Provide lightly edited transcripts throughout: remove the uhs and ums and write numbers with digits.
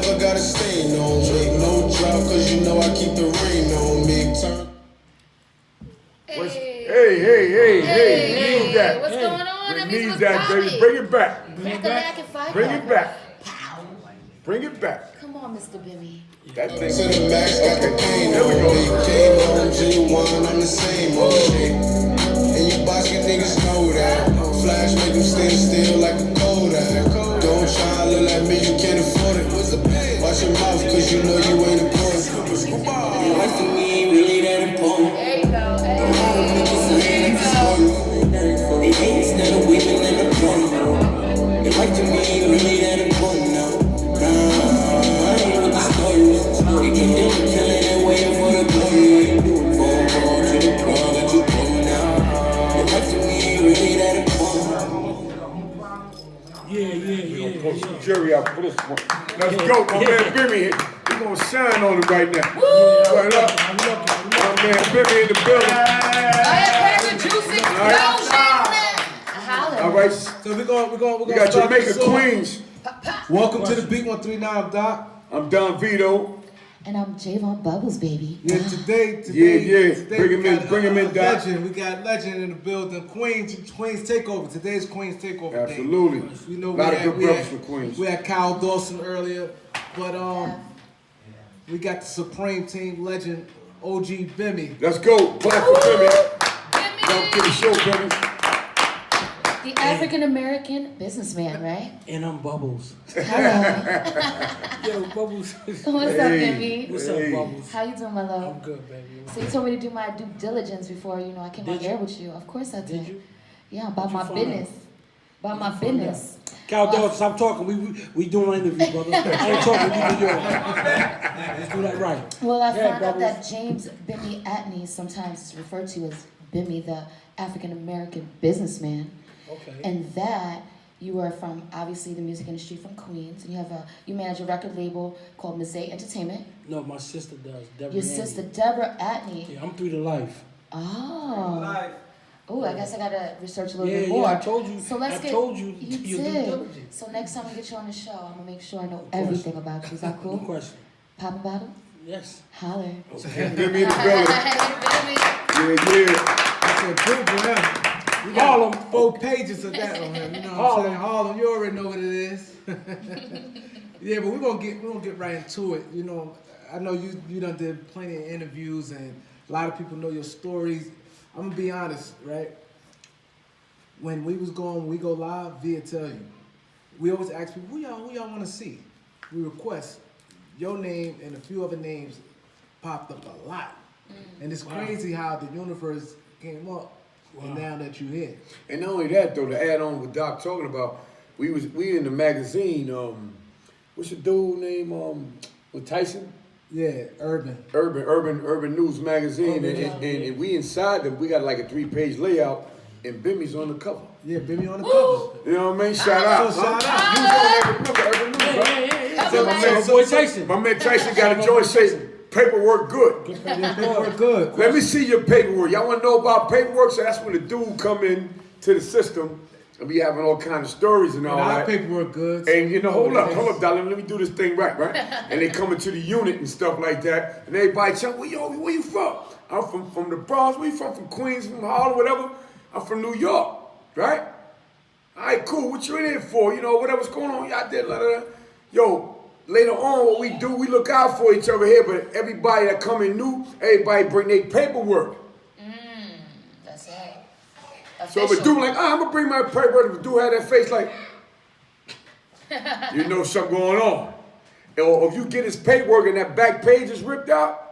never got a stain on me. No drought, cause you know I keep the rain on me. Hey, need that. What's going on? We need that, baby. Bring it back. Bring it back. Bring it back. Bring it back. Come on, Mr. Bimmy. That thing. To the max, got the pain on me. Came home, genuine, I'm the same old shit. And you basket niggas know that. Flash make them stand still like a Kodak. Don't try to look like me, you can't afford it. Watch your mouth, cause you know you ain't important. You like to me, really that important. There you go. They hate instead of women in the porn. You like to me, really that important now. I ain't with the stories. You can deal with killing and waiting for the glory. Phone to the club that you pull now. You like to me, really that important. We're gonna post some jury out for this one. Let's go, my man Bimmy. We're gonna shine on him right now. Right up. My man Bimmy in the building. All right. So we're gonna We got Jamaica Queens. Welcome to the Beat 139, I'm Doc. I'm Don Vito. And I'm Javon Bubbles, baby. Yeah, today, Bring him in, Doc. Legend. We got legend in the building. Queens Takeover. Today's Queens Takeover day. Absolutely. You know, a lot of good brothers from Queens. We had Kyle Dawson earlier, but we got the Supreme Team legend, OG Bimmy. Let's go. Clap for Bimmy. Don't get a show, Bimmy. The African American businessman, right? And I'm Bubbles. Hello. Yo, Bubbles. What's up, Bimmy? What's up, Bubbles? How you doing, my love? I'm good, baby. So you told me to do my due diligence before, I came on air with you. Of course I did. Did you? Yeah, about my business. About my business. Cal Dog, stop talking. We doing an interview, brother. I ain't talking. You do yours. Let's do that right. Well, I Yeah, found out Bubbles. that James Bimmy Atney sometimes is referred to as Bimmy, the African American businessman. Okay. And that you are from, obviously, the music industry from Queens. And you manage a record label called Mosaic Entertainment. No, my sister does. Deborah Your Andy. sister, Deborah Atney. Yeah, I'm 3 to life. Oh. Oh, I guess I gotta research a little bit Yeah, more. I told you. So let's I told you to You do your due did. diligence. So next time we get you on the show, I'm gonna make sure I know everything about you. Is that cool? No question. Poppin' bottle? Yes. Holler. Bimmy in the building. That's a group of them. We got Harlem. 4 pages of that on him. You know what I'm saying? Harlem, you already know what it is. Yeah, but we're gonna get right into it. I know you done did plenty of interviews and a lot of people know your stories. I'm gonna be honest, right? When we go live, Via tell you. We always ask people, who y'all want to see? We request your name and a few other names popped up a lot. And it's crazy how the universe came up and now that you're here. And not only that, though, to add on what Doc talking about, we in the magazine. What's your dude name? With Tyson. Yeah, Urban News magazine, Urban, and we inside them. We got like a 3-page layout, and Bimmy's on the cover. Yeah, Bimmy on the cover. You know what I mean? Shout out. So shout out. You was on there, remember Urban News, right? Yeah. So my man Tyson got a joint say paperwork good. Paperwork good. Let me see your paperwork. Y'all want to know about paperwork? So that's when the dude come in to the system and be having all kind of stories and all Our that. paperwork good. And hold up, darling, let me do this thing right? And they come into the unit and stuff like that, and everybody tell me, where you from? I'm from the Bronx. Where you from? From Queens, from Harlem, whatever. I'm from New York, right? All right, cool. What you in here for? Whatever's going on out there. Yo, later on, what we do, we look out for each other here, but everybody that come in new, everybody bring their paperwork. That's right. So if a dude like, I'm gonna bring my paperwork, if a dude had that face like, you know something going on. Or if you get his paperwork and that back page is ripped out,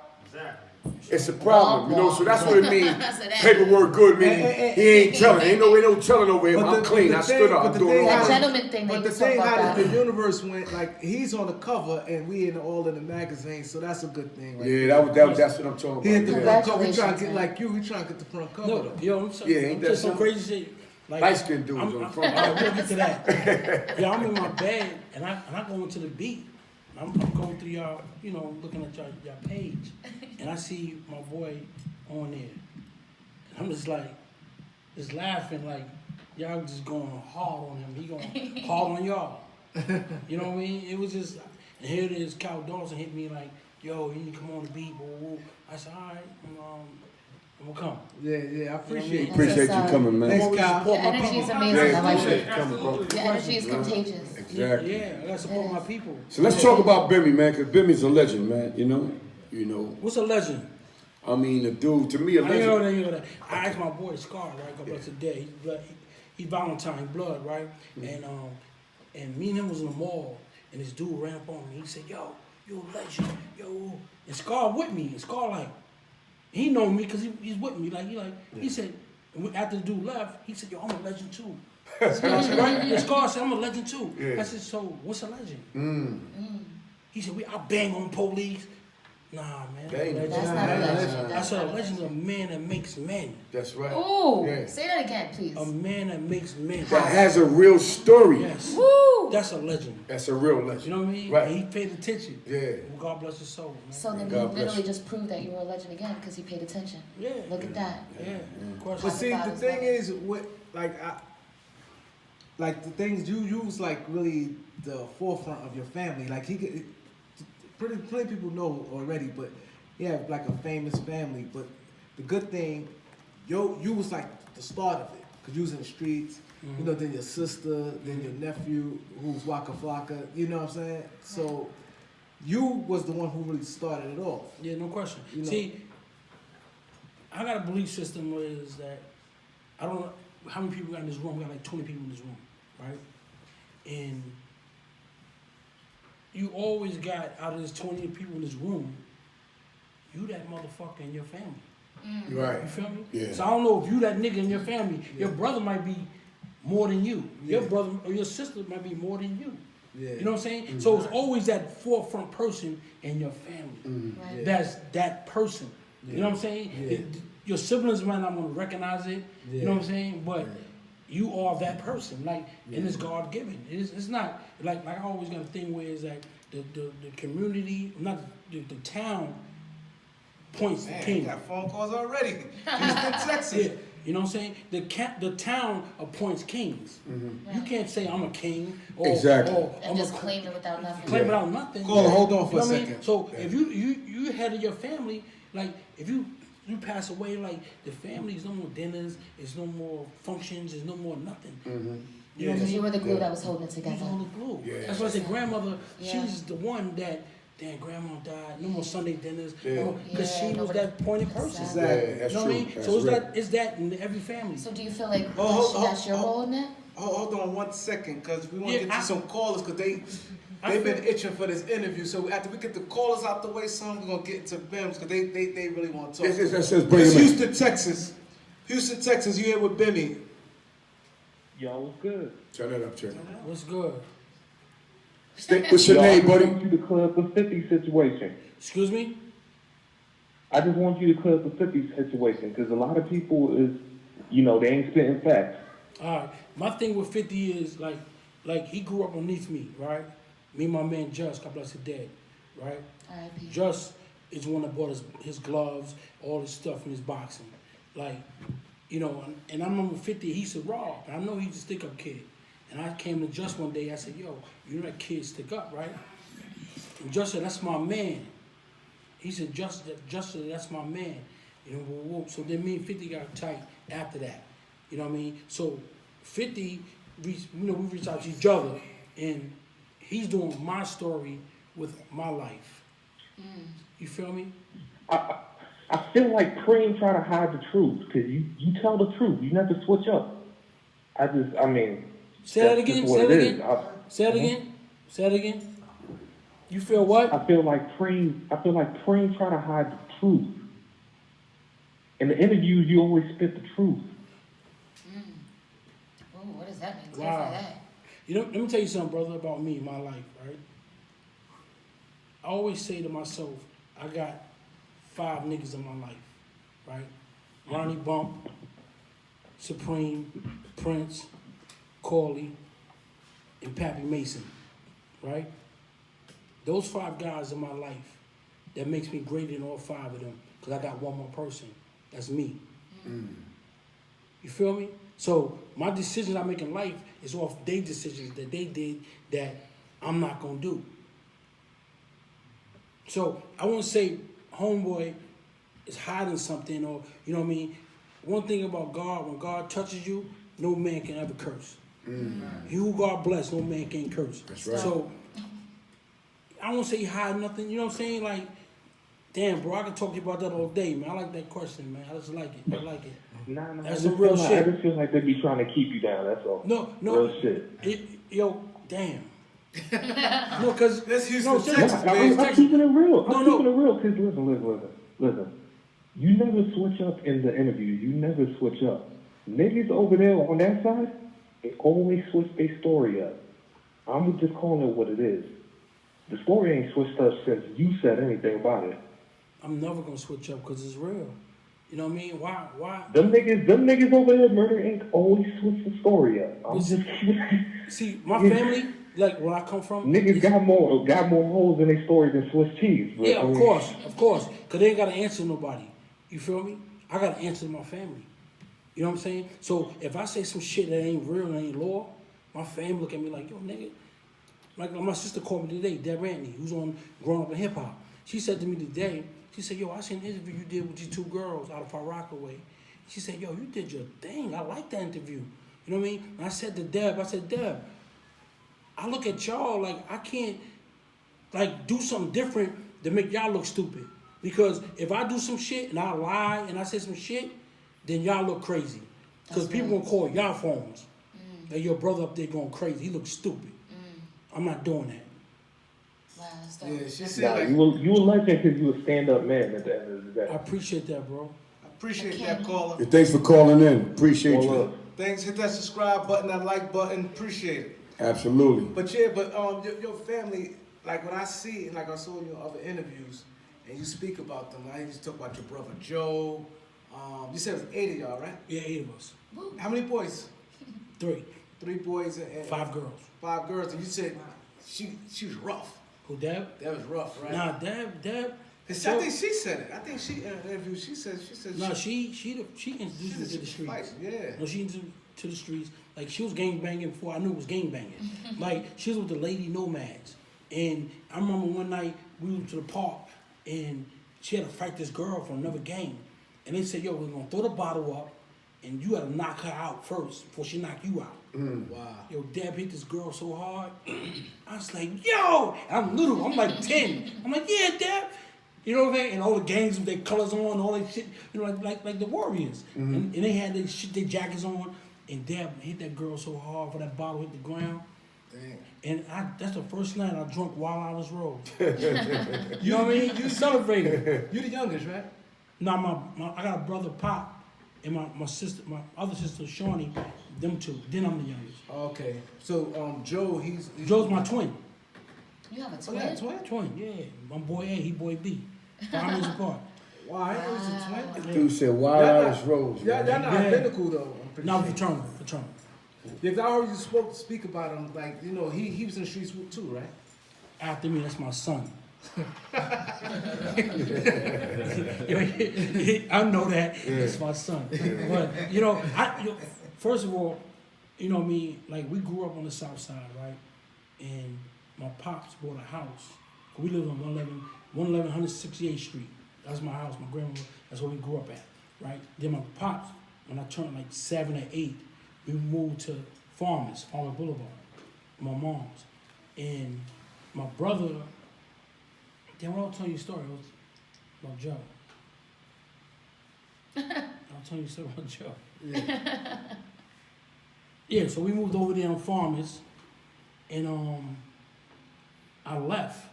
it's a problem, So that's what it means. Paperwork good, meaning he ain't telling. Ain't no telling over here. I'm clean. I stood up. I'm doing all That right. gentleman thing But that the you talk thing about how that. the universe went, like, he's on the cover and we all in the magazine, so that's a good thing. Right? Yeah, that's what I'm talking He hit the about. front cover. We trying to get Congratulations, like you. We trying to get the front cover. No, though. yo, I'm sorry. Yeah, ain't I'm that just some something? crazy shit. Like, Light-skinned dudes on the front. All right, we'll get to that. Yeah, I'm in my bed and I go into the beat. I'm going through y'all, looking at y'all page, and I see my boy on there. And I'm just laughing like y'all just going hard on him. He going hard on y'all. You know what I mean? It was just, And here it is, Cal Dawson hit me like, yo, you need to come on the beat, woo, woo. I said, all right, I'm gonna come. Yeah, I appreciate it. Appreciate you coming, man. Thanks, Kyle. Your energy is amazing. I like appreciate it. you coming, bro. Your energy is contagious. Exactly. Yeah, I gotta support my people. So let's talk about Bimmy, man, because Bimmy's a legend, man. You know. What's a legend? I mean, the dude, to me, a I ain't legend. know that. I asked my boy Scar, right? God bless the day. He Valentine blood, right? And me and him was in the mall, and this dude ran up on me. He said, "Yo, you're a legend, yo." And Scar with me. And Scar like, he know me because he's with me. He said, after the dude left, he said, "Yo, I'm a legend too." I said, right? And Scar said, "I'm a legend too." Yeah. I said, "So what's a legend?" He said, I bang on police. Nah, man. Bang. Legend. That's not a legend. I That's said, not a a legend is legend. a man that makes men. That's right. Ooh, Yeah. say that again, please. A man that makes men. That has a real story. Yes. Woo! That's a legend. That's a real legend. You know what I mean? Right. And he paid attention. Yeah. God bless his soul, man. So then God you bless literally you. just proved that you were a legend again because he paid attention. Yeah. Look at that. Yeah. Of course. But see, the thing is, like the things you was like really the forefront of your family. Like plenty people know already, but he had like a famous family. But the good thing, you was like the start of it, cause you was in the streets. You know, then your sister, then your nephew, who's Waka Flocka. You know what I'm saying? So you was the one who really started it off. Yeah, no question. You know. See, I got a belief system where is that I don't know how many people got in this room. We got like 20 people in this room, right? And you always got out of this 20 people in this room, you that motherfucker in your family. Right. You feel me? Yeah. So I don't know if you that nigga in your family, your brother might be more than you. Your brother or your sister might be more than you. Yeah. You know what I'm saying? So it's always that forefront person in your family. Right. That's that person. You know what I'm saying? Yeah. Your siblings might not want to recognize it. You know Yeah. what I'm saying? But you are that person. Like, and it's God given. It's not like I always got a thing where it's like the community, not the town points the Man, king. you got phone calls already. Houston, Texas. Yeah, you know what I'm saying? The town appoints kings. You can't say I'm a king or, Exactly. or And I'm just a claim it without nothing. claim without nothing. Caller, hold on for You know a what I mean? second. So if you head of your family, like if you pass away, like the family's no more dinners, it's no more functions, there's no more nothing. You know what I Because mean? you were the glue that was holding it She's together. on the glue. Yeah. That's why I said grandmother, Yeah. she's the one that, damn, grandma died, no more Sunday dinners, Yeah. because Yeah, she was nobody- that pointed person. Exactly. Yeah, that's You know true. what I mean? That's So real. it's that in every family. So do you feel like Oh, that's your role in it? Hold on 1 second, because we want Yeah, to get you some callers, because they've been itching for this interview. So after we get the callers out the way, son, we're going to get into Bims, because they really want to talk. Let's bring It's him in. Houston, Texas. Houston, Texas, you here with Bimmy. Yo, what's good? Turn it up, turn. What's good? What's your Yo, I name, just buddy? want you to clear up the 50 situation. Excuse me? I just want you to clear up the 50 situation, because a lot of people is, they ain't spitting facts. All right. My thing with 50 is like he grew up underneath me, right? Me and my man Just, God bless his dead, right? R.I.P. Just is one that bought his gloves, all his stuff in his boxing. Like, and I remember 50, he said, Rob, and I know he's a stick-up kid. And I came to Just one day, I said, yo, you know that kid stick up, right? And Just said, that's my man. He said, Just said, that's my man. So then me and 50 got tight after that. You know what I mean? So 50, we reached out to each other, and he's doing my story with my life. You feel me? I feel like Preem try to hide the truth, because you tell the truth. You never switch up. Say that that's again. just what Say it it is. again. Say it again. Say it again. You feel what? I feel like Preem try to hide the truth. In the interviews, you always spit the truth. Oh, what does that mean? Wow. Clarify that. Let me tell you something, brother, about me, my life, right? I always say to myself, I got 5 niggas in my life, right? Ronnie Bump, Supreme, Prince, Corley, and Pappy Mason, right? Those 5 guys in my life, that makes me greater than all 5 of them, because I got one more person. That's me. You feel me? So my decisions I make in life is off their decisions that they did that I'm not gonna do. So I won't say homeboy is hiding something or, you know what I mean? One thing about God, when God touches you, no man can ever curse. He who God bless, no man can curse. That's right. So I won't say he hide nothing, you know what I'm saying? Like, damn, bro, I can talk to you about that all day, man. I like that question, man. I just like it. I like it. Nah, That's I some just real feel like, shit. I just feel like they be trying to keep you down. That's all. No, Real shit. Yo, damn. No, cause That's Houston, no, Texas, seriously, man. I'm keeping it real. No, I'm no. keeping it real. Cause listen. You never switch up in the interview. You never switch up. Niggas over there on that side, they always switch their story up. I'm just calling it what it is. The story ain't switched up since you said anything about it. I'm never gonna switch up because it's real. You know what I mean? Why? Them niggas over there, Murder Inc. always switch the story up. I'm just See, my family, like where I come from, niggas got more holes in their story than Swiss cheese. But, yeah, I of mean, course, cause they ain't gotta answer nobody. You feel me? I gotta answer my family. You know what I'm saying? So if I say some shit that ain't real and ain't law, my family look at me like, yo, nigga. Like my sister called me today, Deb Anthony, who's on Growing Up in Hip Hop. She said to me today, she said, yo, I seen an interview you did with these two girls out of Far Rockaway. She said, yo, you did your thing. I like that interview. You know what I mean? And I said to Deb, Deb, I look at y'all like I can't like do something different to make y'all look stupid. Because if I do some shit and I lie and I say some shit, then y'all look crazy. Because people gonna call y'all phones. Like your brother up there going crazy. He looks stupid. I'm not doing that. Wow, that's dope. Yeah, she said nah, like, you a legend because you a stand-up man at the end of the day. I appreciate that, bro. I appreciate that, caller. Yeah, thanks for calling in. Appreciate Well, you. Thanks. Hit that subscribe button, that like button. Appreciate it. Absolutely. But yeah, your family, like when I see, like I saw in your other interviews, and you speak about them, I used to talk about your brother Joe. You said it was 8 of y'all, right? Yeah, 8 of us. How many boys? 3. 3 boys and 5 girls. 5 girls, and you said she was rough. Who, Deb? That was rough, right? Nah, Deb. I think she said it. I think she in an interview. She said. No, she introduced me to the streets. Fight, yeah. No, she introduced me to the streets. Like she was gang banging before I knew it was gang banging. Like she was with the Lady Nomads, and I remember one night we went to the park and she had to fight this girl from another gang, and they said, "Yo, we're gonna throw the bottle up, and you gotta knock her out first before she knock you out." Wow. Yo, Deb hit this girl so hard. I was like, yo, I'm little. I'm like 10. I'm like, yeah, Deb. You know what I'm saying? And all the gangs with their colors on, all that shit. You know, like the Warriors. And they had their shit, their jackets on. And Deb hit that girl so hard for that bottle hit the ground. Dang. And that's the first night I drunk while I was rolled. You know what I mean? You celebrated. You the youngest, right? Now I got a brother Pop and my sister, my other sister Shawnee, them two. Then I'm the youngest. Okay. So Joe, he's Joe's my twin. You have a Oh, twin? yeah, twin. Twin, yeah. I'm boy A, he boy B. 5 years apart. Wow, I didn't know he's a twin. Dude said Wild Y'all Irish not- Rose. Y'all man. not Yeah. identical though. I'm pretty Now sure. fraternal. Yeah, 'cause I heard you speak about him, like, you know, he was in the streets too, right? After me, that's my son. I know that. It's my son. But, first of all, you know me, like, we grew up on the south side, right? And my pops bought a house. We lived on 111 168th Street. That's my house, my grandma, that's where we grew up at, right? Then my pops, when I turned like 7 or 8, we moved to Farmer Boulevard, my mom's. And my brother, then I'll tell you a story about Joe. I'll tell you a story about Joe. Yeah, so we moved over there on Farmers, and I left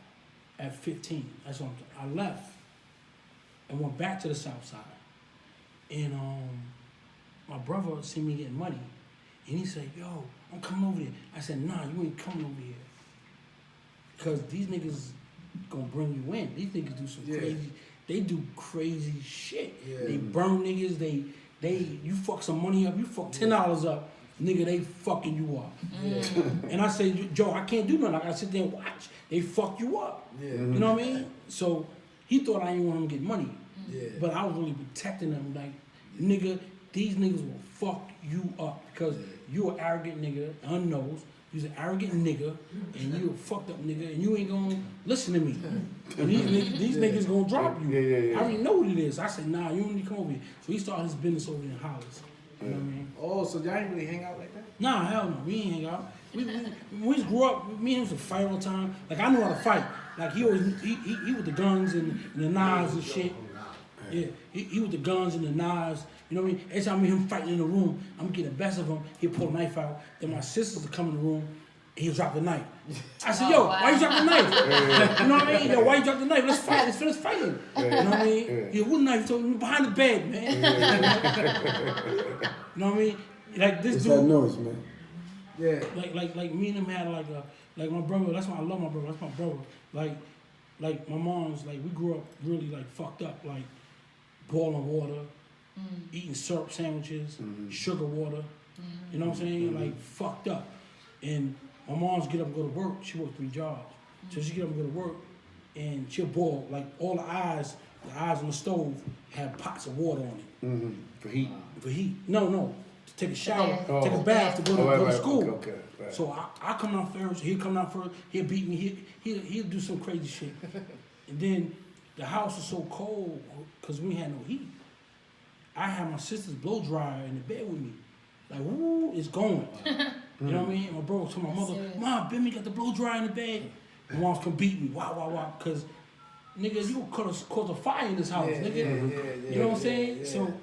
at 15. That's what I left and went back to the south side. And my brother seen me getting money, and he said, "Yo, I'm coming over there." I said, "Nah, you ain't coming over here, because these niggas gonna bring you in. These niggas do some crazy. They do crazy shit. Yeah. They burn niggas. You fuck some money up. You fuck $10 up, nigga. They fucking you up." And I said, "Joe, I can't do nothing. I gotta sit there and watch. They fuck you up." Yeah. You know what I mean? So he thought I didn't want him to get money, Yeah. but I was really protecting them. Like, nigga, these niggas will fuck you up because you an arrogant nigga, unnosed. you's an arrogant nigga, and you a fucked up nigga, and you ain't gonna listen to me. And these niggas gonna drop you. Yeah. I already know what it is. I said, nah, you don't need to come over here. So he started his business over in Hollis. You know what I mean? Oh, so y'all ain't really hang out like that? Nah, hell no, we ain't hang out. When we grew up, me and him used to fight all the time. Like I knew how to fight. Like he with the guns and the knives and shit. Yeah, he with the guns and the knives. You know what I mean? Every time I meet him fighting in the room, I'm gonna get the best of him. He'll pull a knife out. Then my sisters will come in the room and he'll drop the knife. I said, yo, why you drop the knife? You know what I mean? Yo, why you drop the knife? Let's fight. Let's finish fighting. You know what I mean? Yeah, what knife? He told me behind the bed, man. You know what I mean? Like this What's dude. that noise, man? Yeah. Like me and him had like my brother. That's why I love my brother. That's my brother. Like my mom's like we grew up really like fucked up. Like boiling water, eating syrup sandwiches, sugar water. You know what I'm saying? Like fucked up. And my mom's get up and go to work. She worked 3 jobs. So she get up and go to work, and she'll boil like all the eyes on the stove have pots of water on it. For heat. For heat. No. To take a shower, Oh. take a bath to go to school. Okay. Right. So I come out first, he'll come out first, he'll beat me, he'll do some crazy shit. And then the house was so cold because we had no heat. I had my sister's blow dryer in the bed with me. Like, woo, it's going. You know what I mean? And my bro told my mother, Mom, Bimmy got the blow dryer in the bed. My mom's come beat me, wow, because nigga, you cause a fire in this house, nigga. You know what I'm saying? Yeah. So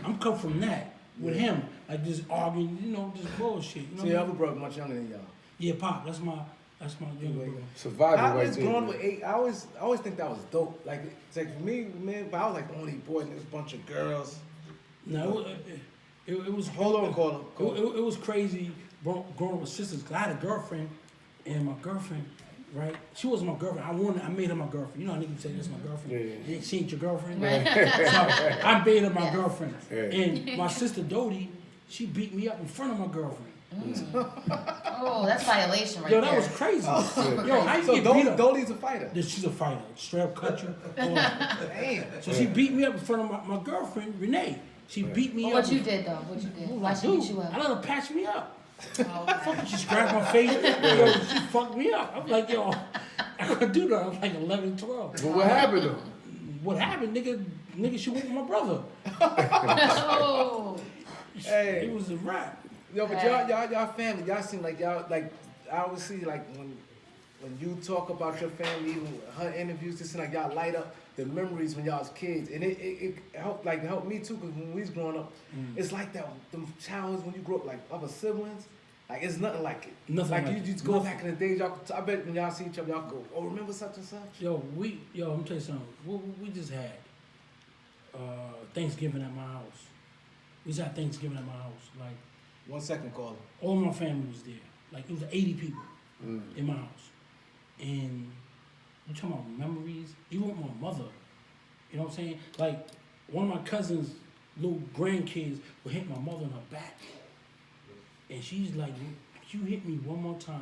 I'm come from that with him, like just arguing, you know, just bullshit. You know So your other brother much younger than y'all. Yeah, Pop, that's my younger brother. Survivor I right always there. growing up with 8. I always think that was dope. Like it's like for me, man. But I was like the only boy and this bunch of girls. No, it was. Hold on, Carla. It was crazy growing up with sisters. Cause I had a girlfriend, and my girlfriend, right? She wasn't my girlfriend. I made her my girlfriend. You know how niggas say that's my girlfriend. Yeah. She ain't your girlfriend. So I made her my girlfriend. Yeah. And my sister Dodie, she beat me up in front of my girlfriend. Oh, that's violation right Yo, there. that was crazy. Yo, how you So get beat up? Dolly's a fighter. Yeah, she's a fighter. Straight up cut you. Damn. So she beat me up in front of my girlfriend, Renee. She beat me Well, up. what you did though? What you did? Why she Dude, beat you up? I let her patch me up. Oh, okay. Fucking, she scratched my face. Yo, she fucked me up. I'm like, yo, I couldn't do that. I was like 11, 12. But what happened though? What happened, nigga, she went with my brother. Oh. Hey. It was a rap. Yo, but y'all family, y'all seem like y'all like. I always see like when you talk about your family, even her interviews, it seems like y'all light up the memories when y'all was kids, and it helped me too, because when we was growing up, it's like that them childhoods when you grow up like other siblings, like it's nothing like it. Nothing like like you it. just go Nothing. back in the days, y'all. I bet when y'all see each other, y'all go, oh, remember such and such. Yo, I'm gonna tell you something. We just had Thanksgiving at my house. We just had Thanksgiving at my house. Like 1 second, caller. all my family was there. Like it was 80 people in my house. And you talking about memories? Even with my mother. You know what I'm saying? Like one of my cousins' little grandkids would hit my mother in her back. And she's like, you hit me one more time,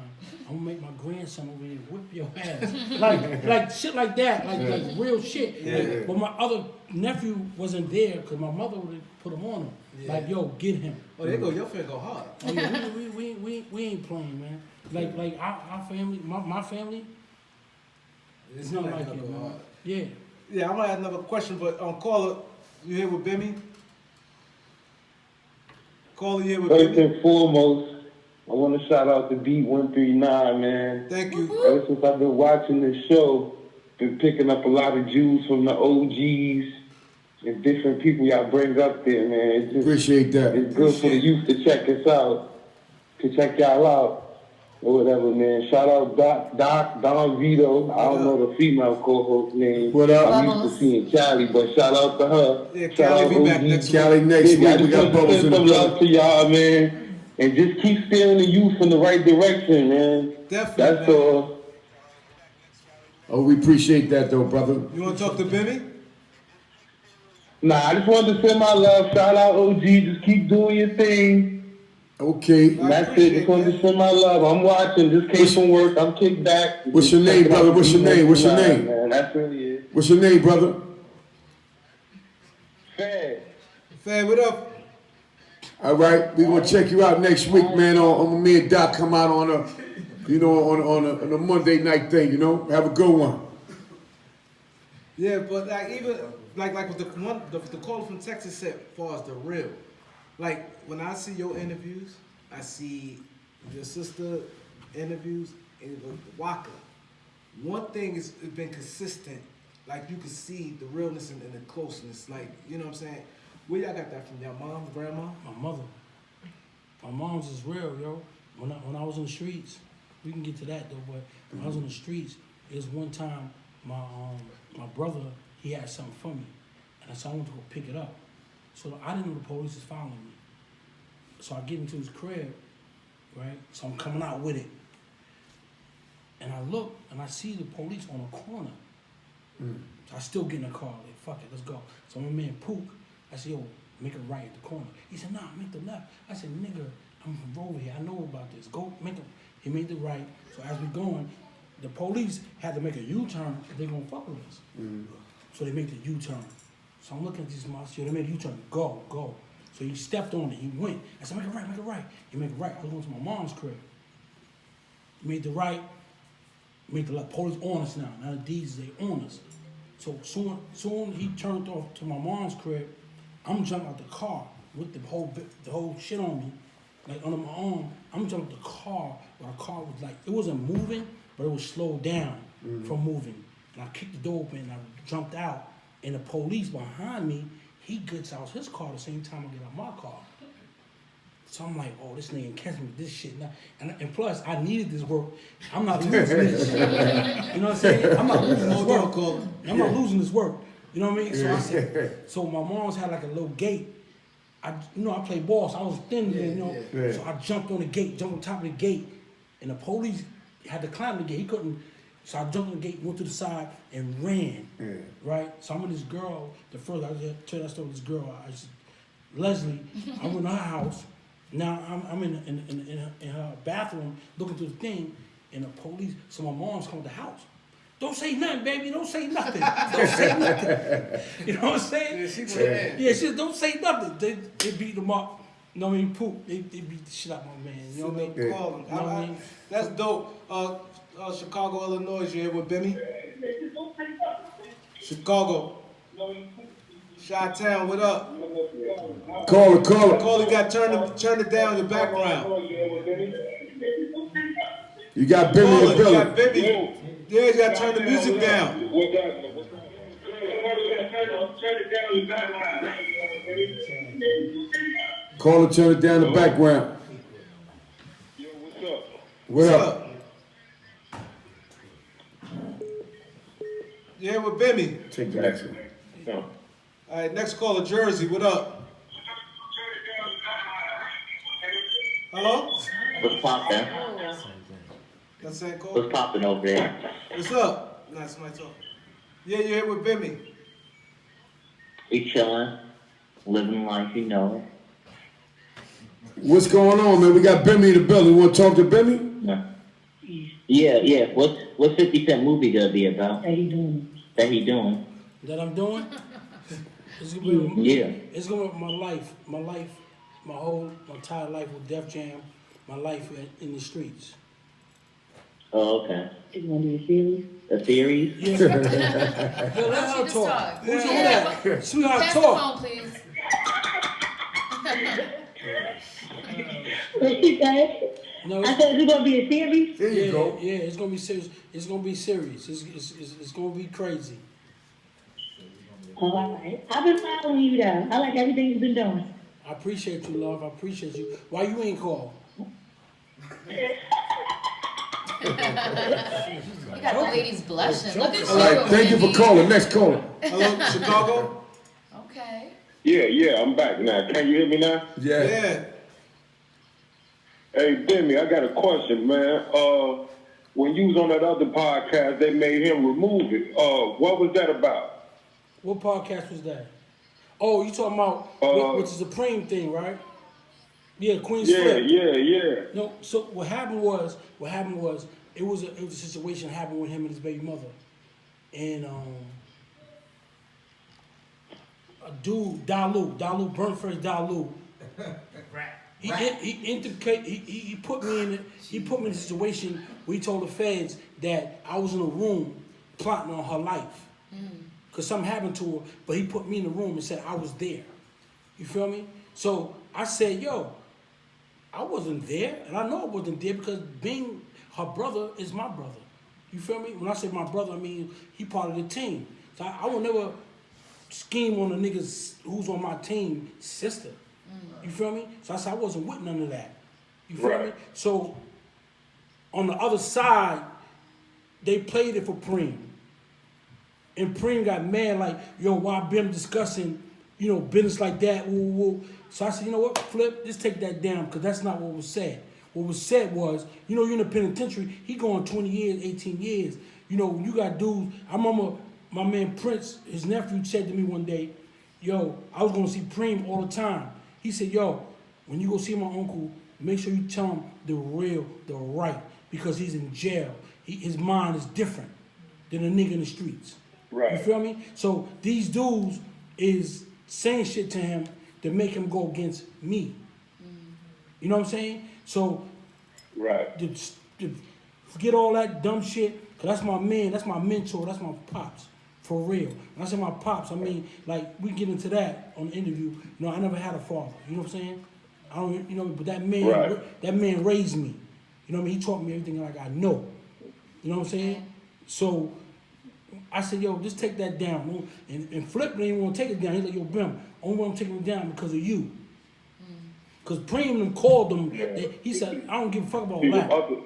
I'm gonna make my grandson over here whip your ass. like shit like that, like real shit. Yeah. But my other nephew wasn't there because my mother would have put him on him. Yeah. Like, yo, get him. Oh, there go your friend go hard. Oh yeah, we ain't playing, man. Like our family, my family, it's not like it, man. Yeah. Yeah, I'm gonna ask another question, but caller, you here with Bimmy? Caller, you here with First Bimmy? and foremost, I want to shout out to Beat 139, man. Thank you. Ever since I've been watching this show, been picking up a lot of Jews from the OGs and different people y'all bring up there, man. It's just, Appreciate that. it's good for the youth to check us out, to check y'all out. Or whatever, man. Shout out Don Vito. I don't know the female co-host name. What up? I'm used to seeing Callie, but shout out to her. Yeah, Shout Callie out be back OG. next Callie next Baby, I week. We just got want to bubbles send in the some building. love to y'all, man. And just keep steering the youth in the right direction, man. Definitely, That's man. all. Oh, we appreciate that though, brother. You want to talk to Bimmy? Nah, I just wanted to send my love. Shout out OG. Just keep doing your thing. Okay. And that's it. Just wanted to send my love. I'm watching. Just came from work. I'm kicked back. What's your name, brother? What's your name? What's your name? Man, that's really it. What's your name, brother? Fed. Fad, what up? All right, we gonna check you out next week, man. On me and Doc come out on a, you know, on a Monday night thing. You know, have a good one. Yeah, but like even like with the caller from Texas said, as far as the real, like when I see your interviews, I see your sister interviews and with Waka. One thing is it's been consistent. Like you can see the realness and the closeness. Like you know what I'm saying. Where y'all got that from? Your mom, grandma? My mother. My mom's is real, yo. When I was in the streets, we can get to that though. But when I was in the streets, it was one time my brother, he had something for me, and so I went to go pick it up. So I didn't know the police was following me. So I get into his crib, right? So I'm coming out with it, and I look and I see the police on a corner. So I still get in the car, like fuck it, let's go. So my man Pook, I said, yo, make a right at the corner. He said, nah, make the left. I said, nigga, I'm from over here. I know about this. Go make a. He made the right. So as we going, the police had to make a U-turn if they gonna fuck with us. So they make the U-turn. So I'm looking at these monsters. They made a U-turn. Go, go. So he stepped on it. He went. I said, make it right, make it right. He made it right. I was going to my mom's crib. He made the right. Made the left. Police on us now. Now the D's, they on us. So soon he turned off to my mom's crib. I'm jumping out the car with the whole shit on me, like under my arm. I'm jumping out the car, where the car was like, it wasn't moving, but it was slowed down from moving. And I kicked the door open and I jumped out. And the police behind me, he gets out his car the same time I get out my car. So I'm like, oh, this nigga catch me with this shit now. And plus, I needed this work. I'm not losing this. You know what I'm saying? I'm not losing this work. I'm not losing this work. You know what I mean? So I said, so my mom's had like a little gate. I play ball, so I was thin, Yeah. So I jumped on the gate, jumped on top of the gate, and the police had to climb the gate. He couldn't. So I jumped on the gate, went to the side, and ran. Right? So I'm with this girl. The first I just tell that story with this girl. Leslie. I went to her house. Now I'm in her bathroom looking through the thing, and the police. So my mom's coming to the house. Don't say nothing, baby. Don't say nothing. Don't say nothing. You know what I'm saying? Yeah, she went in. Yeah, she said, don't say nothing. They beat him up. You know what I mean? Poop. They beat the shit out of my man. You know what I mean? Call him. You know what I mean? That's dope. Chicago, Illinois, you here with Bimmy? Chicago. Chi-Town, what up? Call it. Call it, got turn it down in the background. You got Bimmy Call and it, you Billy. got Bimmy. Yeah, you gotta turn the music down. Call it, turn it down in the background. Yo, what's up? What up? Yeah, with Bimmy. Take the next one. No. All right, next caller, Jersey, what up? Hello? What's poppin'? That's that call? What's poppin' over there? What's up? Nah, somebody talking. Yeah, you're here with Bimmy. We chillin', living life, you know What's going on, man? We got Bimmy in the building. You want to talk to Bimmy? it. Yeah. What's 50 Cent movie gonna be about? That he doing? That I'm doing? It's gonna be, Yeah. It's gonna be my life, my entire life with Def Jam, my life in the streets. Oh, okay. It's gonna be a series? A series? Yeah. Yo, let her Just talk. talk. Who's Yeah. on that? Sweetheart, Pass the talk. phone, please. What you say? No, I said it's gonna be a series. There you go. Yeah, it's gonna be serious. It's gonna be serious. It's gonna be crazy. All right. I've been following you though. I like everything you've been doing. I appreciate you, love. I appreciate you. Why you ain't called? You got the ladies blushing. Look at you. All right, thank you for calling. Next caller. Hello, Chicago? Okay. Yeah, I'm back now. Can you hear me now? Yeah. Hey, Bimmy, I got a question, man. When you was on that other podcast, they made him remove it. What was that about? What podcast was that? Oh, you talking about which is the Supreme thing, right? Yeah, Queen's Flip. Yeah. No, so what happened was it was a situation happened with him and his baby mother, and a dude Dalu Burnt Face Dalu He put me in a situation where he told the feds that I was in a room plotting on her life. Cause something happened to her, but he put me in the room and said I was there. You feel me? So I said, yo, I wasn't there, and I know I wasn't there because being her brother is my brother. You feel me? When I say my brother, I mean he part of the team. So I will never scheme on the niggas who's on my team sister. You feel me? So I said I wasn't with none of that. You feel me? So on the other side, they played it for Preem. And Preem got mad like, yo, why Bim discussing, business like that, woo, woo. So I said, you know what, Flip, just take that down, because that's not what was said. What was said was, you're in the penitentiary, he going 20 years, 18 years. You got dudes, I remember my man Prince, his nephew said to me one day, yo, I was going to see Preem all the time. He said, yo, when you go see my uncle, make sure you tell him the real, the right, because he's in jail. His mind is different than a nigga in the streets. Right. You feel me? So these dudes is saying shit to him to make him go against me. You know what I'm saying? So, to forget all that dumb shit, because that's my man, that's my mentor, that's my pops, for real. When I say my pops, I mean, like, we get into that on the interview. I never had a father. You know what I'm saying? I don't, but that man raised me. You know what I mean? He taught me everything like I know. You know what I'm saying? So, I said, yo, just take that down. And Flip didn't even want to take it down. He's like, yo, Bim, only want to take it down because of you. Because Preem them called them. He said, I don't give a fuck about all that.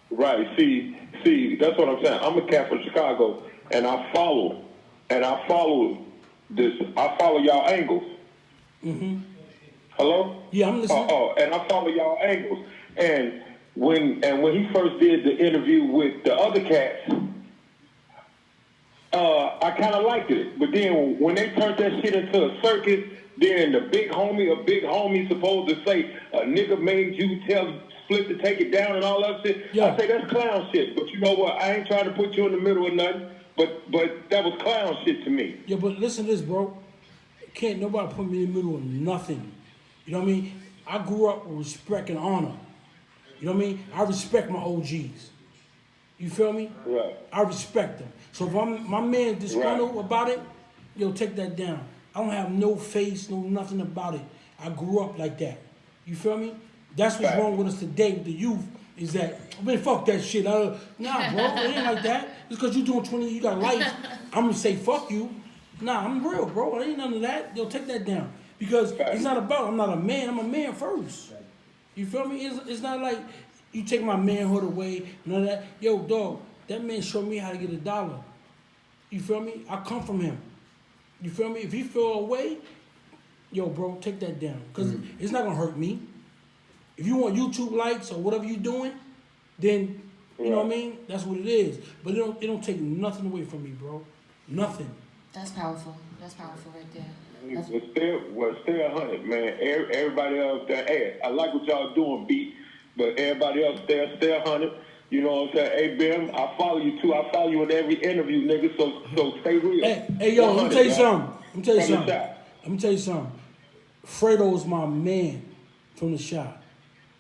Right. See, that's what I'm saying. I'm a cat from Chicago, and I follow this. I follow y'all angles. Hello? Yeah, I'm listening. And I follow y'all angles. And when he first did the interview with the other cats, I kind of liked it. But then when they turned that shit into a circus, then the big homie supposed to say, a nigga made you tell Split to take it down and all that shit. Yeah. I say that's clown shit. But you know what? I ain't trying to put you in the middle of nothing. But that was clown shit to me. Yeah, but listen to this, bro. Can't nobody put me in the middle of nothing. You know what I mean? I grew up with respect and honor. You know what I mean? I respect my OGs. You feel me? Right. I respect them. So if my man disgruntled about it, yo, take that down. I don't have no face, no nothing about it. I grew up like that. You feel me? That's what's wrong with us today with the youth, is that, fuck that shit. Nah, bro, it ain't like that. It's because you doing 20, you got life. I'm going to say fuck you. Nah, I'm real, bro. It ain't none of that. Yo, take that down. Because it's not about, I'm not a man. I'm a man first. You feel me? It's not like you take my manhood away, none of that. Yo, dog, that man showed me how to get $1. You feel me? I come from him. You feel me? If he feel away, yo, bro, take that down. Because it's not going to hurt me. If you want YouTube likes or whatever you doing, then, you know what I mean? That's what it is. But it don't take nothing away from me, bro. Nothing. That's powerful. That's powerful right there. Stay 100, man. Everybody else there, hey, I like what y'all doing, beat, but everybody else there, stay 100. You know what I'm saying? Hey, Bim, I follow you too. I follow you in every interview, nigga. So stay real. Hey, yo, let me tell you something. Fredo's my man from the shop.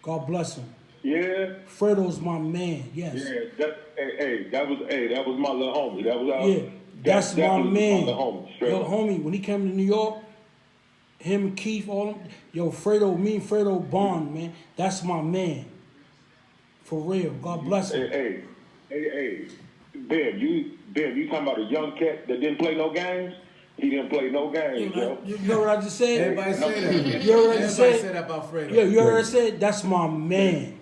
God bless him. Yeah. Fredo's my man. Yes. Yeah. That was my little homie. That was that's my man. My homie, yo, homie, when he came to New York, him and Keith, all them, yo, me and Fredo bond, man. That's my man. For real. God bless him. Hey. Bim, you talking about a young cat that didn't play no games? He didn't play no games, yo. You know what I just said? Everybody say that. You heard what I just said? Everybody said that about Fredo. Yeah, you heard what I said? That's my man.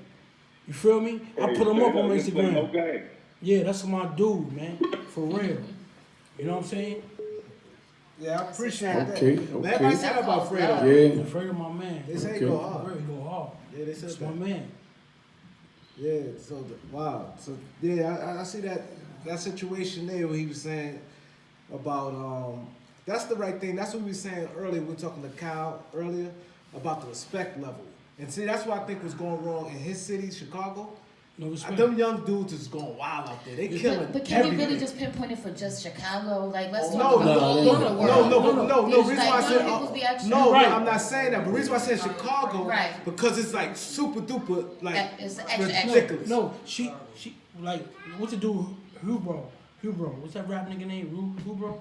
You feel me? I put him up on Instagram. No, yeah, that's my dude, man. For real. You know what I'm saying? Yeah, I appreciate that. Okay. Everybody said that about Fredo. Yeah. Fredo, my man. They say he go hard. Fredo go hard. Yeah, they said that's that. my man. Yeah, so, wow. So, yeah, I see that situation there where he was saying about, that's the right thing. That's what we were saying earlier. We were talking to Kyle earlier about the respect level. And see, that's what I think was going wrong in his city, Chicago. No respect. Them young dudes is going wild out there. They killing. But can you everywhere. really just pinpoint it for just Chicago? Like, let's No, talk about no, all no, over the world. no. Reason why I said no, Right. I'm not saying that. But reason why I said Chicago, Right. because it's like super duper, like It's extra, ridiculous. No, she like what's the dude Hubro? What's that rap nigga name? Hubro?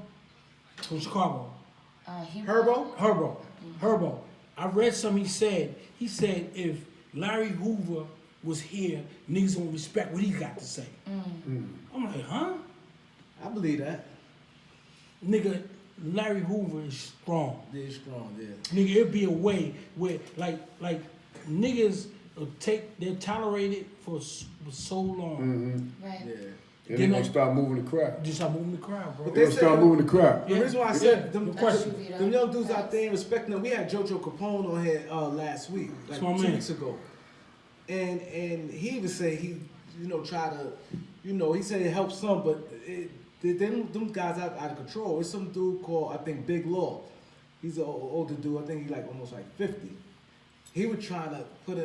From Chicago. Herbo. I read something he said. He said if Larry Hoover was here, niggas won't respect what he got to say. I'm like, huh? I believe that. Nigga, Larry Hoover is strong. Yeah, he's strong, yeah. Nigga, it'd be a way where like niggas will they'll tolerate it for so long. Right. Yeah. Then they gonna start moving the crowd. Just start moving the crowd, bro. They gonna start moving the crowd. The reason why I said them question. young dudes out there respecting them. We had JoJo Capone on here last week, like 2 weeks ago, and he even said he, try to, he said it helped some, but them guys out of control. It's some dude called, I think, Big Law. He's an older dude. I think he's like almost like 50. He was trying to put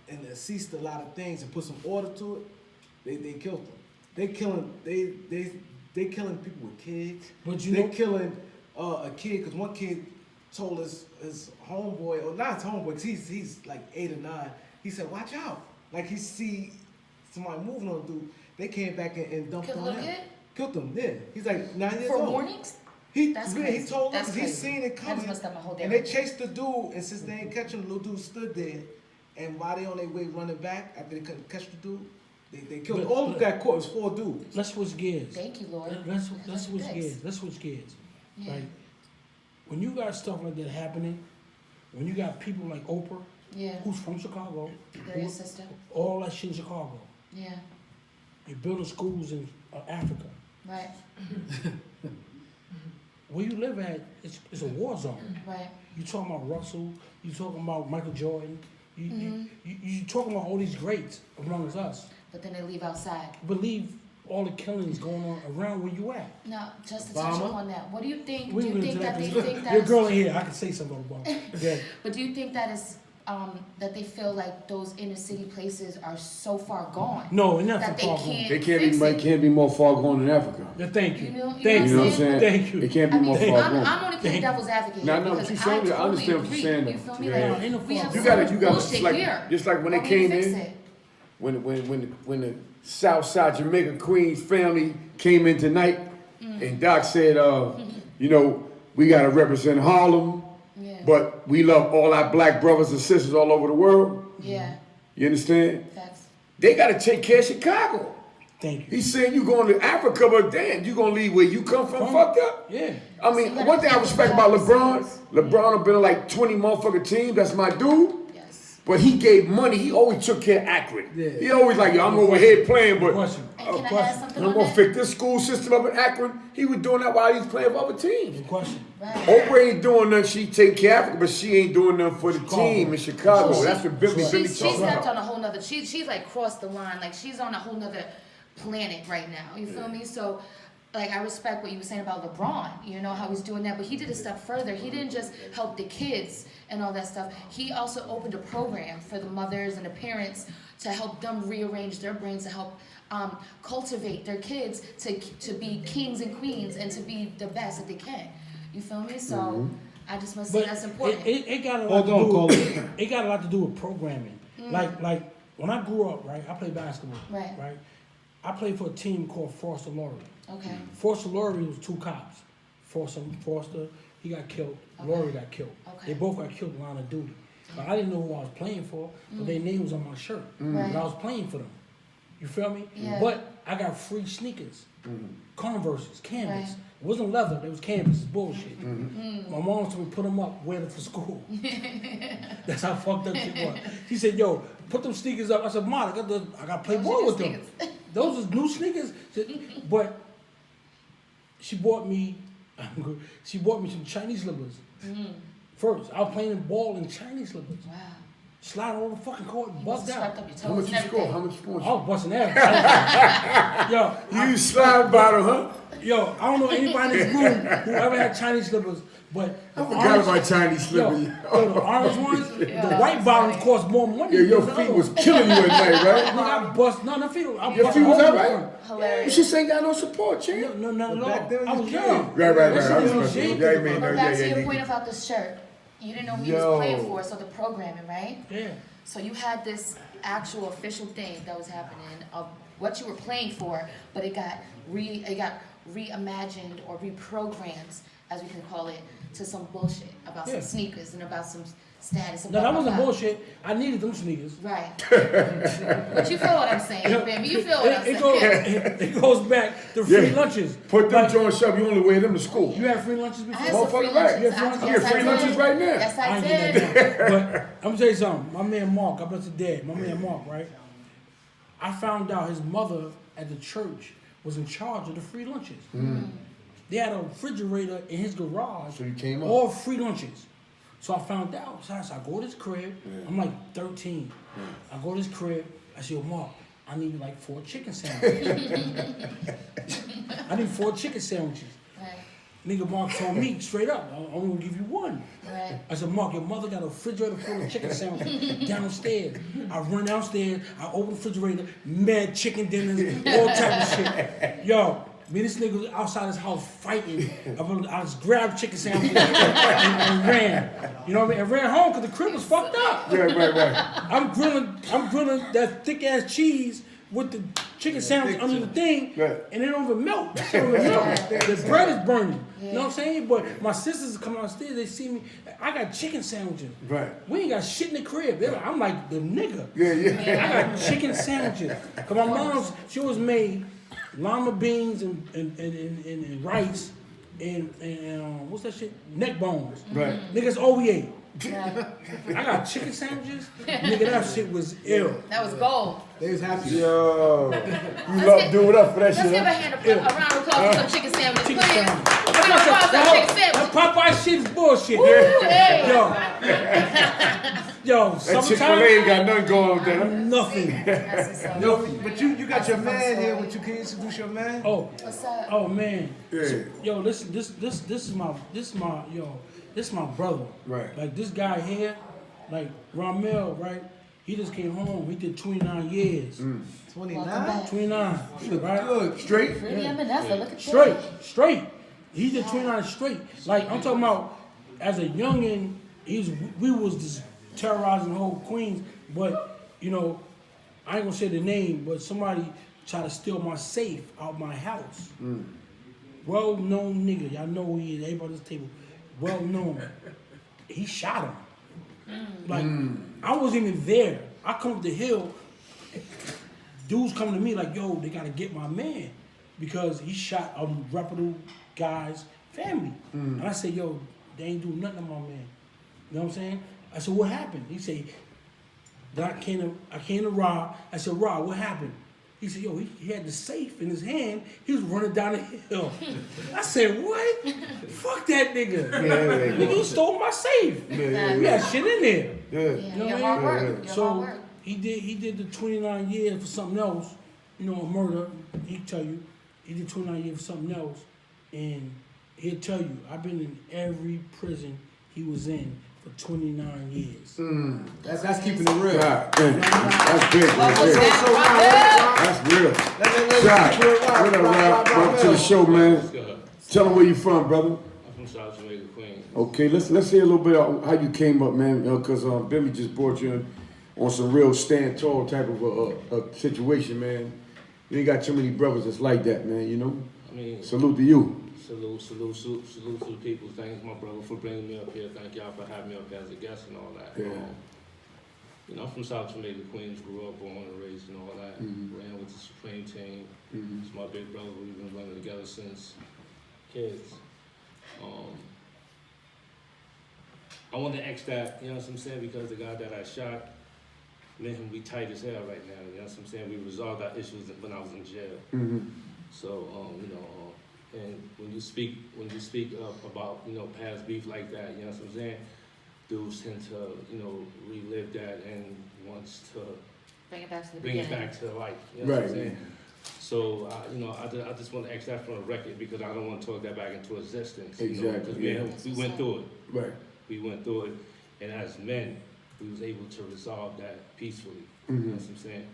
and cease a lot of things and put some order to it. They killed him. They killing killing people with kids. But they killing a kid because one kid told his homeboy, or not his homeboy, because he's like 8 or 9. He said, "Watch out!" Like he see somebody moving on the dude. They came back and dumped on him. Killed him. Yeah, he's like 9 years old. For warnings? He crazy. told That's us crazy. he's seen it coming, messed up my whole day. and they chased the dude. And since they ain't catch him, the little dude stood there. And while they on their way running back after they couldn't catch the dude, they killed him. All of them got caught. It was 4 dudes. Let's switch gears. Thank you, Lord. Let's switch gears. Let's switch gears. Yeah. Like when you got stuff like that happening, when you got people like Oprah, who's from Chicago, Your sister. all that shit in Chicago. Yeah. You're building schools in Africa. Right. Where you live at, it's a war zone. Right. You talking about Russell, you talking about Michael Jordan, you talking about all these greats amongst us. But then they leave outside. Believe all the killings going on around where you at. Now, just to touch upon that, what do you think? We Do you went think into that they because think that? your girl in here, I can say something about. Yeah. But do you think that is that they feel like those inner city places are so far gone? No, not that far they gone. They can't be more far gone than Africa. Yeah, thank you. You know what I'm saying? Thank you. They can't be more far gone. I'm only playing devil's advocate. No, here what because you're saying. I totally understand what agree. you're saying. You feel me? Yeah. Like, we have You so got much to bullshit here. just like when they But we came fix in. it. When the Southside Jamaica Queens family came in tonight, and Doc said, we gotta represent Harlem, but we love all our black brothers and sisters all over the world. Yeah. You understand? Facts. They gotta take care of Chicago. Thank you. He's saying you going to Africa, but damn, you gonna leave where you come from fucked up? Yeah. I mean, one thing I respect about LeBron have been on like 20 motherfucking teams. That's my dude. But he gave money. He always took care of Akron. Yeah. He always like, yo, I'm over here playing, but Can I add something I'm on gonna that? fix this school system up in Akron. He was doing that while he was playing for other teams. Good question. Right. Oprah ain't doing nothing. She take care of Africa, but she ain't doing nothing for the team in Chicago. So That's what Bimmy She talking stepped about. on a whole nother. She's like crossed the line. Like she's on a whole nother planet right now. You feel me? So. Like, I respect what you were saying about LeBron, how he's doing that, but he did a step further. He didn't just help the kids and all that stuff. He also opened a program for the mothers and the parents to help them rearrange their brains, to help cultivate their kids to be kings and queens and to be the best that they can. You feel me? So, I just must say that's important. It got a lot to do. It got a lot to do with programming. Like when I grew up, right? I played basketball. Right. I played for a team called Foster Laurie. Okay. Foster Laurie was 2 cops. Foster, he got killed. Laurie got killed. Okay. They both got killed in line of duty. But I didn't know who I was playing for, but their name was on my shirt. Right. And I was playing for them. You feel me? Yeah. But I got free sneakers. Converses, canvas. Right. It wasn't leather, it was canvas. It's bullshit. My mom told me put them up, wear them for school. That's how fucked up shit was. She said, yo, put them sneakers up. I said, Mom, I got to play ball with them. Those was new sneakers. But she bought me some Chinese slippers. First, I was playing ball in Chinese slippers. Wow. Sliding on the fucking court and bust out. How much you score? How much you score? I was busting everything. Yo, you slide bottom, huh? Yo, I don't know anybody in this room who ever had Chinese slippers But I forgot about Chinese slipper. Yo, the orange ones, the white bottoms cost more money. Yeah, your feet was killing you at night, right? Nigga, I bust. No, no feet. Your feet was alright? Hilarious. You just ain't got no support, champ. No. Back then, I was you young. Right. I was That's special. it. Yeah, I mean, But back to your yeah. point about the shirt. You didn't know who he Yo. was playing for, so the programming, right? Yeah. So you had this actual official thing that was happening of what you were playing for, but it got reimagined or reprogrammed, as we can call it, to some bullshit about some sneakers and about some status. And No, blah, that wasn't blah, blah. bullshit. I needed them sneakers. Right. But you feel what I'm saying, Bimmy. You feel what I'm saying. It goes back to free lunches. Put them joints up. You only wear them to school. You had free lunches I before? had some free Motherfucker, lunches. right. You had free lunches? I get free lunches right now. Yes, I ain't did. get that down. But I'm gonna tell you something. My man Mark, God bless his dad. My man Mark, right? I found out his mother at the church was in charge of the free lunches. They had a refrigerator in his garage. So you came up. All free lunches. So I found out. So I go to this crib. I'm like 13. I go to this crib. I say, yo, Mark, I need like 4 chicken sandwiches. I need 4 chicken sandwiches. Right. Nigga Mark told me straight up, I'm only gonna give you 1. Right. I said, Mark, your mother got a refrigerator full of chicken sandwiches downstairs. I run downstairs, I open the refrigerator, mad chicken dinners, all type of shit. Yo, me and this nigga was outside his house fighting. I just grabbed chicken sandwiches and ran. You know what I mean? And ran home because the crib was fucked up. Right. I'm grilling that thick ass cheese with the chicken sandwich under the thing, and it don't even melt. It don't even melt. The bread is burning. You know what I'm saying? But my sisters come downstairs, they see me. I got chicken sandwiches. Right. We ain't got shit in the crib. I'm like the nigga. Yeah. I got chicken sandwiches. Cause my mom's, she always made lima beans and rice and what's that shit? Neck bones. Right. Niggas all we ate. I got chicken sandwiches. Nigga, that shit was ill. That was gold. They was happy. Yo. You love doing up for that Let's shit. give a round of applause for some chicken sandwiches, Chicken please. sandwich. Round of applause for some chicken That sandwiches. Popeye shit is bullshit. Hey. Yo, That sometimes Chick-fil-A ain't got nothing going with that. nothing. That's what's up. No, but you got That's your a fun man here. story. Would you can you introduce your man? What's up? Oh man. Yeah. Yo, this is my brother. Right. Like this guy here, like Ramel, right? He just came home. He did 29 years. 29. Welcome back. 29, right? Good. Straight? Really, I'm Vanessa. Look at Straight. He did 29 straight. Like I'm talking about, as a youngin, we was just terrorizing the whole Queens. But you know, I ain't gonna say the name, but somebody tried to steal my safe out my house. Well-known nigga, y'all know who he is. Everybody at this table, well known. He shot him. Like I wasn't even there. I come up the hill. Dudes come to me like, yo, they gotta get my man because he shot a reputable guy's family. And I said, yo, they ain't do nothing to my man. You know what I'm saying? I said, what happened? He said, I came to Rob. I said, Rob, what happened? He said, yo, he had the safe in his hand. He was running down the hill. I said, what? Fuck that nigga. Nigga, you stole my safe. We had shit in there. Yeah. You know Your what hard I work. mean? Your So hard work. he did the 29 years for something else, you know, a murder. He'll tell you. He did 29 years for something else. And he'll tell you, I've been in every prison he was in for 29 years. That's keeping it real. God, man. That's big. Welcome That's big. back, That's real. Shot. What up, Rob? Welcome to the show, man. Tell them where you from, brother. I'm from South Jamaica, Queens. Okay, let's hear a little bit of how you came up, man. Because Bimmy just brought you in on some real stand tall type of a situation, man. You ain't got too many brothers that's like that, man. You know. I mean, Salute to you. salute to the people. Thanks, my brother, for bringing me up here. Thank y'all for having me up as a guest and all that. Yeah. You know, I'm from South Jamaica, Queens. Grew up, born and raised, and all that. Ran with the Supreme team. It's my big brother. We've been running together since kids. I want to X that, you know what I'm saying, because the guy that I shot, me and him, we tight as hell right now. You know what I'm saying? We resolved our issues when I was in jail. So, you know, and when you speak about, you know, past beef like that, you know what I'm saying? Dudes tend to, you know, relive that and wants to Bring it back to the bring it beginning. back to life. You know what I'm Right. saying? So, I just want to ask that for a record because I don't want to talk that back into existence. Exactly, Because we went through it. Right. We went through it, and as men, we was able to resolve that peacefully. You know what I'm saying?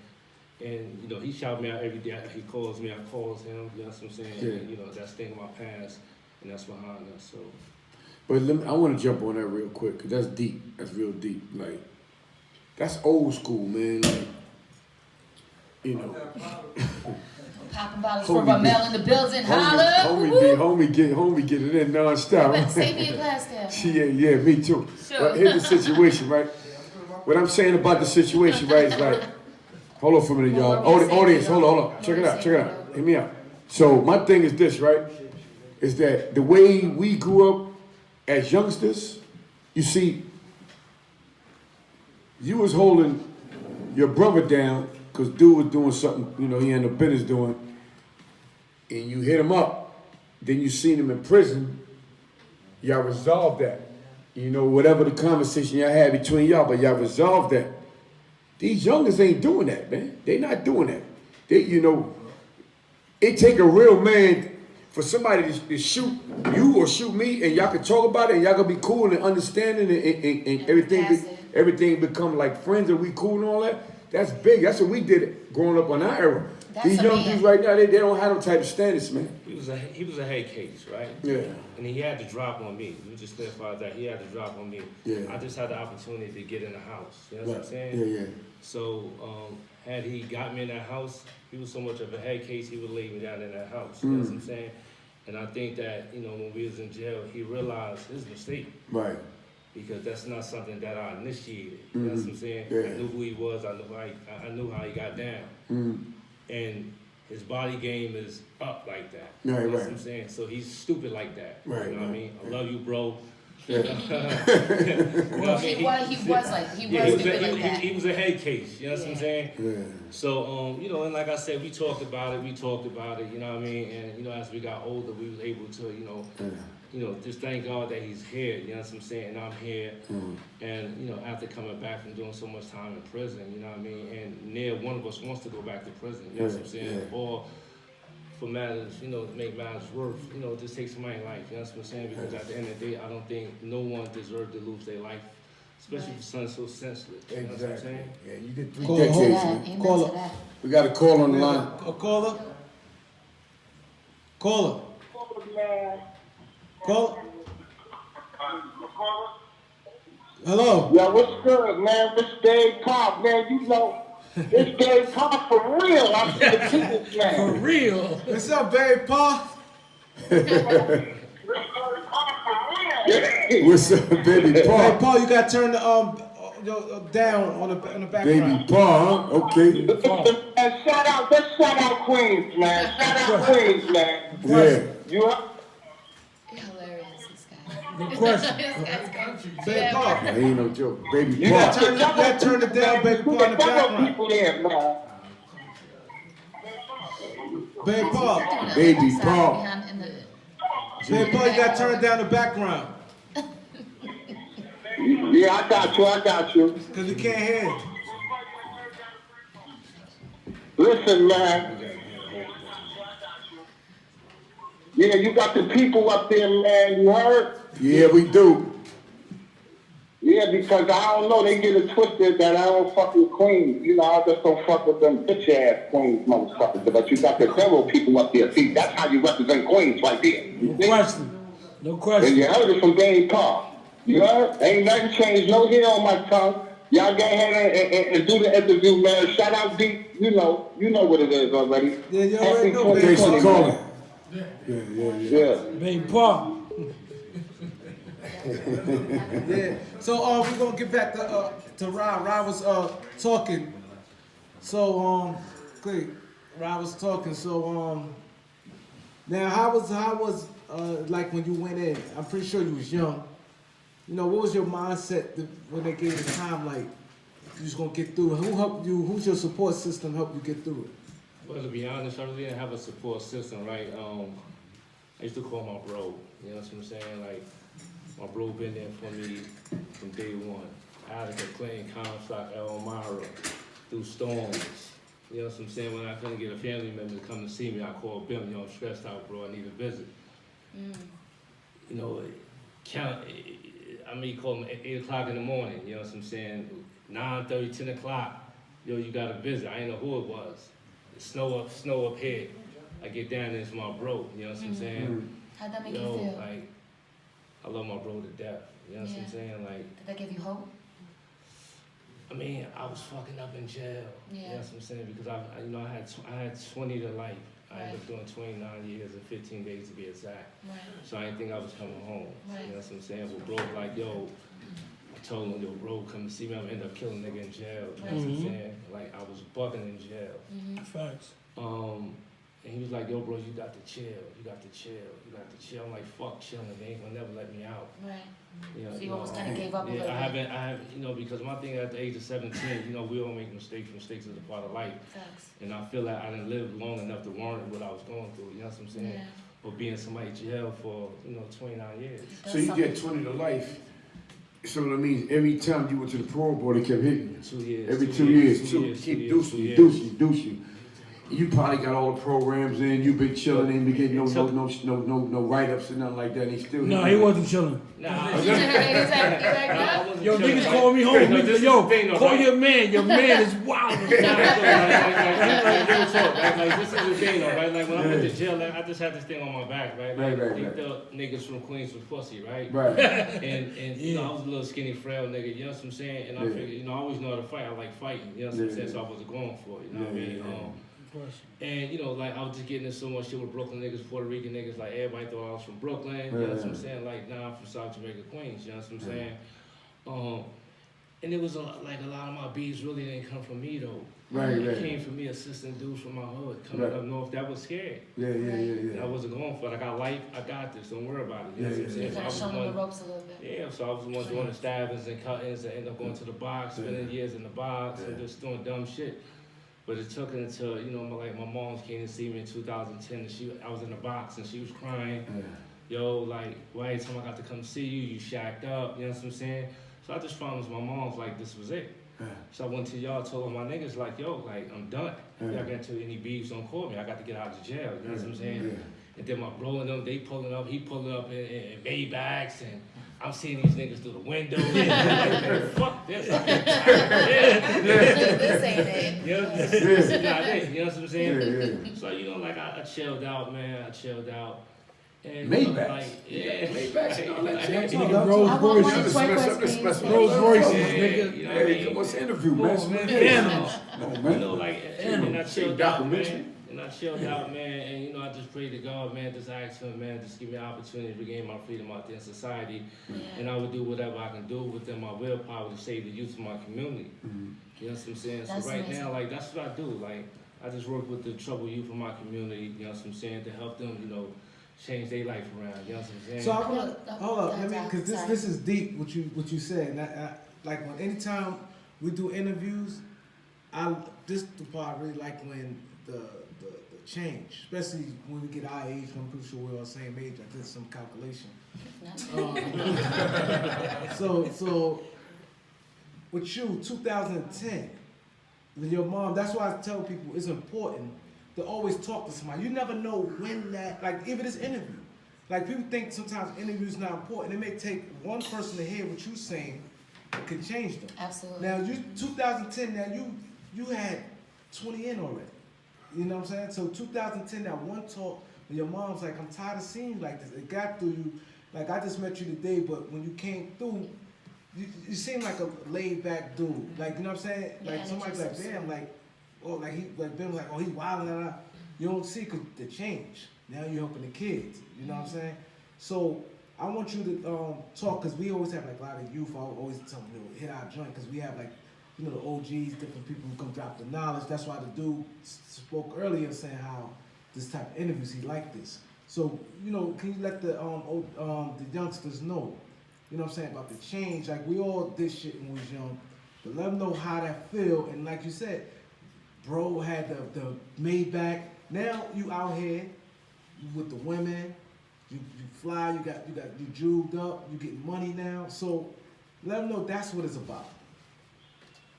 And, he shout me out every day. He calls me, I calls him. You know what I'm saying? Yeah. And, that's thing of my past, and that's behind us. So. But I want to jump on that real quick, because that's deep. That's real deep. Like, that's old school, man. Like, Popping bottles for Ramel in the building. Holla! Homie get it in nonstop. Save me a glass there. Yeah, me too. Sure. But here's the situation, right? What I'm saying about the situation, right, is like, hold on for a minute, y'all. Audience, hold on. Check it out. Hear me out. So my thing is this, right? Is that the way we grew up as youngsters, you see, you was holding your brother down because dude was doing something, he had no business doing, and you hit him up. Then you seen him in prison. Y'all resolved that. Whatever the conversation y'all had between y'all, but y'all resolved that. These youngers ain't doing that, man. They not doing that. It take a real man for somebody to shoot you or shoot me, and y'all can talk about it, and y'all can be cool and understanding, and everything become like friends, and we cool and all that. That's big. That's what we did growing up on our era. These young dudes right now, they don't have no type of status, man. He was a head case, right? Yeah. And he had to drop on me. We just clarified that he had to drop on me. Yeah. I just had the opportunity to get in the house. You know what I'm saying? Yeah. So had he got me in that house, he was so much of a head case, he would lay me down in that house. You know what I'm saying? And I think that, when we was in jail, he realized his mistake. Right. Because that's not something that I initiated. You know what I'm saying? Yeah. I knew who he was. I knew how he got down. And his body game is up like that. You know what I'm saying? So he's stupid like that. Right. You know what I mean? I love you, bro. Yeah. He was stupid like that. He was a head case. You know what I'm saying? Yeah. So, and like I said, we talked about it. You know what I mean? And, as we got older, we was able to, just thank God that he's here, you know what I'm saying, and I'm here. And, after coming back from doing so much time in prison, you know what I mean, and near one of us wants to go back to prison, you know what I'm saying, or for matters, to make matters worse, just take somebody's life, you know what I'm saying, because at the end of the day, I don't think no one deserves to lose their life, especially for something so sensitive, you know what I'm saying? Yeah, you did 3 decades, man. Caller. We got a call on the line. A caller? Caller. Hello. Yeah, what's good, man? This Dave Pop, man. It's Dave Pop for real. I'm the business man. For real. What's up, Dave Pop? What's up, baby Paul? Hey, Paul, you got to turn the down on the background. Baby Paul, huh? Okay. And shout out Queens, man. Shout out Queens, man. Yeah. You up? Hilarious, this guy. The question. Baby Paul. Nah, he ain't no joke. Baby You Paul. gotta turn it down, Baby Paul, in the background. People there, man. Baby Paul. Baby Paul. Baby Paul, you got to turn down the background. Yeah, I got you. Because we can't hear it. Listen, man. Yeah, you got the people up there, man. You heard? Yeah, we do. Yeah, because I don't know, they get it twisted that I don't fuck with Queens. I just don't fuck with them bitch ass Queens motherfuckers. But you got the federal people up there. See, that's how you represent Queens right there. No question. And you heard it from Dave Park. You heard? Ain't nothing changed, no hair on my tongue. Y'all go ahead and do the interview, man. Shout out D. You know what it is already. Yeah, you already know. Thanks for calling. Yeah. Baby Paul. Yeah. So we're gonna get back to Rob. Rob was talking. So quick. Rob was talking. So now how was like when you went in? I'm pretty sure you was young. What was your mindset when they gave the time? Like you just gonna get through it? Who helped you? Who's your support system helped you get through it? Well, to be honest, I really didn't have a support system, right? I used to call my bro, you know what I'm saying? Like, my bro been there for me from day one. Attica, Clayton, Comstock, Elmira, through storms, You know what I'm saying? When I couldn't get a family member to come to see me, I called Bimmy, I'm stressed out, bro, I need a visit. You know, he called me at 8 o'clock in the morning, you know what I'm saying? 9:30, 10 o'clock, yo, you got a visit. I didn't know who it was. Snow up here. I get down there, it's my bro, you know what I'm saying? How'd that make you feel? Like, I love my bro to death, you know what I'm saying? Like, did that give you hope? I mean, I was fucking up in jail, you know what I'm saying? Because I had 20 to life. I ended up doing 29 years and 15 days to be exact. Right. So I didn't think I was coming home. Right. You know what I'm saying? But bro, like, yo, I told him, yo, bro, come to see me. I'm gonna end up killing a nigga in jail. You know what I'm saying? Like, I was bucking in jail. Facts. And he was like, yo, bro, you got to chill. You got to chill. You got to chill. I'm like, fuck chilling. They ain't gonna never let me out. Right. You know, So you almost kind of gave up a little bit. I haven't, you know, because my thing at the age of 17, you know, we all make mistakes. Mistakes is a part of life. Facts. And I feel like I didn't live long enough to warrant what I was going through. You know what I'm saying? Yeah. Or being somebody in jail for, 29 years. So you get 20 to life. So that means every time you went to the parole board, they kept hitting you. 2 years. Every 2 years. Keep deucing you. You probably got all the programs in. You've been chilling. Ain't been getting no write-ups and nothing like that. He still. No, he wasn't chilling. Nah, yo, niggas call me home. Yo, call your man. Your man is wild. Like, this is the thing, though, right? Like, when I went to jail, I just had this thing on my back, right? Like, they thought niggas from Queens was pussy, right? Right. And you know, I was a little skinny, frail nigga, you know what I'm saying? And I figured, you know, I always know how to fight. I like fighting, you know what I'm saying? So I wasn't going for it, you know what I mean? And, you know, like, I was just getting in so much shit with Brooklyn niggas, Puerto Rican niggas, like, everybody thought I was from Brooklyn, you know what I'm saying? Like, nah, I'm from South Jamaica, Queens, you know what I'm saying? And it was, like, a lot of my beats really didn't come from me, though. It came from me assisting dudes from my hood, coming up north that was scared. And I wasn't going for it. I got life, I got this, don't worry about it. You know what I'm saying? You kind of showing them the ropes a little bit. Yeah, so I was the one doing the stabbings and cuttings and ended up going to the box, spending years in the box and just doing dumb shit. But it took until, you know, my mom came to see me in 2010 and I was in the box and she was crying. Yo, like, why every time I got to come see you, you shacked up, you know what I'm saying? So I just promised my mom, like, this was it. So I went to y'all, told all my niggas, like, yo, like, I'm done. Y'all got into any beefs, don't call me. I got to get out of jail, you know what I'm saying? And then my bro and them, they pulling up, he pulling up in Maybachs, and I'm seeing these niggas through the window. Like, man, fuck this. This ain't it. This is not it, you know what I'm saying? So, you know, like, I chilled out, man, And Maybachs. Like, Maybachs and all that Like, shit. Rolls Royces. Rolls Royces, nigga. You know what I mean? What's the interview, man? You know, like, and I chilled out, man. And I chilled out, man, and, you know, I just prayed to God, man, just asked him, man, just give me an opportunity to regain my freedom out there in society. And I would do whatever I can do within my willpower to save the youth of my community. You know what I'm saying? That's so right amazing. now, like, that's what I do. Like, I just work with the troubled youth of my community, you know what I'm saying, to help them, you know, change their life around, you know what I'm saying? So I want to hold up, because this is deep what you said. And like when anytime we do interviews, this the part I really like when the change, especially when we get our age. I'm pretty sure we're all the same age. I did some calculation. So with you, 2010, with your mom. That's why I tell people it's important to always talk to somebody. You never know when that, like, even this interview. Like, people think sometimes interviews not important. It may take one person to hear what you're saying, it could change them. Absolutely. Now, 2010, now you had 20 in already. You know what I'm saying? So 2010, that one talk, when your mom's like, I'm tired of seeing you like this. It got through you. Like, I just met you today, but when you came through, you seem like a laid back dude. Like, you know what I'm saying? Yeah, Like, somebody's like, damn, like, oh, like Ben was like, oh, he's wilding. You don't see the change. Now you're helping the kids. You know what I'm saying? So I want you to talk, because we always have like a lot of youth. I always tell them, hit our joint, because we have like, you know, the OGs, different people who come drop the knowledge. That's why the dude spoke earlier saying how this type of interviews, he liked this. So, you know, can you let the youngsters know, you know what I'm saying, about the change? Like, we all did shit when we was young, but let them know how that feel. And like you said, bro had the Maybach. Now you out here with the women, you fly, you juved up, you getting money now. So let them know that's what it's about.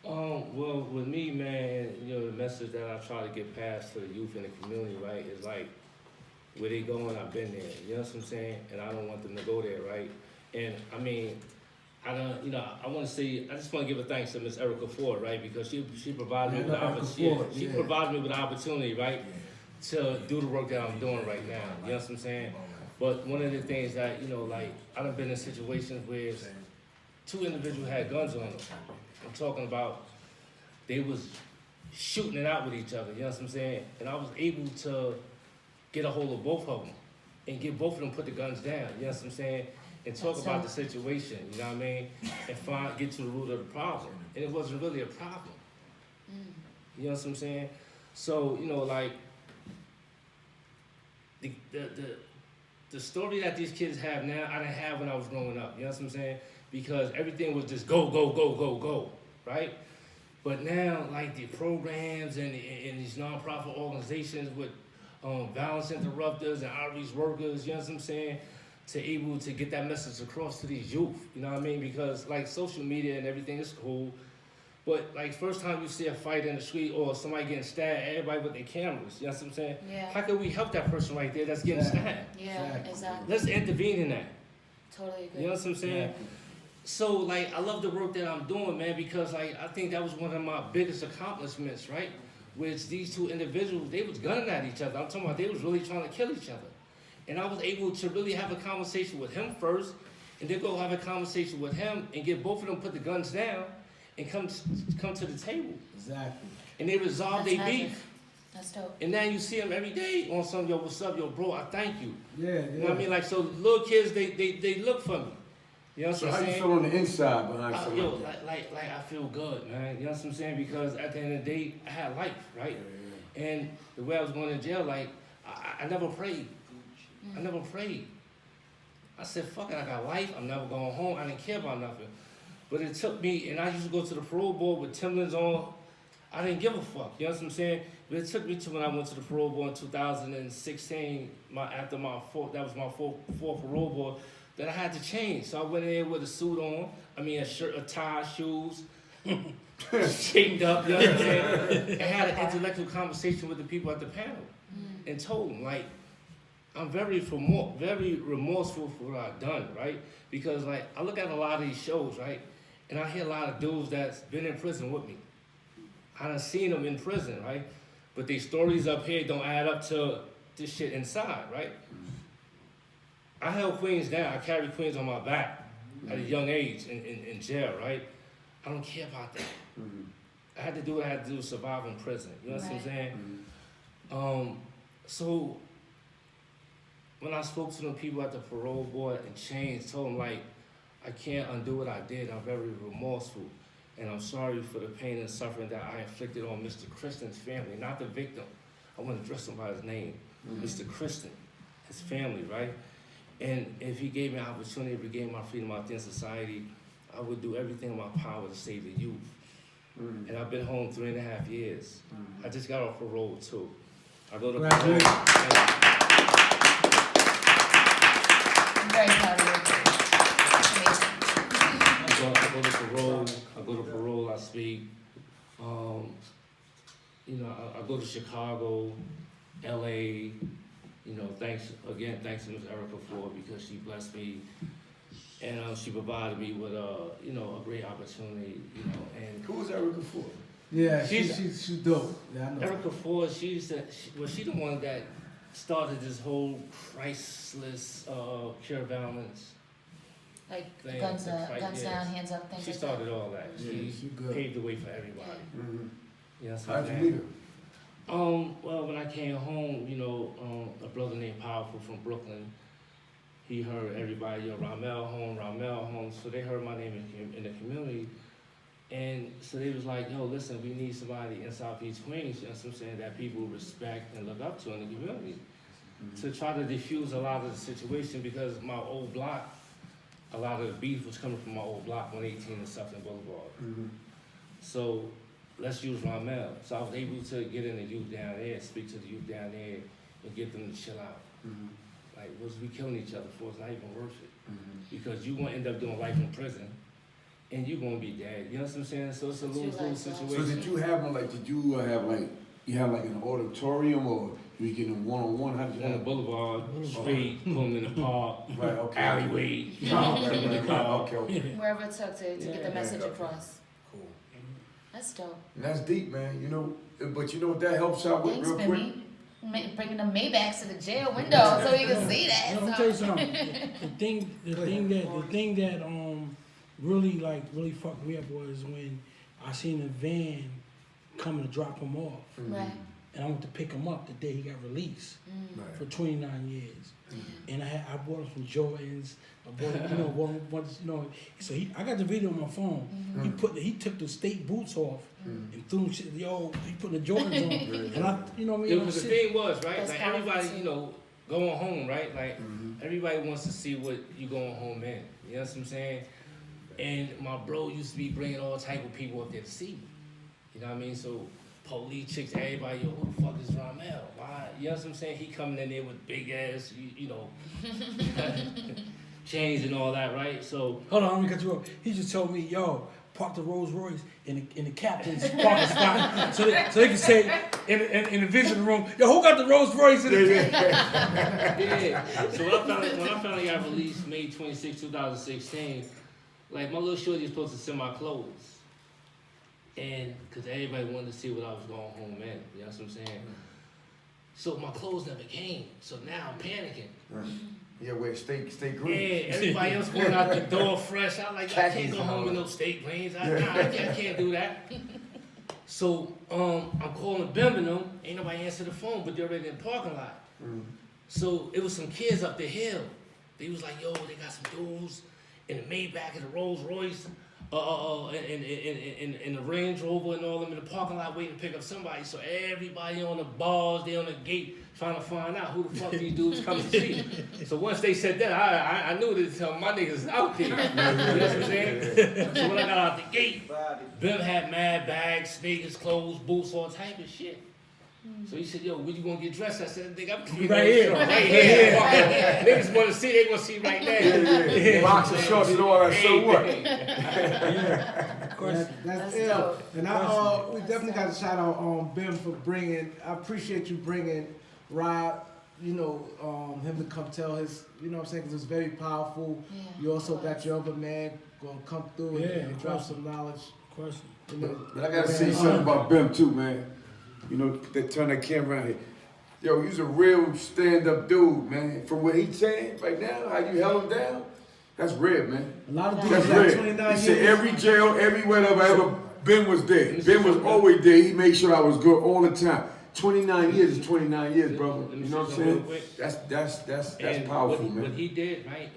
Well, with me, man, you know, the message that I try to get past to the youth in the community, right, is like, where they going, I've been there. You know what I'm saying? And I don't want them to go there, right? And I mean, I don't, you know, I want to say, I just want to give a thanks to Miss Erica Ford, right? Because she provided me with the opportunity. She provided me with the opportunity, right, to do the work that I'm doing right now. You know what I'm saying? But one of the things that, you know, like, I done been in situations where two individuals had guns on them. I'm talking about they was shooting it out with each other, you know what I'm saying? And I was able to get a hold of both of them and get both of them put the guns down, you know what I'm saying? And talk about the situation, you know what I mean? And get to the root of the problem. And it wasn't really a problem. You know what I'm saying? So, you know, like, the story that these kids have now, I didn't have when I was growing up, you know what I'm saying? Because everything was just go, go, go, go, go, right? But now, like the programs and these nonprofit organizations with violence interrupters and outreach workers, you know what I'm saying? To able to get that message across to these youth, you know what I mean? Because like social media and everything is cool, but like first time you see a fight in the street or somebody getting stabbed, everybody with their cameras, you know what I'm saying? Yeah. How can we help that person right there that's getting stabbed? Yeah, exactly. Let's intervene in that. Totally agree. You know what I'm saying? So like I love the work that I'm doing, man, because like I think that was one of my biggest accomplishments, right? Which these two individuals, they was gunning at each other. I'm talking about they was really trying to kill each other. And I was able to really have a conversation with him first, and then go have a conversation with him and get both of them put the guns down and come to the table. Exactly. And they resolve their beef. That's dope. And now you see them every day on some, yo, what's up, yo, bro, I thank you. Yeah, yeah. You know what I mean? Like, so little kids, they look for me. You know what I'm saying? So how you feel on the inside behind something Yo, like that? like I feel good, man. You know what I'm saying? Because at the end of the day, I had life, right? And the way I was going to jail, like, I never prayed. I never prayed. I said, fuck it, I got life. I'm never going home. I didn't care about nothing. But it took me, and I used to go to the parole board with Timberlands on. I didn't give a fuck, you know what I'm saying? But it took me to when I went to the parole board in 2016, that was my fourth parole board, that I had to change. So I went in there with a suit on, a shirt, a tie, shoes, straightened up, you know what I'm saying? And had an intellectual conversation with the people at the panel and told them, like, I'm very remorseful for what I've done, right? Because, like, I look at a lot of these shows, right? And I hear a lot of dudes that's been in prison with me. I done seen them in prison, right? But these stories up here don't add up to this shit inside, right? I held Queens down. I carried Queens on my back at a young age in jail, right? I don't care about that. I had to do what I had to do to survive in prison. You know what I'm saying? So when I spoke to the people at the parole board and changed, told them, like, I can't undo what I did. I'm very remorseful. And I'm sorry for the pain and suffering that I inflicted on Mr. Christian's family, not the victim. I want to address him by his name. Mr. Christian, his family, right? And if he gave me an opportunity to regain my freedom out there in society, I would do everything in my power to save the youth. And I've been home 3.5 years. I just got off parole too. I go to parole. I'm very proud of you. I go to parole, I speak. I go to Chicago, LA, thanks to Ms. Erica Ford because she blessed me and she provided me with a great opportunity, and Who was Erica Ford? Yeah, she's dope. Yeah, I know. Erica Ford, she's the one that started this whole Christless cure violence. Like thing, guns down, hands up, things She like started all that. She good. paved the way for everybody. How'd you meet her? Well, when I came home, a brother named Powerful from Brooklyn, he heard everybody, Ramel home. So they heard my name in the community. And so they was like, yo, listen, we need somebody in Southeast Queens, you know what I'm saying, that people respect and look up to in the community. To try to diffuse a lot of the situation because my old block, a lot of the beef was coming from my old block, 118 and Suffolk Boulevard. So let's use Ramel. So I was able to get in the youth down there, speak to the youth down there, and get them to chill out. Like, what's we killing each other for? It's not even worth it. Because you won't end up doing life in prison, and you're gonna be dead. You know what I'm saying? So it's a lose-lose situation. So did you have you have like an auditorium or you get them one-on-one? How did you On the have boulevard, street, pulling in the park, Right, okay. alleyway, Okay. Wherever it took to get the message across. Cool. That's dope. And that's deep, man. You know, but you know what that helps out with Thanks, real quick? Bimmy. Bringing the Maybachs to the jail window so you can see that. Let me tell you something. The thing that really fucked me up was when I seen a van coming to drop him off. Right. And I went to pick him up the day he got released for 29 years. And I bought him some Jordans. I bought him, so I got the video on my phone. He took the state boots off and threw them shit. He put the Jordans on. And I, you know what I mean? The thing was, right? That's like powerful everybody, too. going home, right? Like everybody wants to see what you going home in. You know what I'm saying? And my bro used to be bringing all type of people up there to see me. You know what I mean? So police, chicks, everybody, yo, who the fuck is Ramel? Why? You know what I'm saying? He coming in there with big ass, chains and all that, right? So hold on, let me cut you off. He just told me, yo, park the Rolls Royce in the captain's parking spot, so they can say in the visiting room, yo, who got the Rolls Royce in the yeah. So when I found I got released May 26, 2016, like my little shorty was supposed to send my clothes. And because everybody wanted to see what I was going home in, you know what I'm saying? So my clothes never came. So now I'm panicking. Right. Yeah, where steak green. Yeah, everybody else going out the door fresh. I'm like, I can't go home with no steak greens. I can't do that. So I'm calling Bimmy and them. Ain't nobody answer the phone, but they're already in the parking lot. So it was some kids up the hill. They was like, yo, they got some dudes in the Maybach and the Rolls Royce. In the Range Rover and all them in the parking lot waiting to pick up somebody. So everybody on the bars, they on the gate trying to find out who the fuck these dudes coming to see. So once they said that, I knew to tell my niggas out there. You know what I'm saying? So when I got out the gate, Bim had mad bags, sneakers, clothes, boots, all type of shit. So he said, yo, when you gonna get dressed? I said, nigga, I'm right here. Right here. Niggas wanna see, they gonna see right now. Boxer shorts and all that, so what? Of course. That's That's ill. dope. And we definitely got to shout out Bim for I appreciate you bringing Rob, him to come tell his, you know what I'm saying, because it's very powerful. Yeah, You also it got was. your other man going to come through and drop some knowledge. Of course. But I gotta say something about Bim too, man. You know, they turn that camera around here. Yo, he's a real stand-up dude, man. From what he's saying right now, how you held him down, that's rare, man. A lot of That's dudes got rare. 29 He years. said every jail, everywhere that I ever been was there. Ben was always there. He made sure I was good all the time. 29 years is 29 years, brother. Let me You know what I'm say something saying? real quick. That's And powerful, what man. he did, right?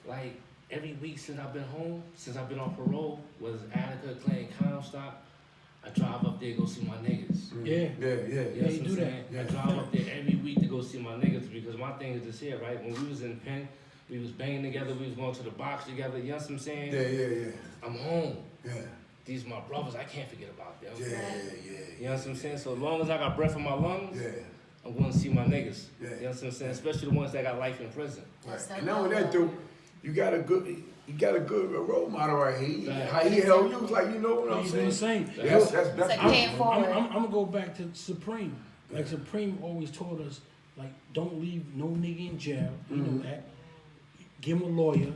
Like every week since I've been home, since I've been on parole, was Attica, Clayton, Comstock. I drive up there to go see my niggas. Yeah. Yeah. You know you do what I'm that. saying? I drive up there every week to go see my niggas because my thing is this here, right? When we was in pen, we was banging together, we was going to the box together, you know what I'm saying? Yeah. I'm home. Yeah. These my brothers, I can't forget about them. Yeah. You know what I'm saying? So as long as I got breath in my lungs, Yeah. I'm going to see my niggas. Yeah. You know what I'm saying? Especially the ones that got life in prison. Right. That's And not only that, though, you got a good role model right here. Right. How he held you, like, you know what I'm He's doing saying? the same. That's It's like good. paying forward. I'm gonna go back to Supreme. Like Supreme always told us, like, don't leave no nigga in jail. You know that. Give him a lawyer.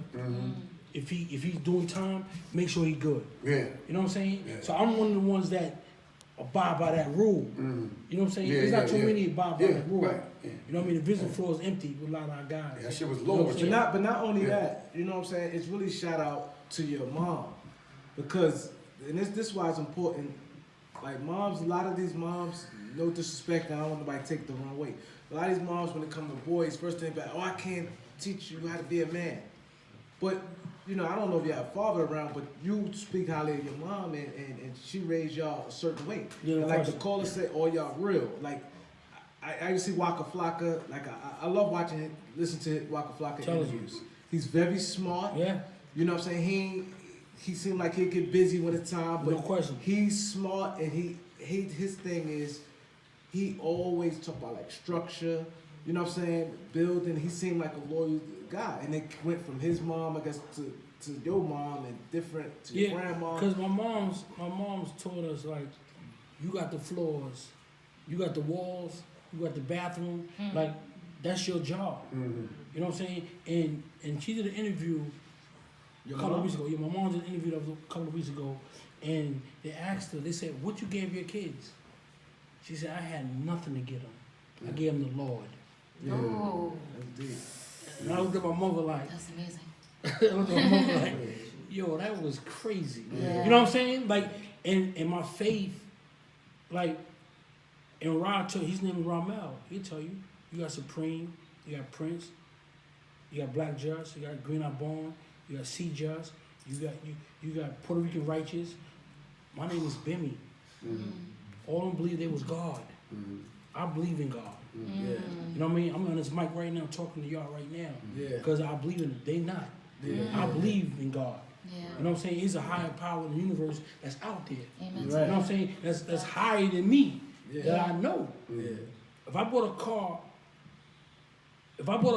If he's doing time, make sure he good. Yeah. You know what I'm saying? Yeah. So I'm one of the ones that abide by that rule. You know what I'm saying? Yeah, There's not too yeah. many abide by Yeah, that rule. right. Yeah. You know what I mean? The visit floor is empty with a lot of our guys. That shit was You know low. what I'm saying? But not only that, you know what I'm saying? It's really shout out to your mom. Because, and this is why it's important, like moms, a lot of these moms, no disrespect, I don't want nobody to take it the wrong way. A lot of these moms, when it comes to boys, first thing about, I can't teach you how to be a man. But, I don't know if you have a father around, but you speak highly of your mom and she raised y'all a certain way. Yeah, and like of the course. caller said, all y'all real. Like, I used to see Waka Flocka, like I love watching it, listen to Waka Flocka Tell us. interviews. He's very smart. Yeah. You know what I'm saying? He seemed like he'd get busy with the time, but No question. he's smart and his thing is he always talk about like structure, you know what I'm saying, building. He seemed like a loyal guy. And it went from his mom, I guess, to to your mom and different to your grandma? Because my mom's taught us like, you got the floors, you got the walls, you got the bathroom, like that's your job. Mm-hmm. You know what I'm saying? And she did an interview a couple of weeks ago. Yeah, my mom did an interview a couple of weeks ago, and they asked her. They said, "What you gave your kids?" She said, "I had nothing to give them. I gave them the Lord." Yeah. Oh, That's deep. And I looked at my mother like, that's amazing. I looked at my mother like, yo, that was crazy. Yeah. You know what I'm saying? Like, and my faith, like, and Rod told, his name is Ramel. He'll tell you, you got Supreme, you got Prince, you got Black Just, you got Green Eye Bone, you got C Just, you got Puerto Rican Righteous. My name is Bimmy. All of them believe they was God. I believe in God. Yeah. You know what I mean? I'm on this mic right now talking to y'all right now. Yeah. Because I believe in it. They not. Yeah. I believe in God. Yeah. You know what I'm saying? He's a higher power in the universe that's out there. Amen. You know what I'm saying? That's higher than me. Yeah. That I know. Yeah. If I bought a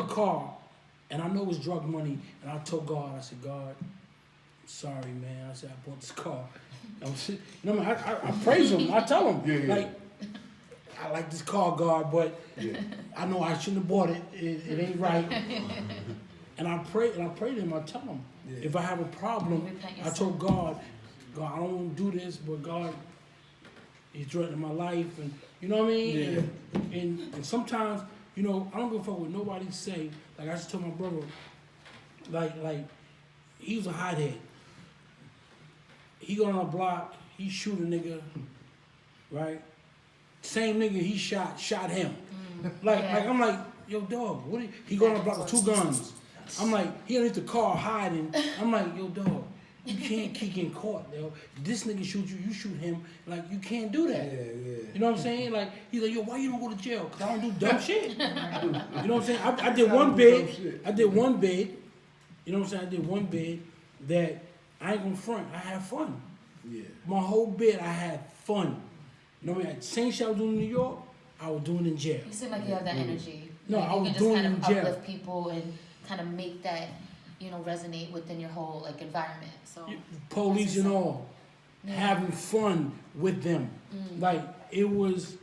car and I know it's drug money and I told God, I said, God, sorry man. I said, I bought this car. You know what I mean? I praise him. I tell him. Like, I like this car, God, but I know I shouldn't have bought it. It ain't right. And I pray to him. I tell him, if I have a problem, I told God, I don't want to do this, but God, He's threatening my life, and you know what I mean. Yeah. And sometimes, you know, I don't give a fuck what nobody say. Like I just told my brother, like he was a hothead. He go on a block, he shoot a nigga, right? Same nigga he shot him. Like I'm like, yo dog, what he go on a block with 2 guns. I'm like, he underneath the car hiding. I'm like, yo dog, you can't keep getting caught, yo. This nigga shoot you, you shoot him. Like you can't do that. Yeah. You know what I'm saying? Like he's like, yo, why you don't go to jail? Cause I don't do dumb shit. You know what I'm saying? I did one bid. I did one bid. You know what I'm saying? I did one bid that I ain't gonna front. I had fun. Yeah. My whole bid, I had fun. You know what I mean? Same shit I was doing in New York, I was doing in jail. You seem like you have that energy. No, like, I was you can doing just it kind in of jail. uplift people and kind of make that, you know, resonate within your whole like environment. So Police and all, Yeah. having fun with them. Like it was.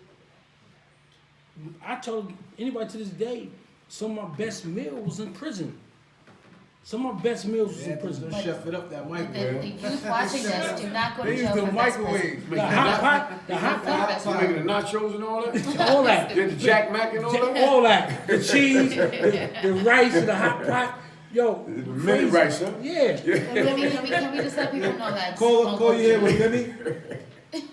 I told anybody to this day, some of my best meals was in prison. Some of my best meals was in prison. Don't chef it up that the microwave. youth watching this do not go They to use jail the for best microwave. The hot pot, You making the nachos and all that? all that. Get the Jack Mac and all that? All that. The cheese, the rice, and the hot pot. Yo, The mini rice, huh? Yeah. Can we just let people know that? Call you here with Bimmy.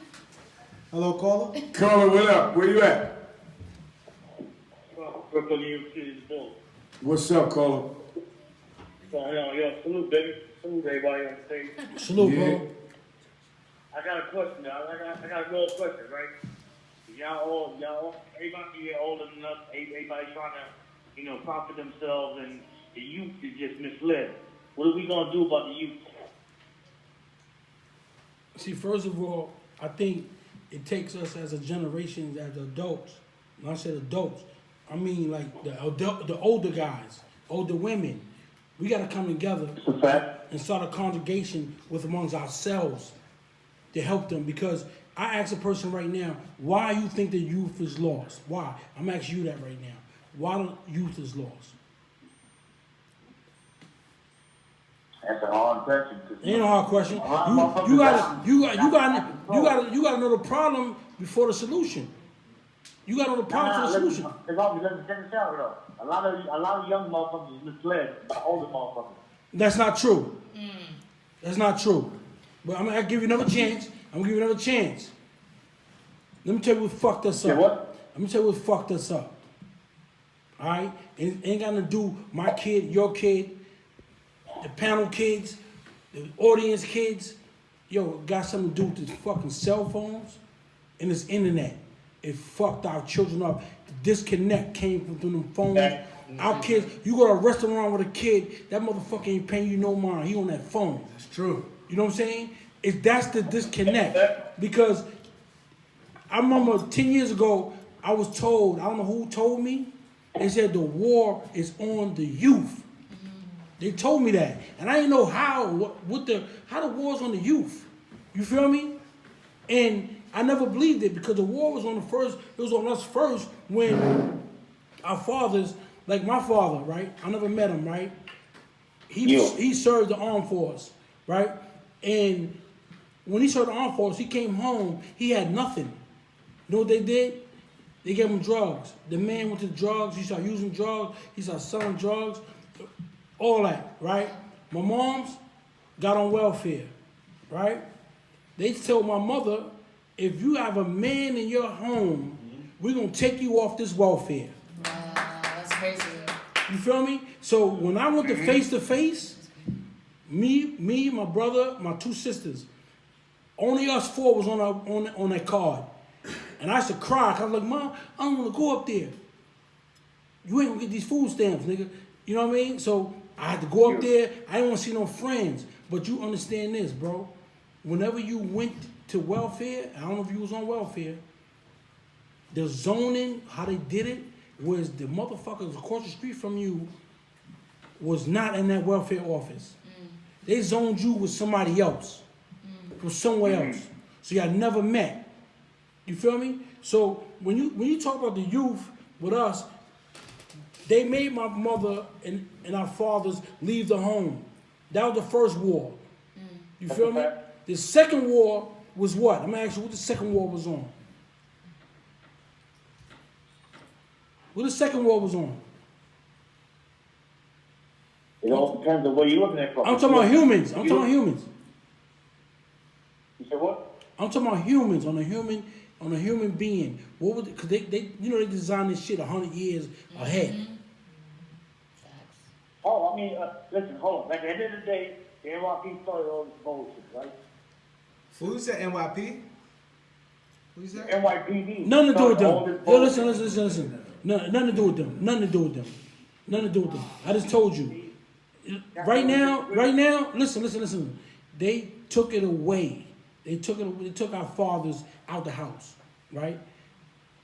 Hello, caller. Caller, what up? Where you at? What's up, caller? Yo, salute, baby. Salute everybody on the stage. Salute, bro. I got a question, y'all. I got a real question, right? Y'all, everybody here older than us, everybody trying to, you know, profit themselves, and the youth is just misled. What are we gonna do about the youth? See, first of all, I think it takes us as a generation, as adults. When I said adults, I mean like the older guys, older women. We got to come together and start a congregation with amongst ourselves to help them. Because I ask a person right now, why you think the youth is lost? Why? I'm asking you that right now. Why the youth is lost? That's a hard question. It ain't a hard question. You gotta know the problem before the solution. You gotta know the problem for the solution. A lot of young motherfuckers is misled by older motherfuckers. That's not true. That's not true. But I'm gonna give you another chance. I'm gonna give you another chance. Let me tell you what fucked us up. Let me tell you what fucked us up. All right? It ain't got to do my kid, your kid, the panel kids, the audience kids. Yo, it got something to do with these fucking cell phones and this internet. It fucked our children up. The disconnect came from them phones. Our kids, you go to a restaurant with a kid, that motherfucker ain't paying you no mind. He on that phone. That's true. You know what I'm saying? That's the disconnect. Because I remember 10 years ago, I was told, I don't know who told me, they said the war is on the youth. They told me that, and I didn't know how the war's on the youth. You feel me? And I never believed it because the war was on the first. It was on us first when our fathers, like my father, right? I never met him, right? He served the armed force, right? And when he served the armed force, he came home. He had nothing. You know what they did? They gave him drugs. The man went to drugs. He started using drugs. He started selling drugs. All that, right? My mom's got on welfare, right? They told my mother, if you have a man in your home, we're going to take you off this welfare. Wow, that's crazy. You feel me? So when I went to face, me, my brother, my two sisters, only us four was on that card. And I used to cry. I was like, Mom, I don't want to go up there. You ain't going to get these food stamps, nigga. You know what I mean? So I had to go up there. I didn't want to see no friends. But you understand this, bro. Whenever you went to welfare, I don't know if you was on welfare, the zoning, how they did it, was the motherfuckers across the street from you was not in that welfare office. They zoned you with somebody else, from somewhere else. So y'all never met. You feel me? So when you talk about the youth with us, they made my mother and our fathers leave the home. That was the first war. You feel me? The second war was what? I'm gonna ask you what the second war was on. What the second war was on? It all depends on where you're looking at from. I'm talking about humans. I'm talking about humans. You said what? I'm talking about humans, on a human being. What would? Cause they they designed this shit 100 years ahead. Oh, I mean, listen, hold on. At the end of the day, the NYP started all this bullshit, right? Who said NYP? Who you said? NYPD. Nothing to do with started all them. this Yo, bullshit. listen. Nothing to do with them. Nothing to do with them. Nothing to do with them. I just told you. Right now, listen. They took it away. They took our fathers out the house, right?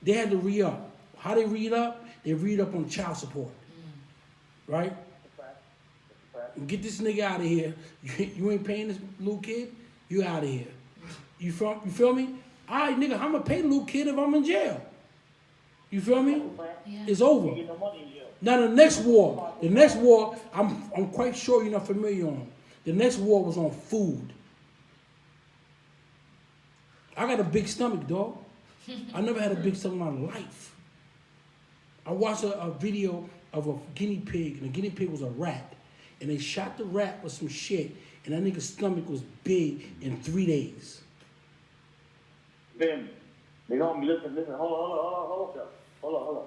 They had to re-up. How they re up? They re up on child support, right? Get this nigga out of here. You ain't paying this little kid, you out of here. You feel me? All right, nigga, I'm gonna pay the little kid if I'm in jail. You feel me? Yeah. It's over. Now the next war, I'm quite sure you're not familiar on. The next war was on food. I got a big stomach, dog. I never had a big stomach in my life. I watched a video of a guinea pig, and the guinea pig was a rat. And they shot the rat with some shit, and that nigga's stomach was big in 3 days. Then, they don't listen, hold on.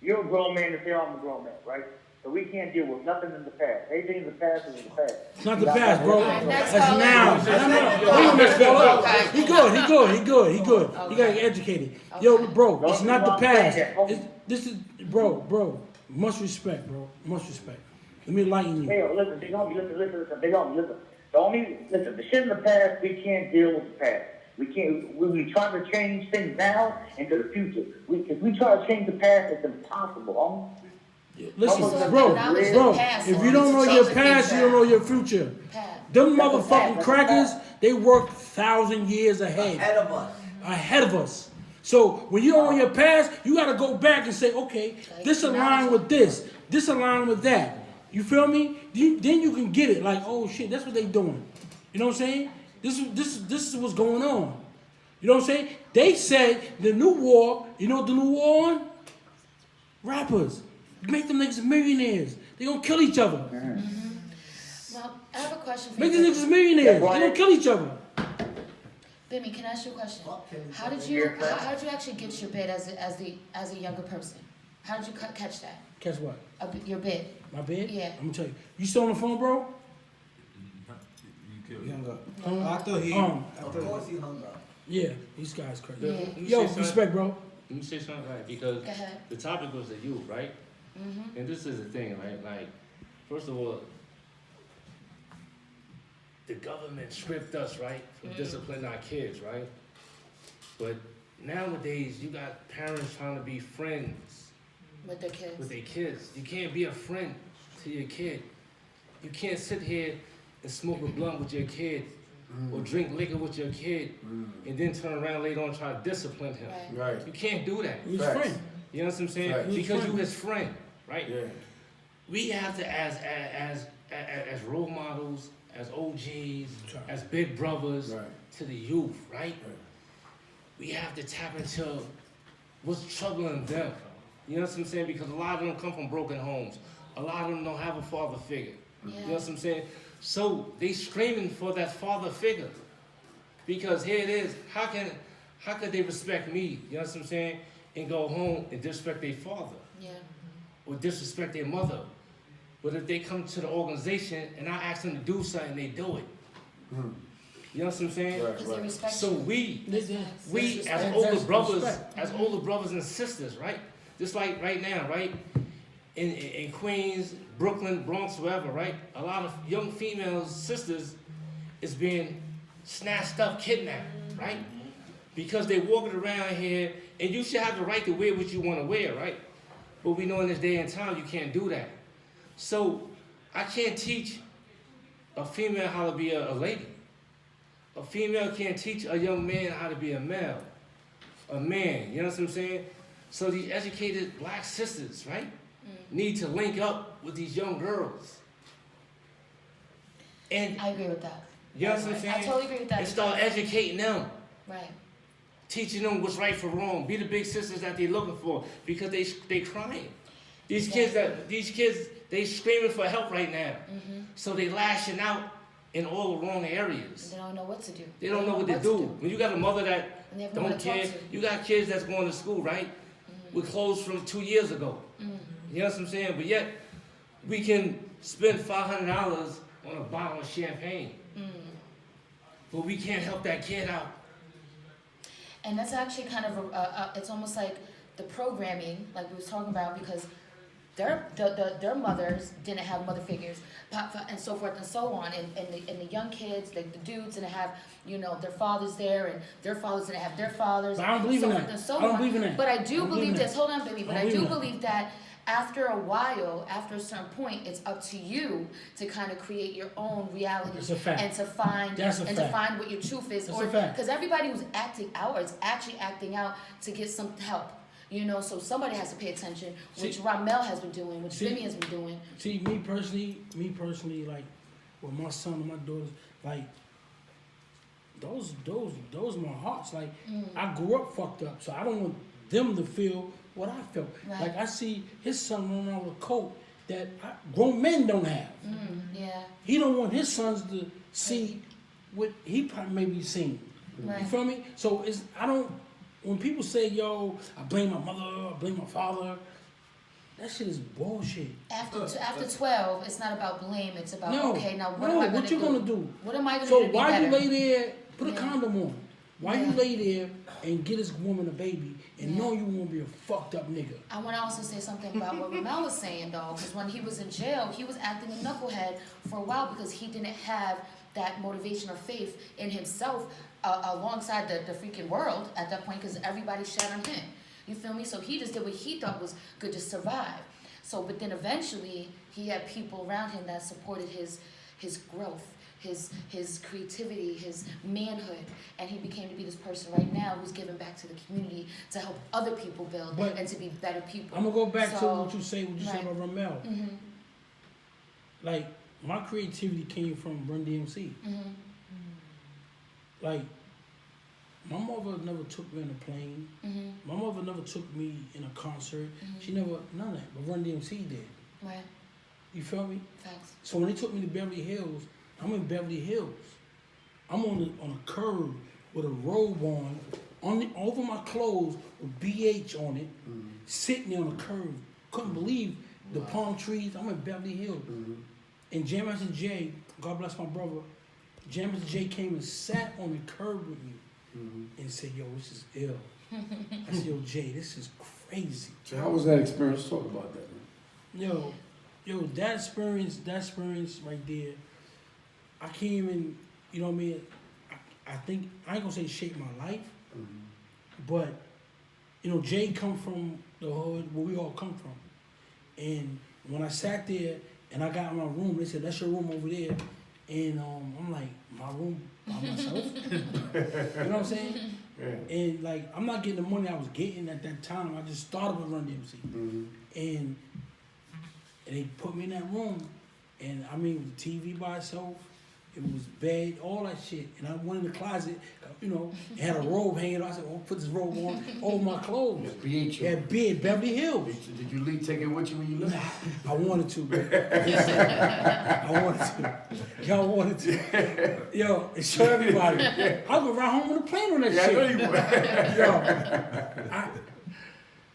You're a grown man to say I'm a grown man, right? So we can't deal with nothing in the past. Anything in the past is in the past. It's not the past, bro. That's That's now. He good. You gotta get educated. Yo, bro, it's not the past. This is, bro. Much respect, bro. Much respect. Let me enlighten you. Hey, listen. The shit in the past, we can't deal with the past. We can't. We try to change things now into the future. If we try to change the past, it's impossible. Listen, bro, if you don't know your past, you don't know your future. Them motherfucking crackers, they work 1,000 years ahead. Ahead of us. So when you don't know your past, you gotta go back and say, okay, this align with this align with that. You feel me? Then you can get it. Like, oh shit, that's what they doing. You know what I'm saying? This is what's going on. You know what I'm saying? They said the new war. You know what the new war on? Rappers. Make them niggas millionaires. They gonna kill each other. Well, I have a question for Make you. these niggas millionaires. They gonna kill each other. Bimmy, can I ask you a question? How did you actually get your bid as a younger person? How did you catch that? Catch what? Your bid. My bid? Yeah. I'm gonna tell you. You still on the phone, bro? He hung up. I thought he. Of course he hung up. Yeah, these guys crazy. Yeah. Yo, respect, bro. Let me say something, right? Because Go ahead. the topic was the youth, right? Mm-hmm. And this is the thing, right? Like, first of all, the government stripped us, right, from disciplining our kids, right? But nowadays, you got parents trying to be friends With their kids. with their kids. You can't be a friend to to your kid. You can't sit here and smoke a blunt with your kid or drink liquor with your kid and then turn around later on and try to discipline him. Right. You can't do that. His friend. You know what I'm saying? Facts. Because you his friend, right? Yeah. We have to, as role models, as OGs, as big brothers to the youth, right? We have to tap into what's troubling them. You know what I'm saying? Because a lot of them come from broken homes. A lot of them don't have a father figure. You know what I'm saying? So they screaming for that father figure. Because here it is, how could they respect me, you know what I'm saying, and go home and disrespect their father? Yeah. Or disrespect their mother. But if they come to the organization and I ask them to do something, they do it. You know what I'm saying? Because they respect So you. we as older brothers and sisters, right? Just like right now, right? In Queens, Brooklyn, Bronx, wherever, right? A lot of young female sisters is being snatched up, kidnapped, right? Because they walking around here, and you should have the right to wear what you want to wear, right? But we know in this day and time you can't do that. So I can't teach a female how to be a lady. A female can't teach a young man how to be a male, a man. You know what I'm saying? So these educated black sisters, right, need to link up with these young girls. And I agree with that. You know what I'm saying? I totally agree with that. And start educating them. Right. Teaching them what's right for wrong. Be the big sisters that they're looking for because they crying. These kids, they screaming for help right now. So they lashing out in all the wrong areas. They don't know what to do. They don't know what to do. When you got a mother that And they have no one don't to talk care, to. you got kids that's going to school, right? With clothes from 2 years ago. You know what I'm saying? But yet, we can spend $500 on a bottle of champagne. But we can't help that kid out. And that's actually kind of it's almost like the programming, like we was talking about, because their mothers didn't have mother figures, and so forth and so on, and the young kids, the dudes didn't have, you know, their fathers there, and their fathers didn't have their fathers. But I don't believe in that. So I don't believe in that. But I do believe this. that. Hold on, baby. But I do believe that after a while, after a certain point, it's up to you to kind of create your own reality. That's a fact. And to find That's a and fact. to find what your truth is. That's a fact. Because everybody who's acting out is actually acting out to get some help. You know, so somebody has to pay attention, which Ramel has been doing, which Bimmy has been doing. See, me personally, like with my son and my daughters, like those are my hearts. Like I grew up fucked up, so I don't want them to feel what I felt. Right. Like I see his son running around with a coat that grown men don't have. Yeah. He don't want his sons to see what he probably maybe seen. Right. You feel me? So when people say, yo, I blame my mother, I blame my father, that shit is bullshit. After 12, it's not about blame. It's about okay. Now what no, am I what you gonna do? What am I gonna so do? So why you you lay there? Put a condom on. Why you lay there and get this woman a baby and know you won't be a fucked up nigga? I want to also say something about what Ramel was saying though, because when he was in jail, he was acting a knucklehead for a while because he didn't have that motivation or faith in himself alongside the freaking world at that point, because everybody shat on him. You feel me? So he just did what he thought was good to survive. So, but then eventually he had people around him that supported his growth, his creativity, his manhood, and he became to be this person right now who's giving back to the community to help other people build and to be better people. I'm gonna go back to what you say about Ramel. Like my creativity came from Run DMC. Like my mother never took me on a plane. My mother never took me in a concert. She never none of that. But Run DMC did. Right. You feel me? Thanks. So when they took me to Beverly Hills, I'm in Beverly Hills. I'm on a curb with a robe on over my clothes with BH on it, sitting there on the curb. Couldn't believe the palm trees. I'm in Beverly Hills. And Jam Master Jay, God bless my brother, Jam Master Jay came and sat on the curb with me and said, yo, this is ill. I said, yo, Jay, this is crazy. So how was that experience? Talk about that, man. Yo, that experience right there, I can't even, you know what I mean? I think, I ain't gonna say shape my life, but, you know, Jay come from the hood where we all come from. And when I sat there And I got in my room. They said, that's your room over there. And I'm like, my room by myself? You know what I'm saying? Yeah. And like, I'm not getting the money I was getting at that time. I just started with Run DMC. Mm-hmm. And they put me in that room. And I mean, it was a TV by itself. It was bed, all that shit. And I went in the closet, you know, it had a robe hanging. I said, oh, put this robe on over my clothes. Yeah, bed, Beverly Hills. Did you take it with you when you left? Nah, I wanted to, but I wanted to. Y'all wanted to. Yo, and show everybody. I would ride home on the plane on that shit. I know you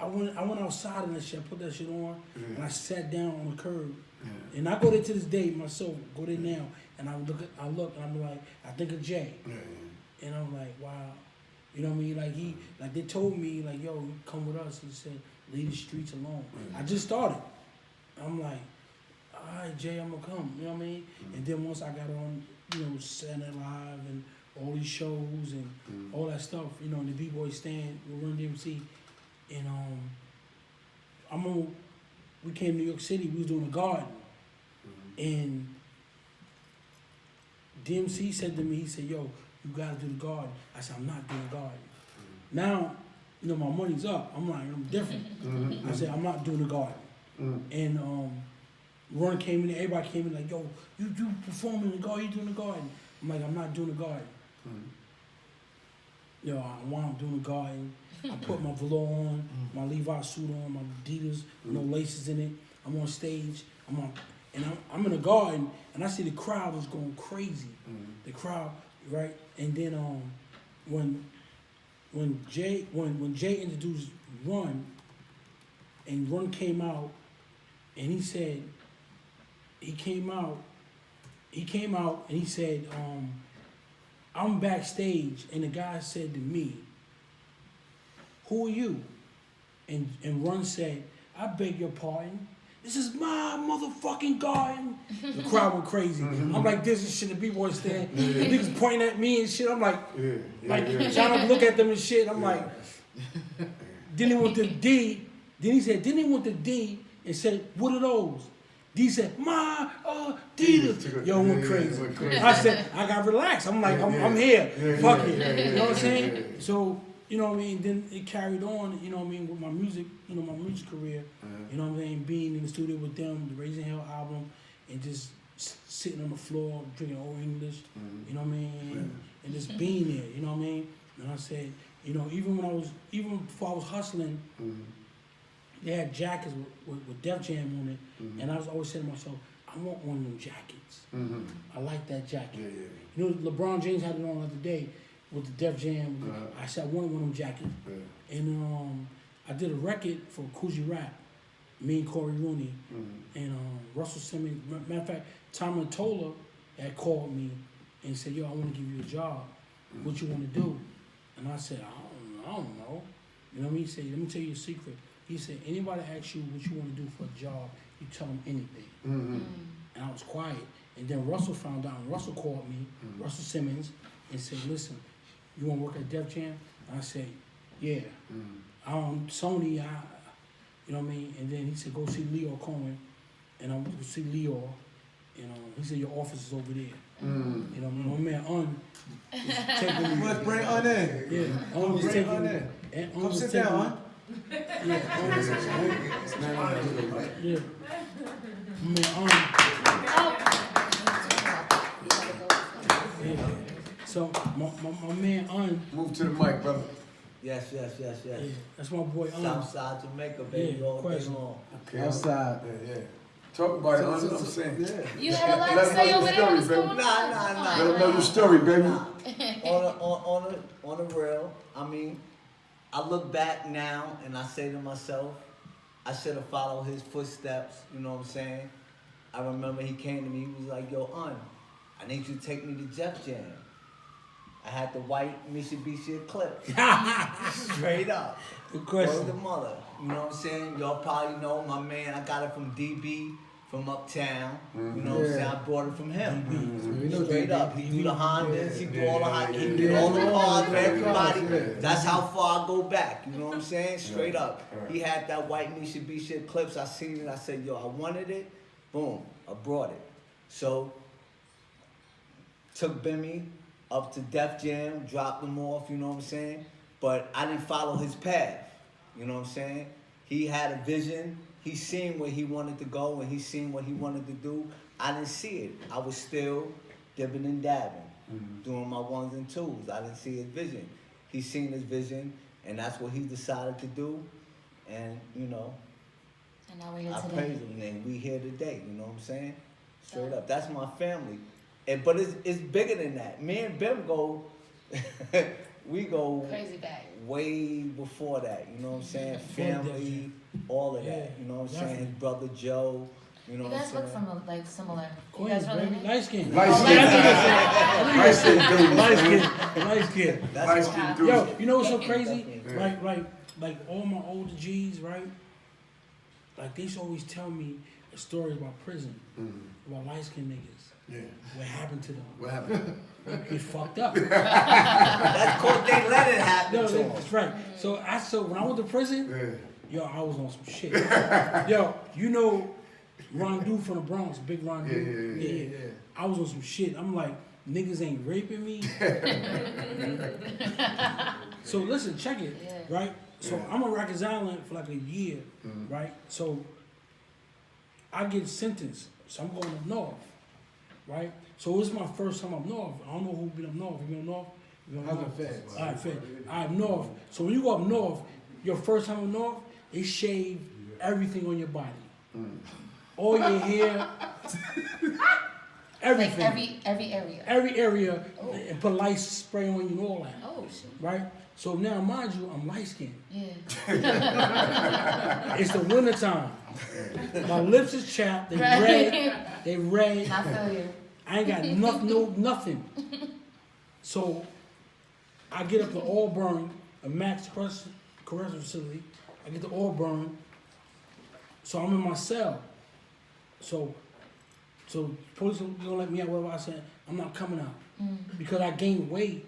would. I went outside and that shit. I put that shit on, and I sat down on the curb. Yeah. And I go there to this day myself. Go there now, and I look, and I'm like, I think of Jay, and I'm like, wow, you know what I mean? Like they told me, like, yo, you come with us. He said, leave the streets alone. I just started. I'm like, all right, Jay, I'm gonna come. You know what I mean? And then once I got on, you know, Saturday Night Live and all these shows and all that stuff, you know, in the B-Boy stand with Run DMC, and we came to New York City, we was doing a garden. And DMC said to me, he said, yo, you gotta do the garden. I said, I'm not doing the garden. Now, you know, my money's up. I'm like, I'm different. I said, I'm not doing the garden. And Ron came in there, everybody came in like, yo, you do performing in the garden, you doing the garden. I'm like, I'm not doing the garden. Yo, while I'm doing the garden, I put my velour on, my Levi suit on, my Adidas, no laces in it. I'm on stage, I'm in the garden, and I see the crowd was going crazy. The crowd, right? And then when Jay introduced Run, and Run came out, and he said, he came out and he said, I'm backstage, and the guy said to me, who are you? And Run said, I beg your pardon. This is my motherfucking garden. The crowd went crazy. I'm like, this is shit, the B-Boy stand. The niggas pointing at me and shit. I'm like, trying to look at them and shit. I'm like, then he went to D. Then he said, didn't he want the D and said, what are those? D said, my Adidas. Yo, went crazy. I said, I got relaxed. I'm like, I'm here. Fuck it. You know what I'm saying? So, you know what I mean? Then it carried on, you know what I mean, with my music, you know, my music career. You know what I mean? Being in the studio with them, the Raising Hell album, and just sitting on the floor, drinking Old English, you know what I mean? And just being there, you know what I mean? And I said, you know, even before I was hustling, they had jackets with Def Jam on it, and I was always saying to myself, I want one of them jackets. I like that jacket. You know, LeBron James had it on the other day with the Def Jam. I said, I wanted one of them jackets. And I did a record for Coogee Rap, me and Corey Rooney, and Russell Simmons. Matter of fact, Tom Tola had called me and said, yo, I want to give you a job. What you want to do? And I said, I don't know. You know what I mean? He said, let me tell you a secret. He said, anybody asks you what you want to do for a job, you tell them anything. And I was quiet. And then Russell found out, and Russell called me, Russell Simmons, and said, listen, you want to work at Def Jam? And I said, yeah. Sony, you know what I mean? And then he said, go see Leo Cohen. And I went to see Leo. And he said, your office is over there. You know what I mean? My man, is taking me. Let's bring On in. Yeah, On was taking me. Come sit down, On. Yeah, yeah. Man, yeah. So my man move to the mic, brother. Yes. Yeah, that's my boy Southside Jamaica, baby, all day long. Okay, outside. Yeah. Talk about it. I'm saying. Yeah. You had a lot to say over there. What's going on? Nah. Let them know your story, baby. On the real, I mean, I look back now and I say to myself, I should have followed his footsteps. You know what I'm saying? I remember he came to me. He was like, "Yo, I need you to take me to Def Jam." I had the white Mitsubishi Eclipse. Straight up. Good question. Word to mother. You know what I'm saying? Y'all probably know my man. I got it from DB from Uptown. You know what I'm saying? I brought it from him. Straight up. He do the Hondas. He do all the he did all the cars for everybody. That's how far I go back. You know what I'm saying? Straight up. He had that white Mitsubishi Eclipse. I seen it. I said, yo, I wanted it. Boom, I brought it. So, took Bimmy up to Def Jam, dropped him off, you know what I'm saying? But I didn't follow his path, you know what I'm saying? He had a vision, he seen where he wanted to go, and he seen what he wanted to do. I didn't see it. I was still dipping and dabbing, doing my ones and twos. I didn't see his vision. He seen his vision, and that's what he decided to do. And, you know, And now we're here I today. praise him, and we here today, you know what I'm saying? Straight up. That's my family. But it's bigger than that. Me and Bim go, we go Crazy bag. way before that, you know what I'm saying? Family, all of that, you know what I'm saying? His brother Joe, you know You what I'm guys saying? look from like similar. You Queens, guys really baby. look- Light skin. Light skin. Light skin dudes. Light skin. Light skin. Light skin dudes. Yo, you know what's so crazy? Yeah. Like all my older G's, right? Like they used to always tell me a story about prison, about light skinned niggas. Yeah. What happened to them? What happened? They get fucked up. That's called they let it happen No, to him. that's right. So when I went to prison, Yeah. yo, I was on some shit. Yo, you know Ron Du from the Bronx, Big Ron Du? Yeah. I was on some shit. I'm like, niggas ain't raping me. So listen, check it, right? So I'm on Rikers Island for like a year, right? So I get sentenced. So I'm going up north, right? So this is my first time up north. I don't know who been up north. You been up north? You been I up was north? in Feds. All right, Fed. All right, north. So when you go up north, your first time up north, they shave everything on your body. All your hair, everything. Like every area. Every area, and put light spray on you and all that. Oh shit. Right? So now, mind you, I'm light skinned. Yeah. It's the winter time. My lips is chapped. They Right. red. They red. I feel you. I ain't got nothing. So I get up to Auburn, a max correctional facility. I get to Auburn. So I'm in my cell. So police don't let me out. Whatever I said, I'm not coming out because I gained weight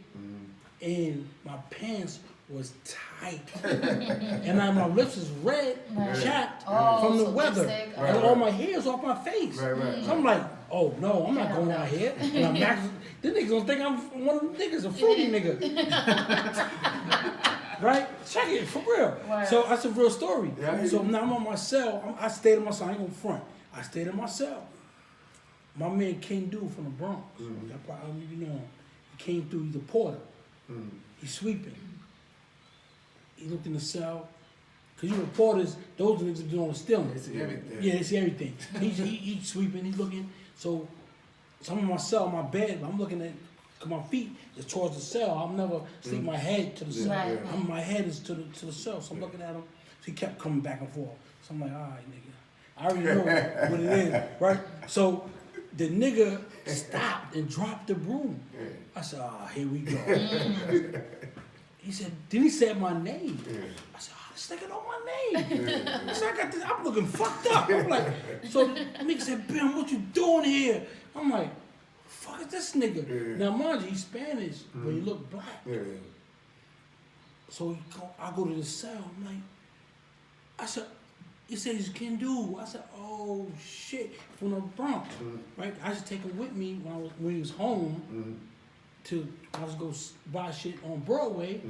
and my pants was tight, and my lips is red, chapped from the so weather, lipstick. and all my hair's off my face. Right. So I'm like, oh no, I'm not going out here. And I'm max. This niggas gonna think I'm one of them niggas, a fruity nigga. Right? Check it, for real. Right. So that's a real story. Yeah, So now I'm on my cell. I stayed in my cell. I ain't gonna front. I stayed in my cell. My man King Du from the Bronx. Y'all probably you know him. He came through. He's a porter. He's sweeping. He looked in the cell. Cause you reporters, those niggas are doing stealing. They see everything. Yeah, they see everything. He's sweeping. He's looking. So I'm in my cell, my bed. I'm looking at. Cause my feet is towards the cell. I'll never stick my head to the cell. Right. My head is to the cell. So I'm looking at him. So he kept coming back and forth. So I'm like, all right, nigga. I already know what it is, right? So the nigga stopped and dropped the broom. I said, here we go. He said, then he said my name. I said, this nigga know my name. I said, I got this, I'm looking fucked up. I'm like, so the nigga said, Bim, what you doing here? I'm like, fuck is this nigga? Now mind you, he's Spanish, but he look black. So I go to the cell, I'm like, I said, he said he's Ken Du. I said, oh shit, from the Bronx, right? I should take him with me when he was home. I was go buy shit on Broadway,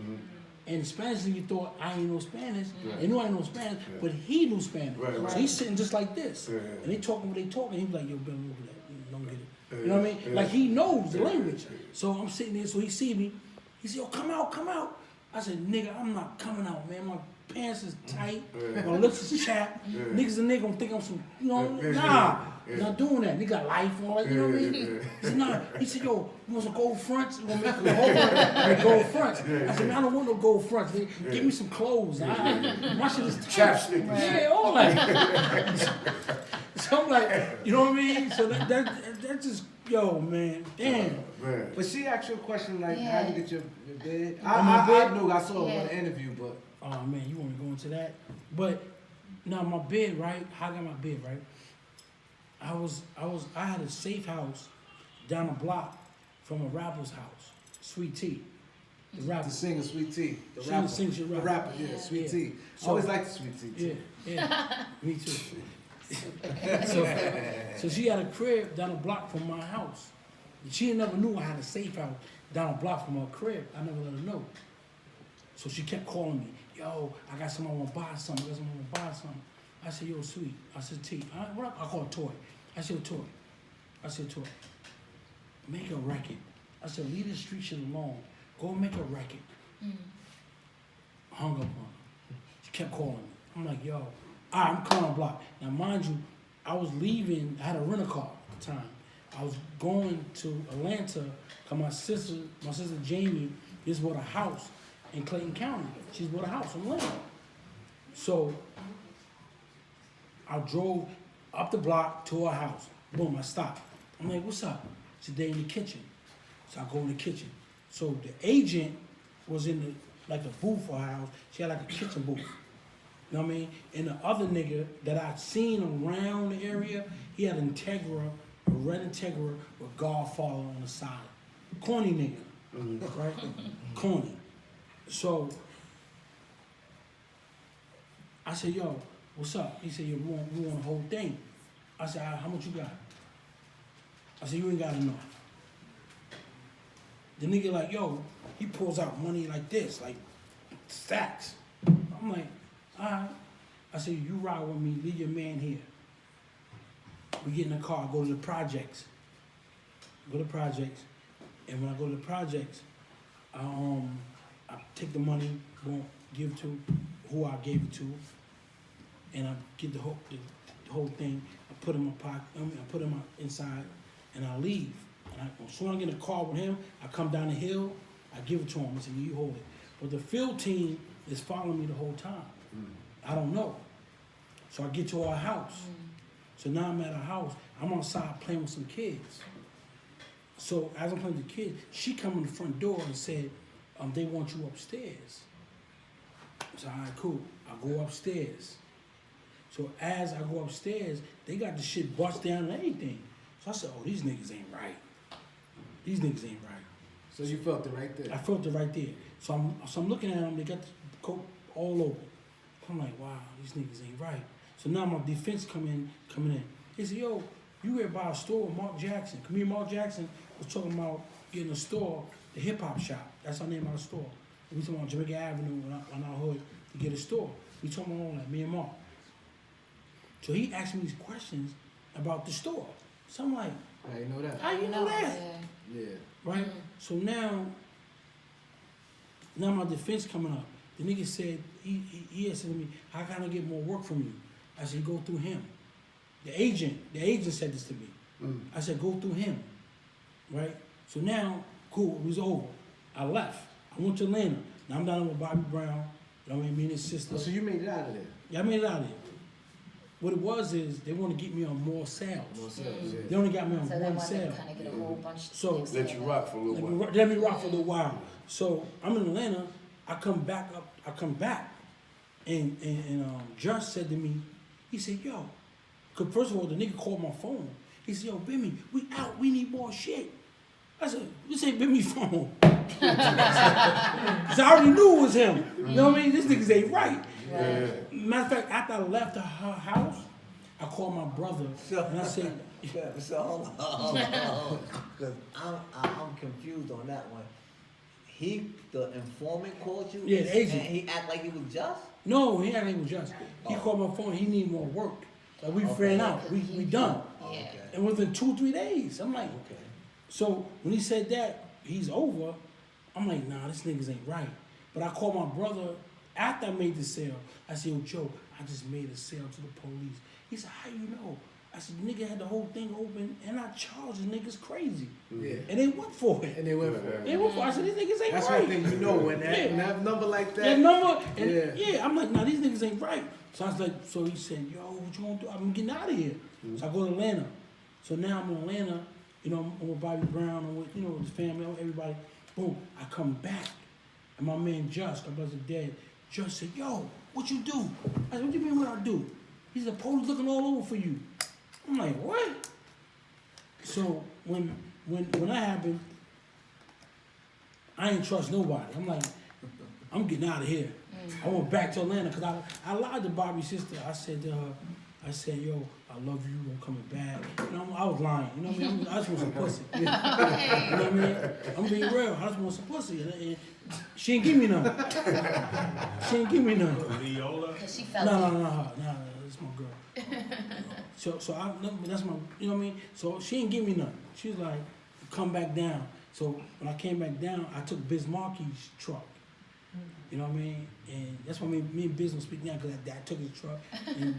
and Spanish nigga thought I ain't know Spanish. They knew I ain't know Spanish, but he knew Spanish. Right. So he's sitting just like this, and they talking what they talking. He was like, yo, Ben, move that. Don't get it. You know what I mean? Like he knows the language. So I'm sitting there, so he see me. He said, yo, come out. I said, nigga, I'm not coming out, man. My pants is tight. My lips is chapped. Niggas and niggas gonna think I'm some, nah. Not doing that. Nigga got life and all that, you know what I mean? He said, nah. He said, yo, you want some gold fronts? You want to make a whole gold fronts? I said, man, I don't want no gold fronts. Give me some clothes. My shit is tight. Chapstick. Yeah, all that. So I'm like, you know what I mean? So that just, yo, man, damn. But she asked you a question like, Yeah. how you get your bed? My bed? I knew, I saw it Yeah. on the interview, but. Oh man, you want to go into that? But now my bed, right? How I got my bed, right? I had a safe house down the block from a rapper's house, Sweet Tea. The rapper. The singer, Sweet Tea. The Singer, rapper. sings your The rapper. rapper, yeah, Sweet Yeah. Tea. So- I always liked Sweet Tea, too. Yeah, me too. So she had a crib down a block from my house. She never knew I had a safe house down a block from her crib. I never let her know. So she kept calling me, yo, I got someone want to buy something. I said, yo, sweet. I said, T. I call it Toy. I said, Toy. Make a record. I said, leave the street shit alone. Go make a record. Hung up on her. She kept calling me. I'm like, yo, I'm calling block. Now, mind you, I was leaving. I had a rental car at the time. I was going to Atlanta because my sister Jamie, just bought a house in Clayton County. She's bought a house in Atlanta. So I drove up the block to her house. Boom, I stopped. I'm like, what's up? She said, they in the kitchen. So I go in the kitchen. So the agent was in the booth for her house. She had like a kitchen booth. You know what I mean? And the other nigga that I'd seen around the area, he had Integra, a red Integra with Godfather on the side. Corny nigga, right? Corny. So I said, yo, what's up? He said, yo, we want the whole thing. I said, how much you got? I said, you ain't got enough. The nigga like, yo, he pulls out money like this, like stacks. I'm like, all right. I said, you ride with me, leave your man here. We get in the car, go to the projects. Go to the projects. And when I go to the projects, I take the money, give to who I gave it to, and I get the whole thing. I put it in my pocket. I put it in my inside, and I leave. And as soon as I get in the car with him, I come down the hill. I give it to him. I say, you hold it. But the field team is following me the whole time. I don't know. So I get to our house. So now I'm at her house. I'm outside playing with some kids. So as I'm playing with the kids, she come in the front door and said, they want you upstairs. I said, all right, cool. I go upstairs. So as I go upstairs, they got the shit bust down and everything. So I said, oh, these niggas ain't right. These niggas ain't right. So you felt it right there? I felt it right there. So I'm looking at them, they got the coat all over. I'm like, wow, these niggas ain't right. So now my defense coming in. He said, yo, you were by a store with Mark Jackson. Come here, Mark Jackson was talking about getting a store, the hip hop shop. That's our name of the store. We talking about Jamaica Avenue on our hood to get a store. We talking about all that, me and Mark. So he asked me these questions about the store. So I'm like, how you know that? How you know that? Yeah. Right? So now my defense coming up. The nigga said, he said to me, how can I get more work from you? I said, go through him. The agent said this to me. I said, go through him. Right? So now, cool, it was over. I left. I went to Atlanta. Now I'm down with Bobby Brown. You know what I mean? Me and his sister. Oh, so you made it out of there? Yeah, I made it out of there. What it was is they want to get me on more sales. More sales, yeah. They only got me on So one they sale. want to kind of get a whole bunch. So let you rock for a little while. let me rock for a little while. So I'm in Atlanta. I come back, and Josh said to me, he said, yo, because first of all, the nigga called my phone. He said, yo, Bimmy, we out, we need more shit. I said, this ain't Bimmy's phone. So I already knew it was him. You know what I mean? This niggas ain't right. Yeah. Matter of fact, after I left her house, I called my brother and I said, So hold on, because I'm confused on that one. The informant called you? Yeah, the agent. And he act like he was just? no, he ain't even just. He called my phone, he need more work. Like we ran out, we done. Yeah. And within 2-3 days, I'm like, Okay. so when he said that, he's over, I'm like, nah, this niggas ain't right. But I called my brother after I made the sale. I said, yo, Joe, I just made a sale to the police. He said, how you know? I said, the nigga had the whole thing open and I charged the niggas crazy. Yeah. And they went for it. And they went for it. They went for it. I said, these niggas ain't That's right. one thing you know when that number like that. That number, and Yeah. I'm like, nah, these niggas ain't right. So I was like, so he said, yo, what you gonna do? I'm getting out of here. So I go to Atlanta. So now I'm in Atlanta, you know, I'm with Bobby Brown, I'm with, you know, with his family, everybody. Boom, I come back. And my man Just, my brother dead, Just said, yo, what you do? I said, what you mean what I do? He said, police looking all over for you. I'm like, what? So when that happened, I ain't trust nobody. I'm like, I'm getting out of here. I went back to Atlanta because I lied to Bobby's sister. I said to her, I said, yo, I love you, I'm coming back. You know, I was lying, you know what I mean? I just want some pussy. You know what I mean? I'm being real, I just want some pussy. And she ain't give me none. She ain't give me none. Because she felt No, that's my girl. So that's my, you know what I mean? So she ain't give me none. She was like, come back down. So when I came back down, I took Biz Markie's truck. You know what I mean? And that's why me and Biz don't speak now, because I took his truck. And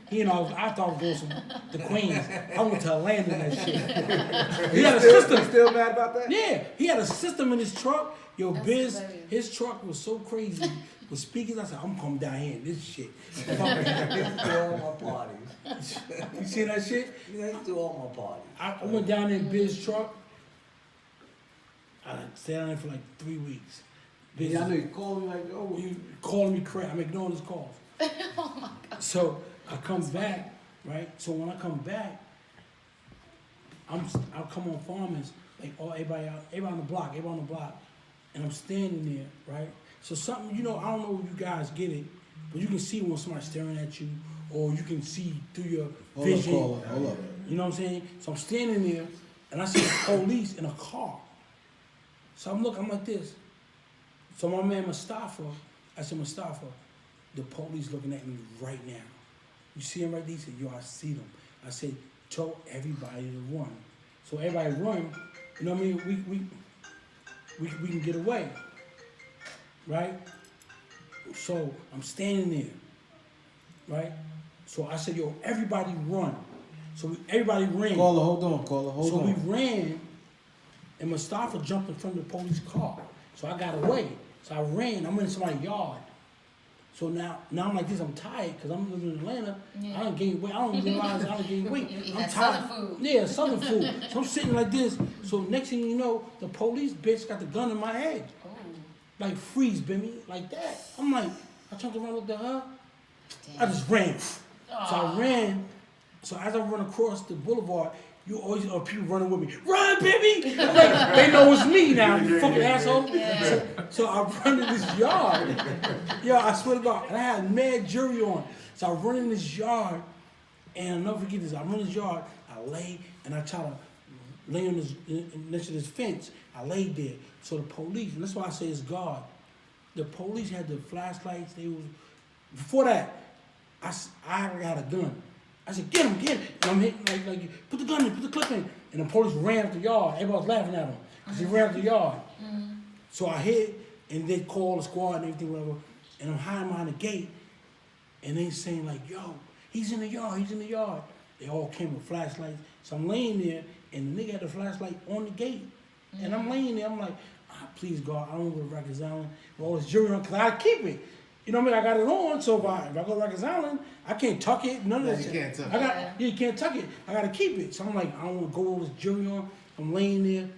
he and I thought I was going to the Queens. I went to Atlanta and that shit. He had a system. You still mad about that? Yeah, he had a system in his truck. Yo, That's Biz, hilarious. his truck was so crazy with speakers. I said, I'm coming down here in this shit. Do all my parties. You seen that shit? Yeah, do all my parties. I went down there in Biz's truck. I stayed down there for like 3 weeks. Biz, Yeah, I know you called me like, oh, you calling me crap. I'm ignoring his calls. Oh my God. So I come back, right? So when I come back, I'll come on Farmers, like everybody on the block, and I'm standing there, right? So something, you know, I don't know if you guys get it, but you can see when somebody's staring at you, or you can see through your vision. Hold up. You know what I'm saying? So I'm standing there, and I see the police in a car. So I'm like this. So my man Mustafa, I said, Mustafa, the police looking at me right now. You see him right there? He said, yo, I see them. I said, tell everybody to run. So everybody run, you know what I mean? We can get away, right? So I'm standing there, right? So I said, yo, everybody run. So everybody ran. Caller, hold on. So we ran, and Mustafa jumped in front of the police car. So I got away. So I ran. I'm in somebody's yard. So now I'm like this. I'm tired because I'm living in Atlanta. Yeah. I don't gain weight. I don't realize I don't gain weight. You eat I'm that tired. Southern food. Yeah, Southern food. So I'm sitting like this. So next thing you know, the police bitch got the gun in my head. Oh. Like freeze, Bimmy, like that. I'm like, I turned around, looked at her. Damn. I just ran. So I ran. So as I run across the boulevard, you always people running with me. Run, baby! I'm like, they know it's me now, you fucking asshole. Yeah. So I run in this yard. Yo, I swear to God, and I had mad jury on. So I run in this yard, and I'll never forget this. I run in this yard, I lay, and I try to lay on this, next to this fence. I laid there. So the police, and that's why I say it's God. The police had the flashlights. Before that, I got a gun. I said, get him. And I'm hitting, like, put the gun in, put the clip in. And the police ran up the yard. Everybody was laughing at him because he ran up the yard. Mm-hmm. So I hit, and they called the squad and everything, whatever. And I'm hiding behind the gate. And they saying, like, yo, he's in the yard. They all came with flashlights. So I'm laying there, and the nigga had the flashlight on the gate. Mm-hmm. And I'm laying there, I'm like, please, God, I don't go to Rikers Island with all this jewelry on, because I keep it. You know what I mean? I got it on, so if I go to Rikers Island, I can't tuck it, none of that shit. You can't tuck it. You can't tuck it. I got to keep it. So I'm like, I don't want to go with all this jewelry on. I'm laying there.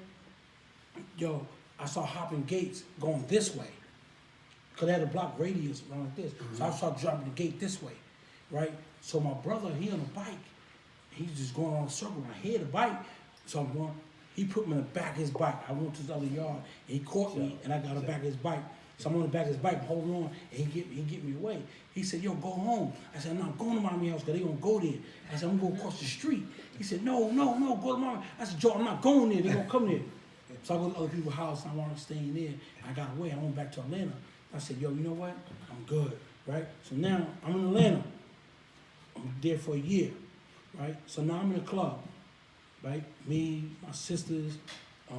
Yo, I saw hopping gates going this way. Because they had a block radius around like this. Mm-hmm. So I started dropping the gate this way, right? So my brother, he on a bike. He's just going on a circle. I hear the bike. So I'm going, he put me in the back of his bike. I went to the other yard, and he caught me, and I got on the back of his bike. So I'm on the back of his bike, holding on, and he get me away. He said, yo, go home. I said, no, I'm going to Mommy house, because they going to go there. I said, I'm going to go across the street. He said, no, go to Mommy. I said, Joe, I'm not going there. They going to come there. So I go to other people's house, and I wanted to stay in there. I got away. I went back to Atlanta. I said, yo, you know what? I'm good, right? So now I'm in Atlanta. I'm there for a year, right? So now I'm in a club, right? Me, my sisters, a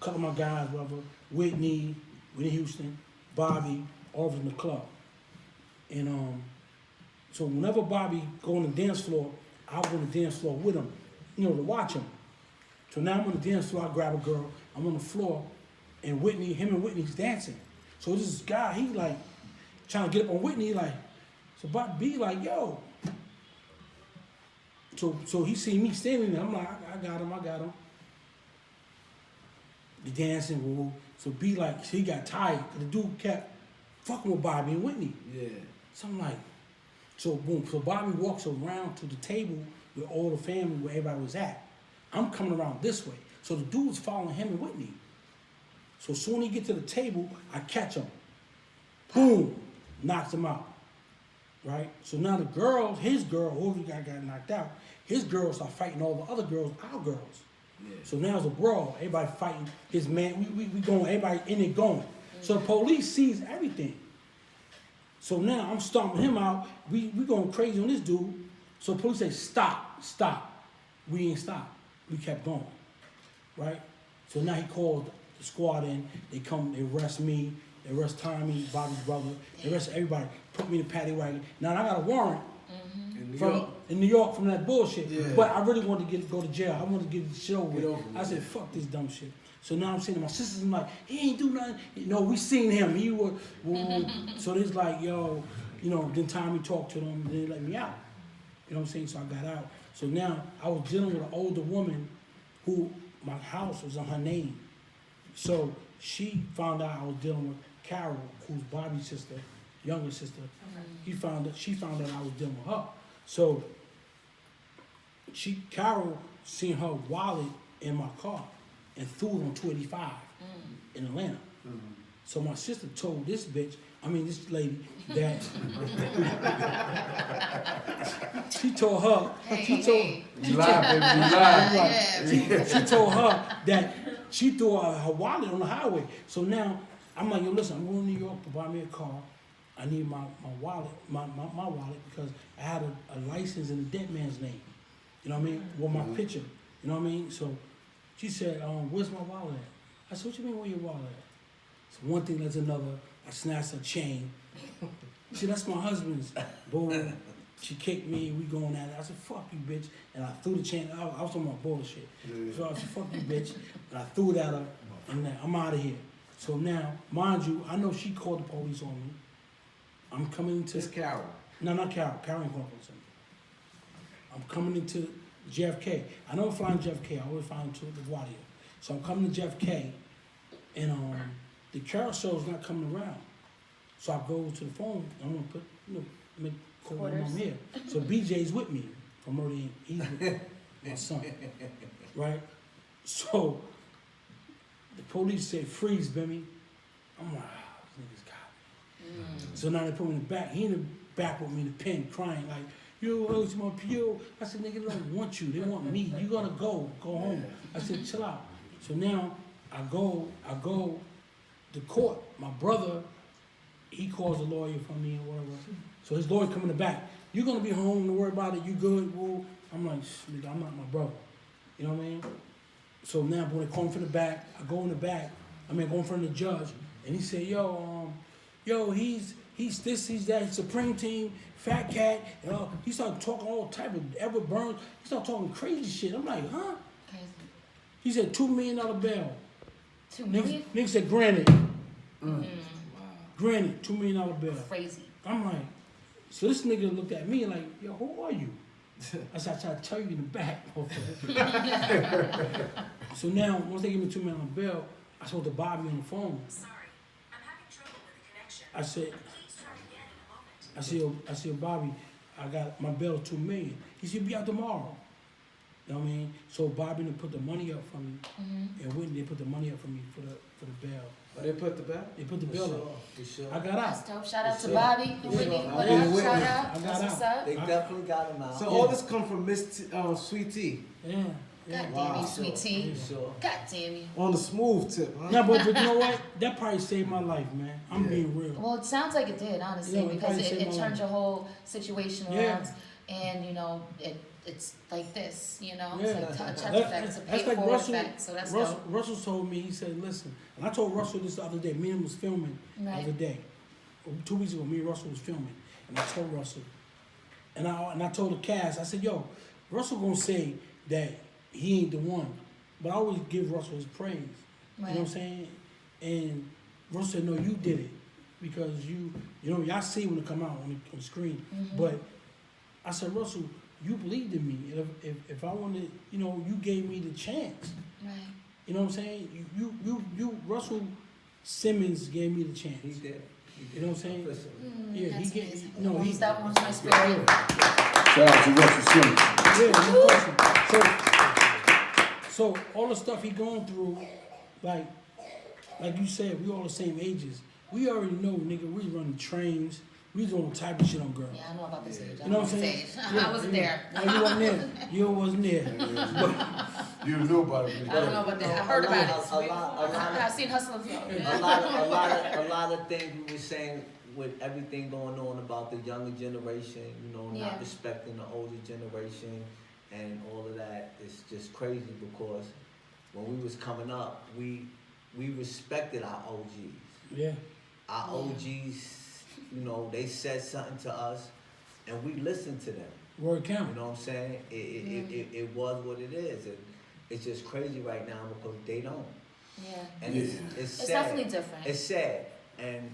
couple of my guys, whatever, Whitney Houston, Bobby, all of them in the club. And so whenever Bobby go on the dance floor, I'll go on the dance floor with him, to watch him. So now I'm on the dance floor, I grab a girl, I'm on the floor, and him and Whitney's dancing. So this guy, he like, trying to get up on Whitney, like, so Bobby like, yo. So he see me standing there, I'm like, I got him. The dancing, woo. So B like, he got tired, because the dude kept fucking with Bobby and Whitney. Yeah. So I'm like, so boom. So Bobby walks around to the table with all the family where everybody was at. I'm coming around this way. So the dude's following him and Whitney. So soon as he get to the table, I catch him. Boom, knocks him out. right? So now the girls, his girl, whoever got knocked out, his girls start fighting all the other girls, our girls. Yeah. So now it's a brawl. Everybody fighting his man. We going. Everybody in it going. So the police sees everything. So now I'm stomping him out. We going crazy on this dude. So police say stop. We ain't stopped. We kept going, right? So now he called the squad in. They come. They arrest me. They arrest Tommy, Bobby's brother. They arrest everybody. Put me in the paddy wagon. Now I got a warrant. In New York from that bullshit. Yeah. But I really wanted to go to jail. I wanted to get this shit over with. I said, fuck this dumb shit. So now I'm saying to my sisters, I'm like, he ain't do nothing. We seen him. He was, so it's like, yo, then Tommy talked to them and they let me out. You know what I'm saying? So I got out. So now I was dealing with an older woman who my house was on her name. So she found out I was dealing with Carol, who's Bobby's sister, younger sister. She found out I was dealing with her. So Carol seen her wallet in my car and threw it on 285 in Atlanta. So my sister told this lady that she told her that she threw her wallet on the highway. So now I'm like, yo, listen, I'm going to New York to buy me a car. I need my wallet, my wallet, because I had a license in a dead man's name. You know what I mean? With my picture. You know what I mean? So she said, where's my wallet at? I said, what you mean, where your wallet at? So one thing led to another. I snatched her chain. She said, that's my husband's. Boom. She kicked me. We going at it. I said, fuck you, bitch. And I threw the chain. I was talking about bullshit. So I said, fuck you, bitch. And I threw it at her. And then I'm out of here. So now, mind you, I know she called the police on me. I'm coming into... It's Carol. No, not Carol. Carol ain't calling the police on me. I'm coming into JFK. I don't fly in JFK. I always fly into LaGuardia. So I'm coming to JFK, and the carousel's not coming around. So I go to the phone, and I'm gonna put, make call my mom here. So BJ's with me from Murray. He's with my son, right? So the police say, freeze, Bimmy. I'm like, this nigga's got me. So now they put me in the back. He in the back with me in the pen, crying like, yo, it's my PO. I said, nigga, they don't want you. They want me. You gotta go home. I said, chill out. So now I go to court. My brother, he calls a lawyer for me or whatever. So his lawyer come in the back. You gonna be home, don't worry about it, you good? Well, I'm like, nigga, I'm not my brother. You know what I mean? So now when they call me from the back, I go in the back, go in front of the judge, and he said, he's this, he's that, he's Supreme Team, Fat Cat, he started talking all type of Edward Burns, he started talking crazy shit. I'm like, huh? He said $2 million bail. $2 million? Nigga said, granted. Granted, $2 million bail. Crazy. I'm like, so this nigga looked at me like, yo, who are you? I said, I tried to tell you in the back. So now, once they give me $2 million bail, I told the Bobby on the phone. Sorry, I'm having trouble with the connection. I said, please try again in a moment. I said, Bobby, I got my bail $2 million. He said, be out tomorrow. You know what I mean? So Bobby done put the money up for me, and Whitney they put the money up for me for the bail. Oh, they put the bail? They put the bill up. For sure. I got out. That's dope. Shout out to Bobby. Whitney, what Yeah, up? Whitney. Shout out. I got That's what's out. up. They definitely got him out. So all this come from Miss Sweet Tea. Yeah. God damn you, Sweet Tea. Sure. God damn you. On the smooth tip, huh? No, but you know what? That probably saved my life, man. I'm being real. Well, it sounds like it did, honestly, Yeah, it because probably it saved my turned life. your whole situation Yeah. around, and it's like this, it's Yeah. like touch effect, it's a That's pay like forward Russell. effect, so that's Russell, dope. Russell told me, he said, listen, and I told Russell this the other day. Me and him was filming the Right. other day. 2 weeks ago, me and Russell was filming. And I told Russell, and I told the cast, I said, yo, Russell gonna say that he ain't the one. But I always give Russell his praise. You know what I'm saying? And Russell said, no, you did it. Because y'all see when it come out on the screen. But I said, Russell, you believed in me. And if I wanted, you gave me the chance. Right. You know what I'm saying? You Russell Simmons gave me the chance. He did. You know what I'm saying? Yeah, That's he amazing. gave. No, he. That warms my spirit. Shout out to Russell Simmons. Yeah, no question. So all the stuff he going through, like you said, we all the same ages. We already know, nigga, we running trains, We doing type of shit on girls. Yeah, I know about this age. You know what I'm saying? I wasn't there. No, you wasn't there. You wasn't there. You knew about it. I don't know about that. I heard about it. I've seen Hustle and Flow. A lot of things we were saying with everything going on about the younger generation, you know, Yeah. not respecting the older generation and all of that. It's just crazy because when we was coming up, we respected our OGs. Yeah. Our OGs, you know, they said something to us and we listened to them. Word count. You know what I'm saying? It was what it is. And it's just crazy right now because they don't. Yeah. And it's sad. Definitely different. It's sad. And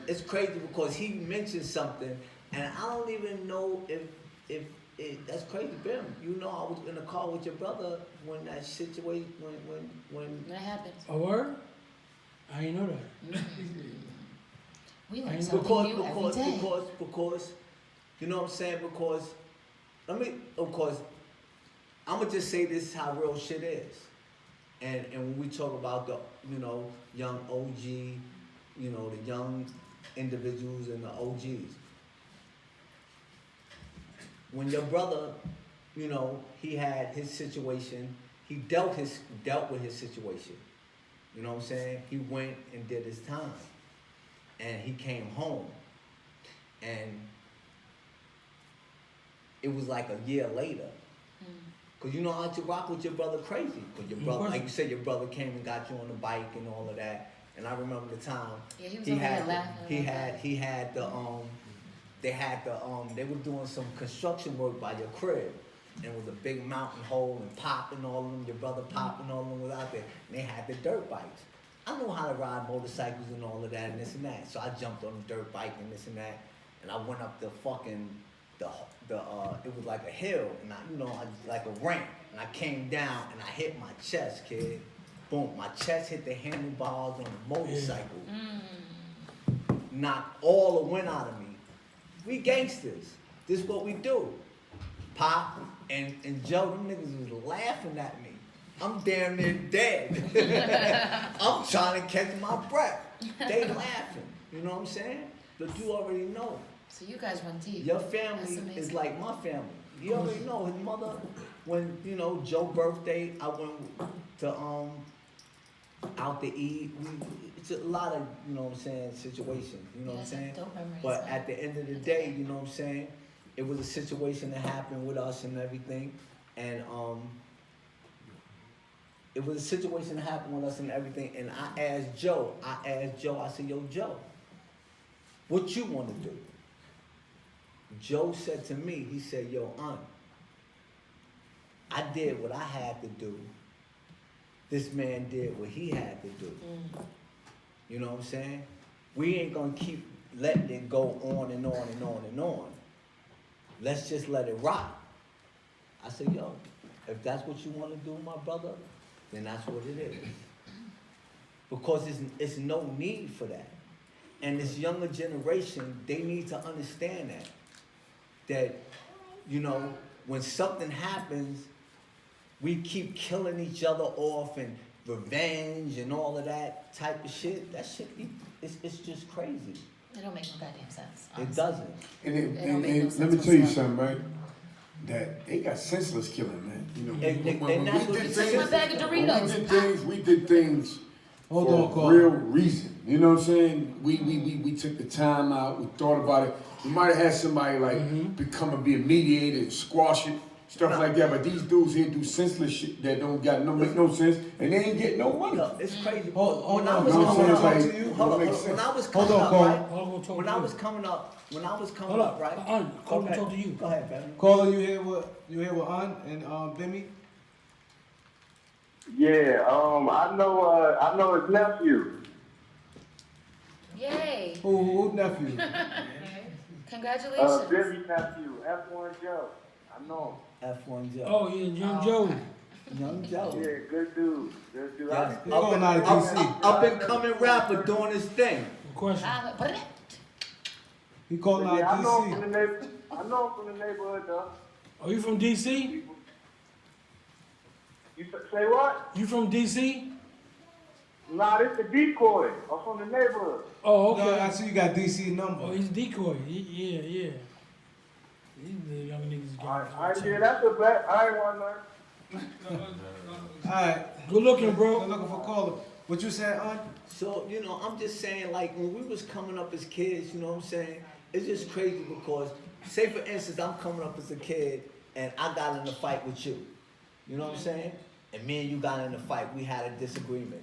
it's crazy because he mentioned something and I don't even know if that's crazy, Bim. You know, I was in the car with your brother when that situation, when that happened. A word? I didn't know that. We learn something new every day. Because, you know what I'm saying? Because, of course, I'm gonna just say this is how real shit is. And when we talk about the, you know, young OG, you know, the young individuals and the OGs. When your brother, you know, he had his situation, he dealt with his situation. You know what I'm saying? He went and did his time. And he came home. And it was like a year later. Cause you know how to rock with your brother crazy. Cause your brother, like you said, your brother came and got you on the bike and all of that. And I remember the time yeah, he was over here laughing. He had they were doing some construction work by your crib. And it was a big mountain hole and popping all of them, your brother popping all of them was out there. And they had the dirt bikes. I know how to ride motorcycles and all of that and this and that. So I jumped on the dirt bike and this and that. And I went up the fucking, it was like a hill and like a ramp. And I came down and I hit my chest, kid. Boom, my chest hit the handlebars on the motorcycle. Knocked all the wind out of me. We gangsters. This is what we do. Pop and Joe, them niggas was laughing at me. I'm damn near dead. I'm trying to catch my breath. They laughing. You know what I'm saying? But you already know. So you guys run deep. Your family is like my family. You already know his mother. When Joe's birthday, I went to out to eat. It's a lot of situations. You know what I'm saying? But at the end of the day, you know what I'm saying? It was a situation that happened with us and everything, and it was a situation that happened with us and everything. And I asked Joe. I said, "Yo, Joe, what you want to do?" Joe said to me, he said, "Yo, Aunt, I did what I had to do. This man did what he had to do." You know what I'm saying? We ain't gonna keep letting it go on and on and on and on. Let's just let it rock. I said, yo, if that's what you want to do, my brother, then that's what it is. Because it's no need for that. And this younger generation, they need to understand that, when something happens, we keep killing each other off and revenge and all of that type of shit. That shit, it's just crazy. It don't make no goddamn sense. Honestly. It doesn't. And let me tell you something, right? That they got senseless killing, man. When we did things for a real reason. You know what I'm saying? We took the time out. We thought about it. We might have had somebody become and be a mediator and squash it. Stuff like that, but these dudes here do senseless shit that don't make no sense, and they ain't get no money. It's crazy. When I was coming up, right? Talk to you. Go ahead, baby. Caller, you here with An and Bimmy? Yeah, I know his nephew. Yay! Who nephew? Congratulations. Bimmy's nephew, F1 Joe. I know him. F1 Joe. Oh, yeah, Young Joe. Young Joe. Yeah, good dude. Good dude. Yes. Up and coming rapper doing his thing. Question. He calling out I know him DC. from the neighborhood. I know him from the neighborhood though. Are you from DC? You say what? You from DC? Nah, this the decoy. I'm from the neighborhood. Oh, okay. No, I see you got DC number. Oh, he's decoy. Yeah. These the young niggas got. Yeah, that's a bet. I ain't want none. Alright. Good looking, bro. Good looking for caller. What you saying, on? So, you know, I'm just saying, like, when we was coming up as kids, you know what I'm saying? It's just crazy because, say for instance, I'm coming up as a kid and I got in a fight with you. You know what I'm saying? And me and you got in a fight. We had a disagreement.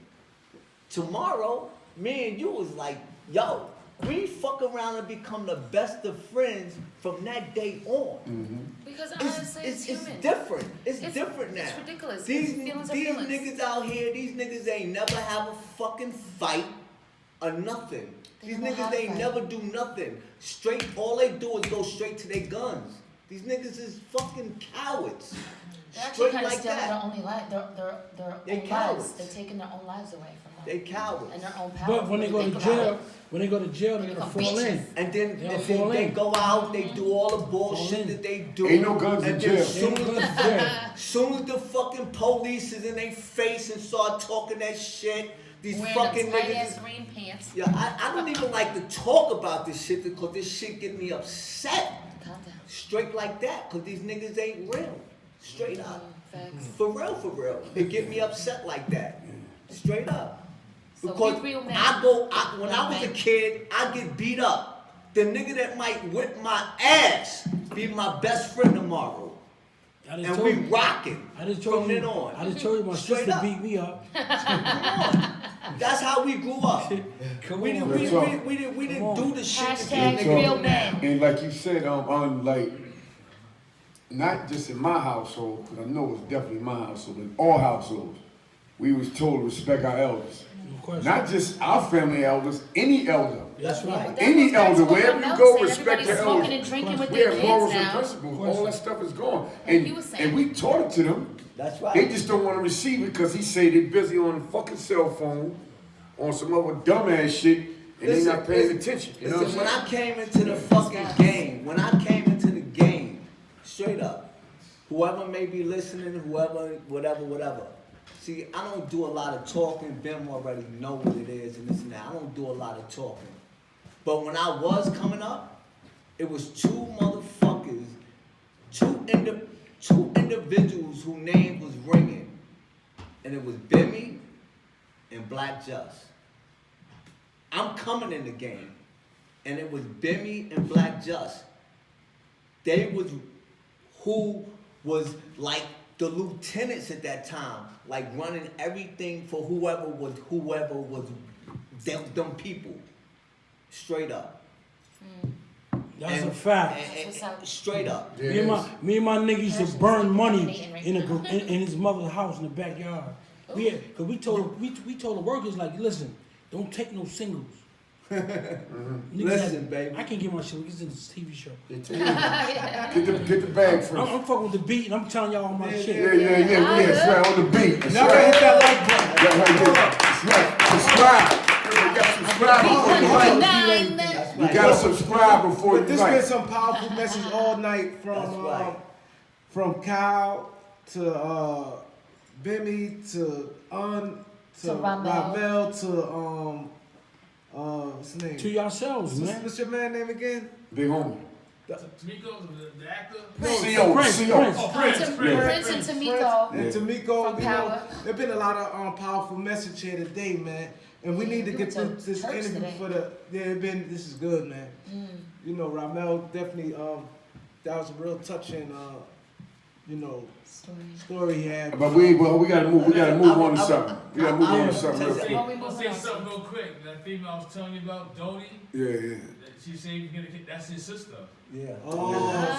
Tomorrow, me and you was like, yo, we fuck around and become the best of friends from that day on. Because honestly, it's human. It's different. It's different now. It's ridiculous. These Feelings are these feelings. niggas out here, these niggas ain't never have a fucking fight or nothing. These never niggas have a ain't fight. never do nothing. Straight, all they do is go straight to their guns. These niggas is fucking cowards. They're actually Straight kind of like stealing that. their only life, their They own cowards. lives. They're taking their own lives away from them. They cowards. And their own power. But when they go to jail, they gotta become fall bitches. in. And then They if fall they in. go out, they do all the bullshit in. that they do. Ain't no guns in and then jail. Soon as the fucking police is in their face and start talking that shit, these Wearing fucking them tight niggas. ass green pants. Yeah, I don't even like to talk about this shit because this shit get me upset. Calm down. Straight like that, because these niggas ain't real. Straight up. Facts. For real. It get me upset like that. Straight up. So Because be real, man. when I was a kid, I get beat up. The nigga that might whip my ass be my best friend tomorrow. I just And told we you. rocking I just told from you. then on. I just told you my Straight sister up. beat me up. That's how we grew up. Come We on, didn't man. do the shit. Hashtag that real men. And like you said, like, not just in my household, because I know it's definitely my household, in all households, we was told to respect our elders. Not just our family elders, any elder. That's right. Any elder, wherever you go, respect your Everybody's smoking and elders. drinking with We their have kids morals and now. principles. All that stuff is gone. Like you were saying. And we taught it to them. That's right. They just don't want to receive it because he say they busy on the fucking cell phone, on some other dumbass shit, and they not paying attention. You know what I'm When saying? I came into the fucking game, straight up, whoever may be listening, whoever, whatever. See, I don't do a lot of talking. Bim already know what it is and this and that. I don't do a lot of talking. But when I was coming up, it was two motherfuckers, two individuals whose name was ringing. And it was Bimmy and Black Just. I'm coming in the game. And it was Bimmy and Black Just. They was who was like the lieutenants at that time, like running everything for whoever was them people. Straight up. That's a fact. And straight up. Me and my nigga used to burn money in his mother's house in the backyard. Cause we told the workers, like, listen, don't take no singles. Listen, baby. I can't get my shit. It's in this TV show. Get the bag first. I'm fucking with the beat and I'm telling y'all all my shit. Yeah. That's right, on the beat. That's Y'all right. hit that like button. That's right. Subscribe. You gotta subscribe before you like. You gotta subscribe before But you this been like. some powerful message all night from Kyle to Bimmy to to Ramel to what's his name? To yourselves, man. What's your man name again? Big homie. Tamiko, the actor? Prince. Prince and Tamiko. And Tamiko, From you know, Power. there's been a lot of powerful message here today, man. And we need to You get went to this church interview today. for this is good, man. You know, Ramel definitely, that was a real touching, story he had. But we gotta move. We gotta move on to something. We gotta move on to something. real quick. I'll say something real quick. That female I was telling you about, Dodie. Yeah. She said he's gonna get. That's his sister. Yeah. Oh,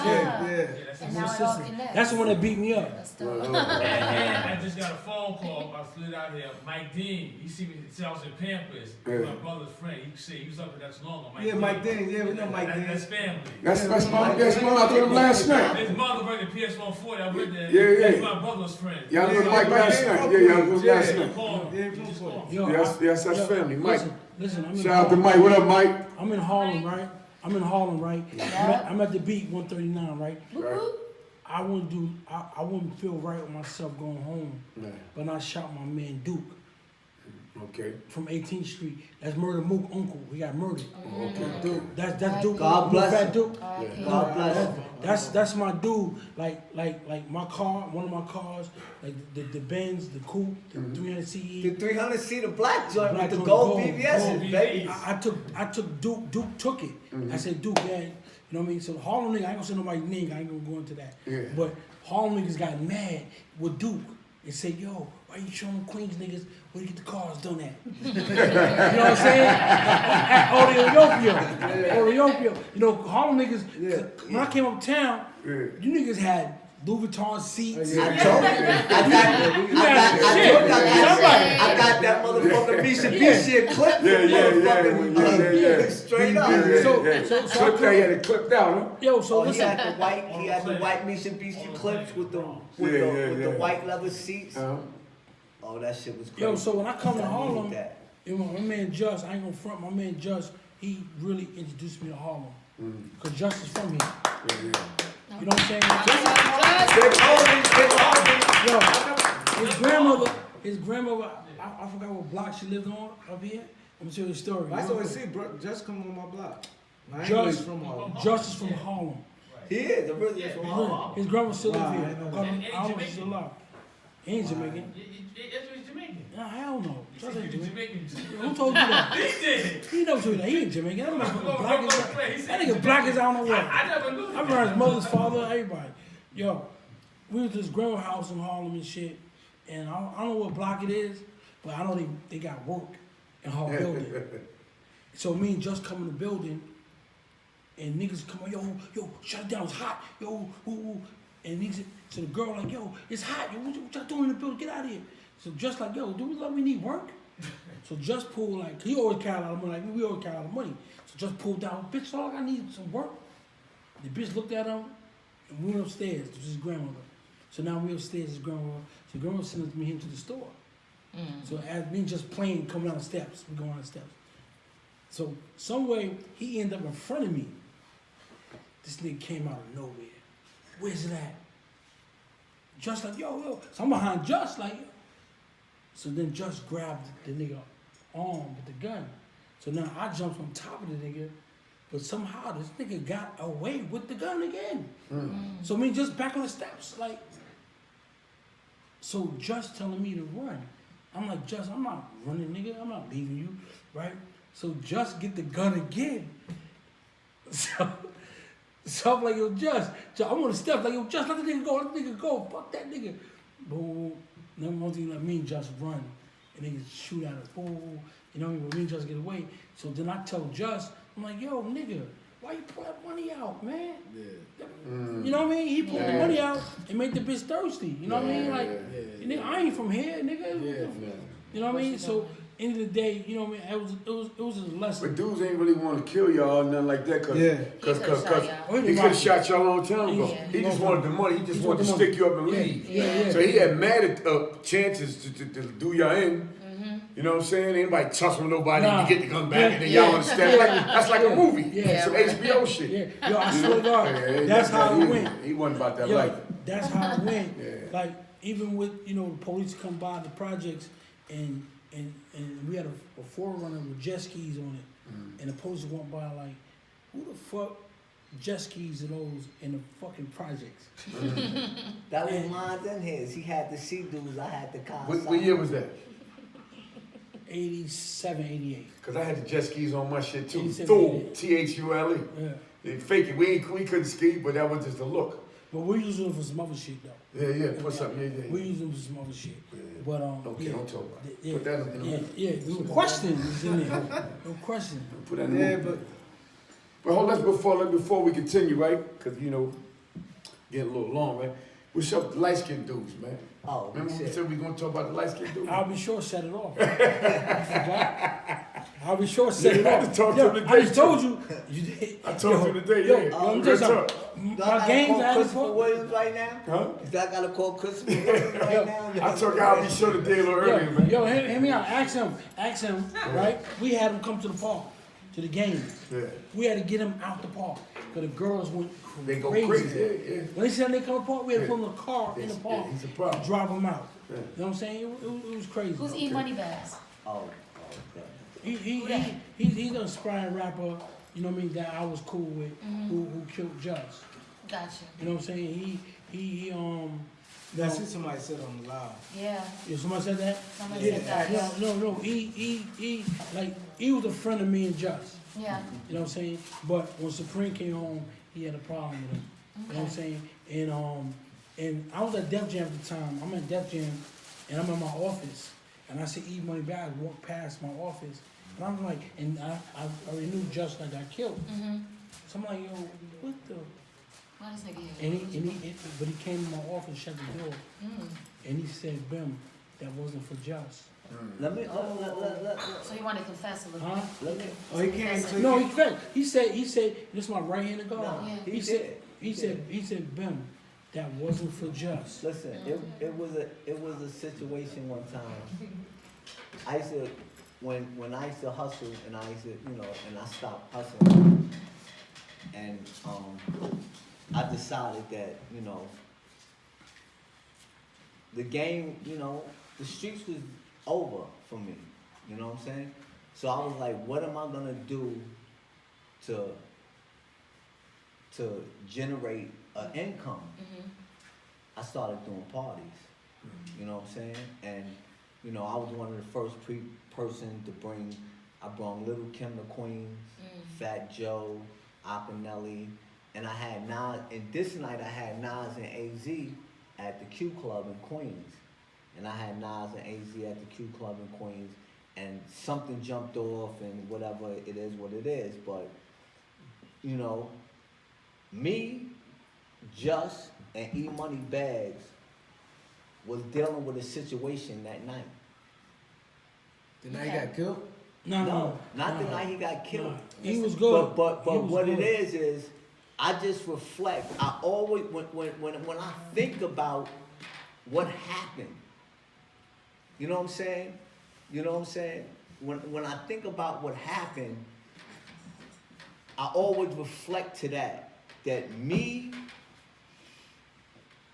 Yeah, And that's his now it sister. all connects. That's the one that beat me up. And I just got a phone call. I slid out here. Mike Dean. He see me. See, I was in Pampers. Yeah. My brother's friend. He said he was up there. That's longer. Mike Dean. Yeah, we know Mike Dean. That's family. That's my I told him last night. His mother brought the PS140. I went there. Yeah. He's my brother's friend. Yeah, I was with Mike last night. Yeah, I was with last night. Yo, Yes, that's family. Mike. Listen, I'm in Shout out to Mike. What up, Mike? I'm in Harlem, right? I'm at the beat 139, right? I wouldn't feel right with myself going home, but I shot my man Duke. Okay. From 18th Street. That's Murder Mook uncle. He got murdered. Okay. Duke. That's Duke. God bless Fat him. Duke. God bless him. That's my dude. Like my car, one of my cars, like the Benz, the coupe, the 300 CE. The 300 seater black joint Black with the on gold gold, BBS, baby. I took Duke. Duke took it. I said, Duke, man, you know what I mean? So Harlem nigga, I ain't gonna say nobody's name. I ain't gonna go into that. Yeah. But Harlem niggas got mad with Duke and said, yo, why you showing Queens niggas where you get the cars done at? You know what I'm saying? At Ethiopia. You know, Harlem niggas, when I came uptown, you niggas had Louis Vuitton seats. I told you. I got that motherfucking Mitsubishi clip. Yeah. Straight up. So clipped out, he had it clipped out, huh? Yo, so he listen. had the white Mitsubishi clips with the white leather seats. Oh, that shit was crazy. Yo, so when I come to Harlem, my man Just, I ain't gonna front, my man Just, he really introduced me to Harlem. Cause Just is from here. You know what I'm saying? Yo, his grandmother, I forgot what block she lived on up here. I'm gonna tell you the story. I always see, bro, Just come on my block. Just from Harlem. Just is from Harlem. He is, originally from Harlem. His grandma still live here. I know I don't know if she's still alive. He ain't Jamaican. It's Jamaican. Nah, hell no. Just ain't Jamaican. Jamaican. Who told you that? He did. He never told you that. He ain't Jamaican. That motherfucker black as that nigga black as I don't know what. I never knew that. I remember his mother's father, everybody. Yo, we was at this grandma house in Harlem and shit, and I don't know what block it is, but I know they got work in her building. So me and Just come in the building, and niggas come on, yo, shut it down, it's hot, yo, ooh. And niggas, so the girl like, yo, it's hot, yo, what y'all doing in the building, get out of here. So Just like, yo, do we let me need work? So Just pulled like, he always carry a lot of money, like we always carry a lot of money. So Just pulled down, bitch, all I need is some work. The bitch looked at him, and we went upstairs to his grandmother. So now we upstairs, his grandmother. So grandmother sent me him to the store. So as me Just playing, coming down the steps, we go on the steps. So some way he ended up in front of me. This nigga came out of nowhere. Where's it at? Just like, yo. So I'm behind Just like, so then Just grabbed the nigga arm with the gun. So now I jumped on top of the nigga, but somehow this nigga got away with the gun again. So me Just back on the steps, like, so Just telling me to run. I'm like, Just, I'm not running, nigga. I'm not leaving you, right? So Just get the gun again. So I'm like, yo, Just, I'm on the steps, like, yo, Just, let the nigga go, fuck that nigga. Boom. Then one thing, like, me and Just run, and niggas shoot at us, boom. You know what I mean? But me and Just get away. So then I tell Just, I'm like, yo, nigga, why you pull that money out, man? You know what I mean? He pulled the money out and made the bitch thirsty. You know what I mean? Like, nigga, I ain't from here, nigga. You know what I mean? So, end of the day, you know what I mean? It was a lesson. But dudes ain't really want to kill y'all or nothing like that, cause He he could have shot y'all a long time ago. He just wanted the money. He just wanted to stick you up and leave. So he had mad chances to do y'all in. You know what I'm saying? Anybody touch with nobody, you get the gun back, and then y'all understand. That's like a movie. Some HBO shit. Yo, I swear to God, that's how it went. He wasn't about that life. That's how it went. Like, even with, the police come by the projects, and we had a Forerunner with jet skis on it, and the police went by like, who the fuck jet skis are those in the fucking projects? That was mine and his. He had the sea dudes, I had the car. What year was that? 87, 88. Cause I had the jet skis on my shit too. 87, Thule, Thule. Yeah. They fake it. We couldn't ski, but that was just the look. But we're using them for some other shit though. Yeah. Put something. We're using them for some other shit. But okay, don't talk about it. Put that in the no question is in there. No question. Put that in there. But hold on, before we continue, right? Cause getting a little long, right? What's up with the light skinned dudes, man? Oh, remember we said we gonna talk about the light skinned dudes? I'll be sure to set it off. I'll be sure to set it I off. just talked to him today. I just told you. I told you today, I'm just my games I Christopher Williams right now? Huh? Is I gotta call Christopher Williams right now? I told you I'll be sure today a little earlier, man. Yo, hear me out. Ask him, right? We had him come to the park, to the game. Yeah. We had to get him out the park. Because the girls went crazy. They go crazy, yeah. When they said they come to the park, we had to put him in a car in the park he's a problem. to drive him out. You know what I'm saying? It was crazy. Who's E-Money Bags? Oh, He's an aspiring rapper, you know what I mean, that I was cool with, who killed Just. Gotcha. You know what I'm saying? That's what somebody said on the live. Yeah. Yeah, somebody said that? Somebody said that, yeah. No. He was a friend of me and Just. Yeah. You know what I'm saying? But when Supreme came home, he had a problem with him. You know what I'm saying? And I was at Def Jam at the time. I'm at Def Jam, and I'm in my office, and I see E Money Bag walk past my office, and I'm like, and I already knew Just that got killed. So I'm like, yo, what the? Why this nigga here? But he came to my office, shut the door, and he said, Bim, that wasn't for Just. Let me. So you want to confess a little Huh? bit? Oh, he can't. No, he confessed. He said, this is my right-handed guard. No, Yeah. He said, Bim, that wasn't for Just. Listen, it was a situation one time. I used to when I used to hustle and I used to and I stopped hustling and I decided that the game the streets was over for me. You know what I'm saying? So I was like, what am I gonna do to generate an income? I started doing parties. You know what I'm saying? And I was one of the first person to I brought Little Kim to Queens, Fat Joe, Akinelli, and I had Nas. And this night I had Nas and AZ at the Q Club in Queens, and I had Nas and AZ at the Q Club in Queens, and something jumped off, and whatever it is, what it is. But me, Just, and E Money Bags was dealing with a situation that night. The night he got killed? No, not the night he got killed. No. He was good. But what it is I just reflect. I always when I think about what happened, you know what I'm saying? You know what I'm saying? When I think about what happened, I always reflect to that me,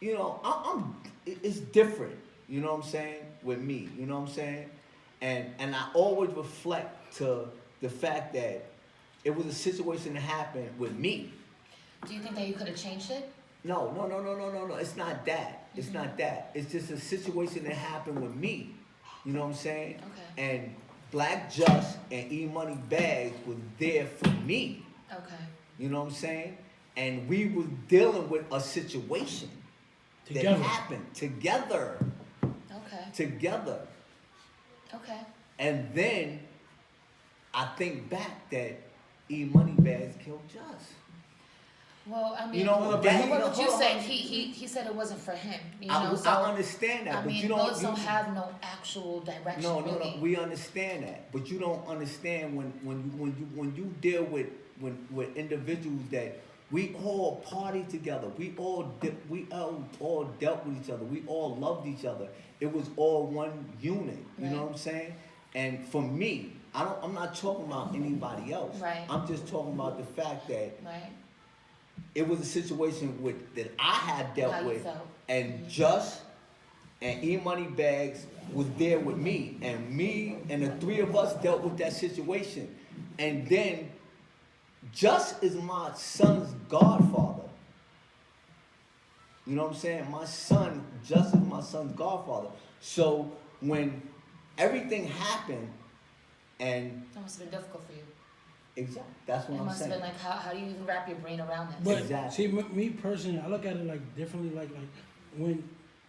it's different, you know what I'm saying, with me, you know what I'm saying? And I always reflect to the fact that it was a situation that happened with me. Do you think that you could have changed it? No. It's not that. It's not that. It's just a situation that happened with me. You know what I'm saying? Okay. And Black Just and E Money Bags was there for me. Okay. You know what I'm saying? And we was dealing with a situation that happened together. Okay. Together. Okay. And then I think back that E Money Bags killed Just. Well, I mean, what you saying? He said it wasn't for him. I understand that, I but mean, bullets don't have no actual direction. No. We understand that, but you don't understand when you deal with individuals that we all party together. We all dealt with each other. We all loved each other. It was all one unit. You know what I'm saying? And for me, I'm not talking about anybody else. Right. I'm just talking about the fact that. Right. It was a situation that I had dealt with, and Just and E Money Bags was there with me, and the three of us dealt with that situation. And then Just is my son's godfather. You know what I'm saying? My son, Just is my son's godfather. So when everything happened, and that must have been difficult for you. Exactly. That's what I'm saying. It must have been like, how do you even wrap your brain around this? But exactly. See, me personally, I look at it like differently. Like when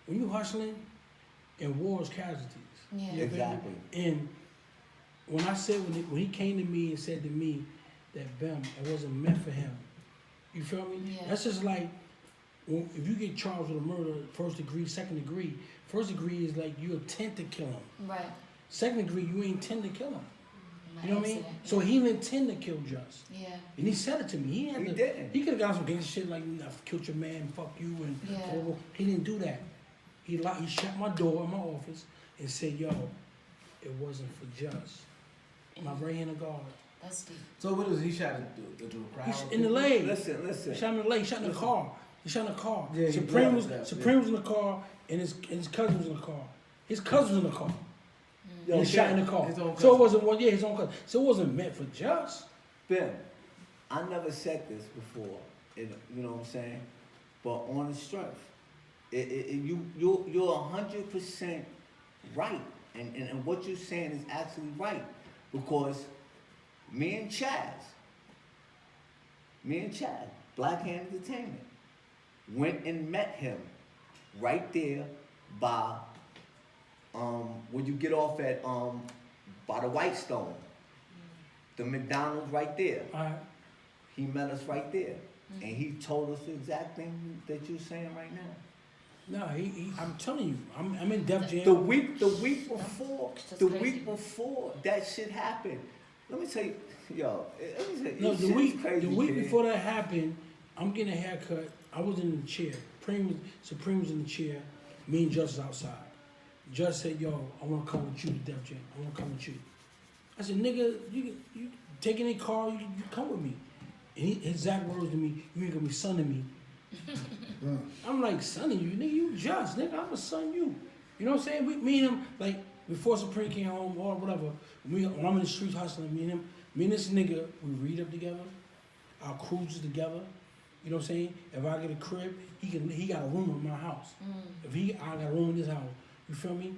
you hustling, and war is casualties. Yeah. Exactly. And when I said when he came to me and said to me that Bim, it wasn't meant for him. You feel me? Yeah. That's just like if you get charged with a murder, first degree, second degree. First degree is like you intend to kill him. Right. Second degree, you ain't intend to kill him. By You know what I mean? accident. So he didn't intend to kill Just. Yeah. And he said it to me. He didn't. He could have got some gangster shit like, I killed your man, fuck you, and Yeah. He didn't do that. He shut my door in my office and said, yo, it wasn't for Just. My right-handed guard. That's deep. So what was he shot to do? He's in the leg. Listen. He shot in the leg. He shot in the car. He shot in the car. Yeah, Supreme was in the car, and his cousin was in the car. His cousin was in the car. And he shot in the car. His own So it cousin. wasn't one. Yeah, his own cousin. So it wasn't meant for just. Ben, I never said this before, you know what I'm saying? But on the strength, you're 100% right, and what you're saying is actually right, because me and Chaz, Black Hand Entertainment, went and met him right there by when you get off at by the Whitestone, the McDonald's right there. He met us right there, and he told us the exact thing that you're saying right now. No, I'm telling you, I'm in Def Jam. The week before that shit happened. Let me tell you, yo. Let me tell you, The week before that happened, I'm getting a haircut. I was in the chair. Supreme was in the chair. Me and Judge was outside. Judge said, "Yo, I want to come with you to Def Jam. I want to come with you." I said, "Nigga, you take any car, you come with me." And his exact words to me, "You ain't gonna be sonning me." I'm like, "Sonning you, nigga? You just, nigga. I'm a son you." You know what I'm saying? Me and him, like, before Supreme came home or whatever, when I'm in the streets hustling, me and this nigga, we read up together, our cruises together. You know what I'm saying? If I get a crib, he got a room in my house. If I got a room in his house, you feel me?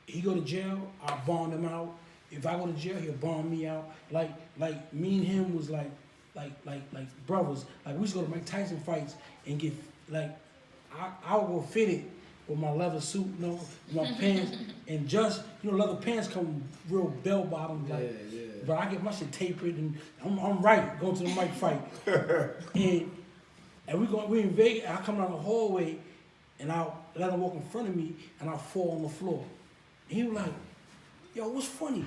He go to jail, I'll bond him out. If I go to jail, he'll bond me out. Like me and him was like brothers. Like we used to go to Mike Tyson fights and get like I would go fitted with my leather suit, you know, my pants, and just leather pants come real bell bottom like. Yeah. But I get my shit tapered and I'm right going to the mic fight. and we in Vegas. I come down the hallway and I let him walk in front of me and I fall on the floor. And he was like, "Yo, what's funny?"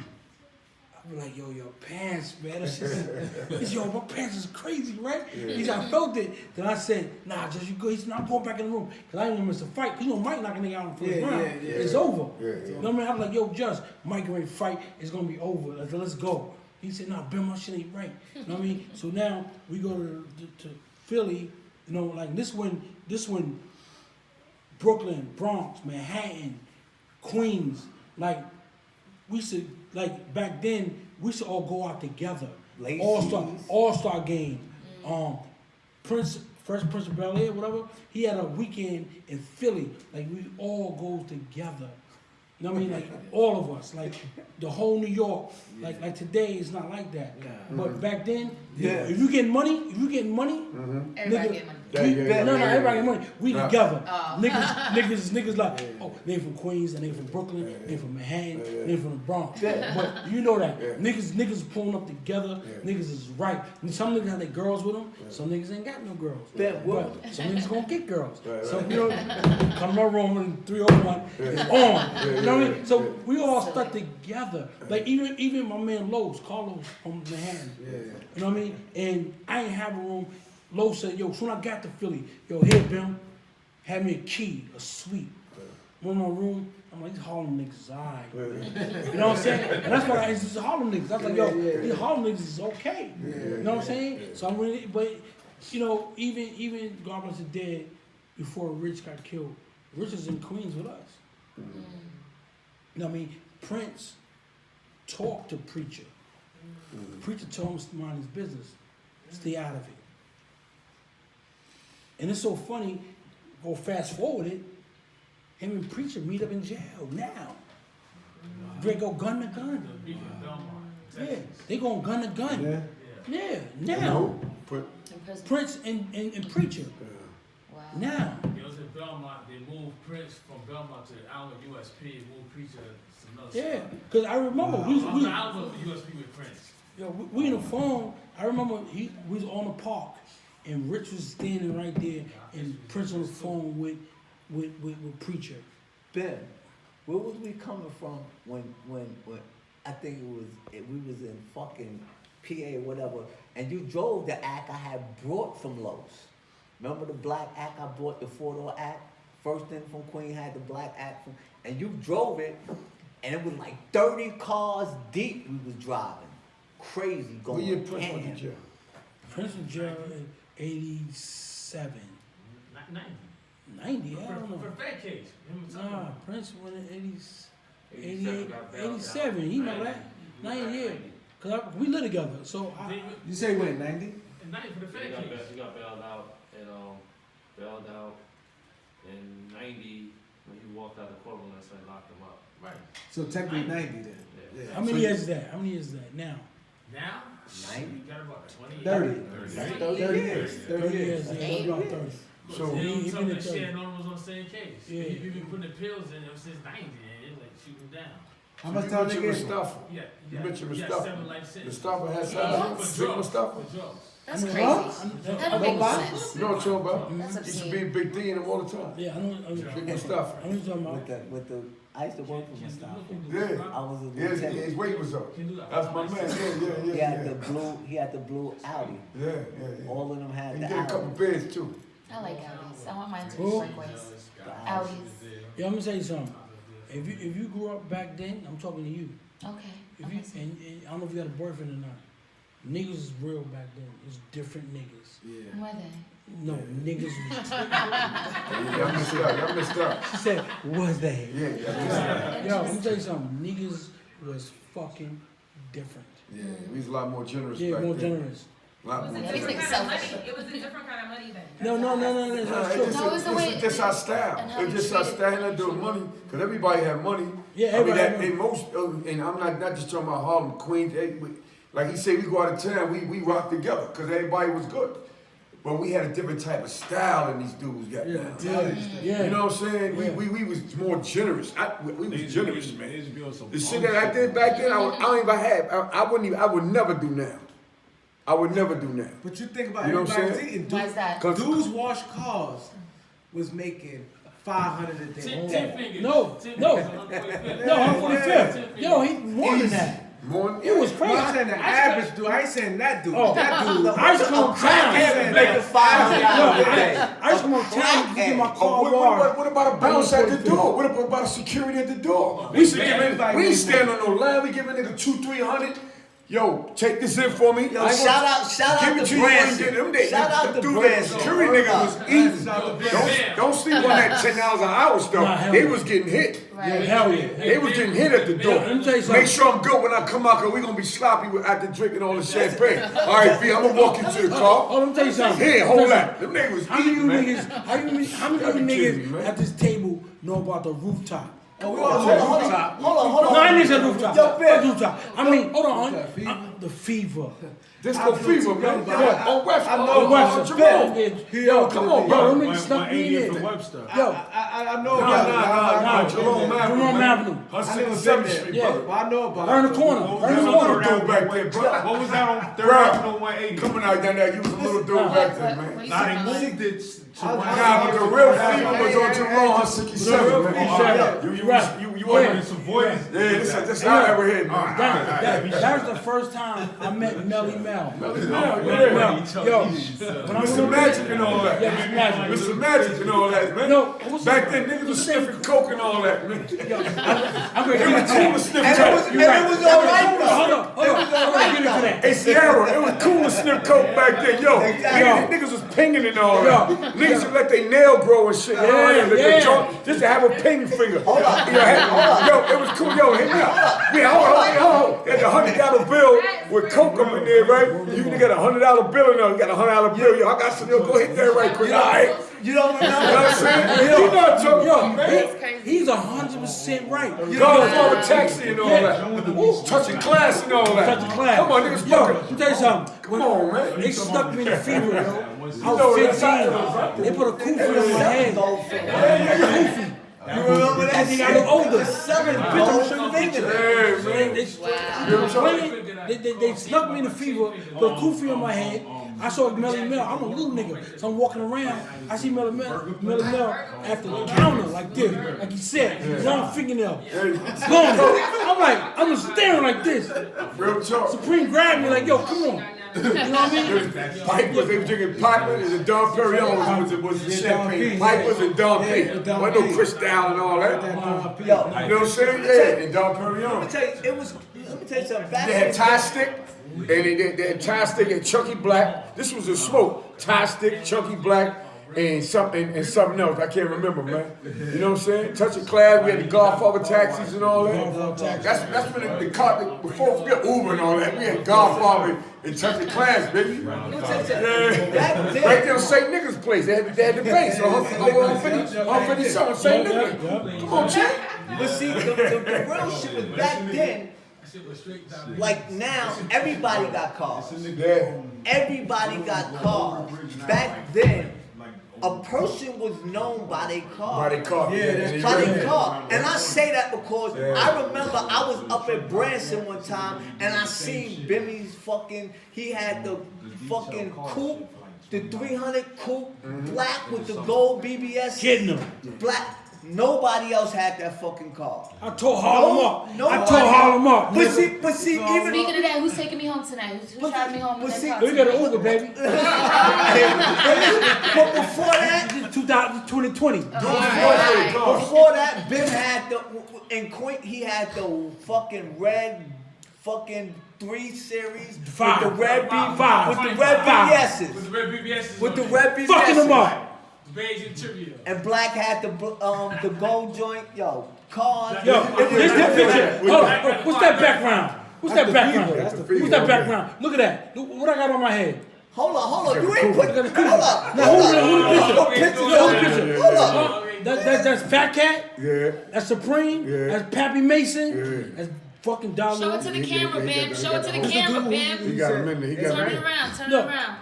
I was like, "Yo, your pants, man." He said, "Yo, my pants is crazy, right?" He said, "I felt it." Then I said, "Nah, just you go." He said, "No, I'm going back in the room because I didn't want to miss a fight. Cause Mike knocking nigga out on the first round. It's over. You know what I mean? I was like, "Yo, just Mike ready to fight. It's gonna be over. Let's go." He said, "Nah, Ben, my shit ain't right." You know what I mean? So now we go to Philly. You know, like this one, Brooklyn, Bronx, Manhattan, Queens, like we should like back then we should all go out together. All-star game. Fresh Prince of Bel-Air, whatever. He had a weekend in Philly. Like we all go together. You know what I mean? Like all of us, like the whole New York. Like today it's not like that. But back then, if you getting money, Everybody get money. No, everybody get money. We together. Niggas like, oh, they from Queens and they from Brooklyn, they from Manhattan, they from the Bronx. But you know that. Niggas pulling up together, niggas is right. And some niggas have their girls with them, some niggas ain't got no girls. But some niggas gonna get girls. So come to my room in 301, it's on. You know what I mean? So we all stuck together. Like even my man Carlos from Manhattan. You know what I mean? And I ain't have a room. Lo said, "Yo, soon I got to Philly, yo, here, Bim, had me a key, a suite. Went in my room, I'm like, these Harlem niggas is alright. You know what I'm saying? And that's why it's just Harlem niggas. I was like, yo, these Harlem niggas is okay. You know what I'm saying? So I'm really, but, even God bless the dead, before Rich got killed, Rich is in Queens with us. You know what I mean? Prince talked to Preacher. Preacher told him to mind his business. Stay out of it. And it's so funny, go fast forward it, him and Preacher meet up in jail now. They go gun to gun. Yeah, they going gun to gun. Yeah, now. Prince and Preacher. Wow. Now. It was in Belmont. They moved Prince from Belmont to Allen USP. Moved Preacher to some other Yeah, spot. because I remember I was USP with Prince. Yo, we in the phone. I remember we was on the park, and Rich was standing right there, and Prince on the phone with Preacher. Ben, where was we coming from when I think we was in fucking PA or whatever, and you drove the act I had brought from Lowe's. Remember the black act I brought, the 4-door act? First thing from Queen had the black act, and you drove it, and it was like 30 cars deep we was driving. Crazy going. When you Prince went to jail? Prince was jail in 87. 90. 90, I don't know. For fat case. Nah, Prince went in 80. 88, 87. You know that? 90 years. Cause we live together. So you say when 90? And 90 for the fat kids. He got bailed out in 90 when he walked out of the courtroom. That's when they locked him up. Right. So technically 90 then. Yeah. How many years is that? How many years is that now? Now? 90? You got about 20 30 years. 30 years. Yeah, about 30. So he told me been that in shit and was on the same case. Yeah. He been putting the pills in ever since 90 and it like shoot him down. How much time they you gave mentioned him? Mustafa. Yeah, You mentioned yeah, Mustafa. 7 life sentences. Mustafa has For sick drugs. Mustafa. For drugs. That's crazy. That That don't make sense. You know what I'm talking about? That's He used to obscene. be a big D in him all the time. Yeah, I know. Big Mustafa. I know what you're talking about. With the, I used to work for Mustafa. Yeah. I was a Yeah, lieutenant. his weight was up. That's my man. Yeah. He had the blue Audi. Yeah. All of them had He the did a couple Audi. bids too. I like Audis. I want mine to be Who? breakaways. Audis. Yeah, I'm gonna tell you something. If you grew up back then, I'm talking to you. Okay. If you and I don't know if you got a boyfriend or not. Niggas is real back then. It's different niggas. Who are they? No, niggas was Y'all missed up. She said, was they? Yeah. Yo, let me tell you something. Niggas was fucking different. Yeah, we was a lot more generous Yeah, back more then. generous. A lot more It was generous. like selfish. It was a different kind of money then. No, that's Nah, true. it's just our style. and how It's we just our treated style. Not doing money, cause everybody had money. Yeah, I mean, everybody had in most, and I'm not just talking about Harlem, Queens. Like he said, we go out of town, we rock together, cause everybody was good. But we had a different type of style than these dudes got now. Yeah. You know what I'm saying? Yeah. We was more generous. We was generous, man. The shit that I did back then, I don't even have. I would never do now. I would never do now. But you think about You know what I'm everybody saying? eating. Why is that? Dudes wash cars was making 500 a day. 10 fingers. No, 145th. Yo, he more than that. More. It was crazy. I'm saying the average dude. I ain't saying that dude. Oh. That dude. I used to come on town. Making $500 a day. I used to come on town to get my car washed. What about a bounce at the door? What about a security at the door? We ain't stand on no line. We give a nigga 200-300. Yo, take this in for me. Yo, shout out to Branson. Shout out to Branson. Security nigga was easy. Don't sleep on that $10 an hour stuff. They was getting hit. Yeah, hell yeah. They was getting hit at the door. Let me tell you something. Make sure I'm good when I come out, cause we gonna be sloppy after drinking all the champagne. All right, B, I'm gonna walk you to the car. Oh, let me tell you something. Here, hold that. Them niggas was How many easy, of you man. niggas, how many of you niggas at this table know about the rooftop? Hold on. No, I didn't say rooftop. Jump in. What rooftop? I mean, hold on. The fever. Disco fever, man. On West. I know on Jerome. Yo, come on, Yo, bro. them niggas stuck me in there. Webster. Yo, I know Nah, Jerome Avenue. I never 167th been Street, there. brother. But I know about right in the corner. Right in the corner. Dude back there, bro. What was that on 3rd Bro, Avenue 180? coming out down there, you was a little dude back there, man. Nah, they moved it to Nah, but the real fever was on Jerome 167, man. You wasn't some voices. Yeah, this I ever heard, man. That was the first time I met Melly Mel. Yo, when I Mr. Magic and all that. Yeah, Mr. Magic. Mr. Magic and all that, man. No, Back then, niggas was sniffing coke and all that, man. I'm gonna It was cool to sniff And coke. it was all right though. Hold on, get into that. Hey, Sierra, it was cool to sniff coke back then. Yo, niggas was pinging and all that. Niggas would let their nail grow and shit. Just to have a ping finger. Hold on. Yo, it was cool. Yo, hit me up. Yeah, hold on. There's a $100 bill with coke up in there, right? You got a $100 bill in there. You got a $100 bill. Yo, I got some. Yo, go hit that right quick. All right. You don't remember? You know what I'm saying? You know what I'm talking about, man. He's 100% right. Godfather taxi and all that. Touching class and all that. Touching class. Come on, niggas. Yo, let me tell you something. Come on, man. They stuck me in the fever, yo. I know was that. 15. They put a kufi on my head. Kufi. You remember that I got older. 7 gold fingers. They snuck me in the fever, put a kufi on my head. I saw Melly Mel. I'm a little nigga, so I'm walking around. I see Melly Mel at the counter like this, like he said, long fingernail, blowing. I'm just staring like this. Real talk. Supreme grabbed me like, yo, come on. You know what I mean? Pipers, they were drinking Pipers and Dom Perignon was the champagne. Pipers and Dom P. Wasn't no Cristal and all that. You know what I'm saying? Yeah, and Dom Perignon. Let me tell you something. They had Tie Stick, and they had Tie Stick and Chunky Black. This was a smoke. Tie Stick, Chunky Black, and something else. I can't remember, man. You know what I'm saying? Touching class, we had the Godfather taxis and all that. That's when the car, before we got Uber and all that, we had Godfather and Touching class, baby. Yeah. Right there on St. Nicholas' place. They had the base. So I'm 50 something, St. Nicholas. Come on, champ. But see, the real shit was back then. Like now, everybody got cars. Everybody got cars. Back then, a person was known by their car. By their car. Yeah, by their car. And I say that because I remember I was up at Branson one time and I seen Bimmy's fucking, he had the fucking coupe, the 300 coupe, black with the gold BBS. Kidding them. Black. Nobody else had that fucking car. I tore Harlem up. Nobody. I tore Harlem up. But see, even speaking of that, who's taking me home tonight? Who's driving me home? We got an Uber, baby. But before that, 2020. Before that, Bim had he had the fucking red fucking 3 Series with the red BBSs. With the red BBSs. With the red BBSs. Fucking them up. Beige interior. And Black had the gold joint, cars. This picture. Hold on. What's that background? What's that background? What's that background? Look at that. Look what I got on my head. Hold on. You ain't put. Hold up. Now who the picture? Hold up. That's Fat Cat. Yeah. That's Supreme. Yeah. That's Pappy Mason. Yeah. That's fucking Dollar. Show it to the camera, Bim. Show it to the camera, Bim. He got him in there. Turn it around. Turn it around.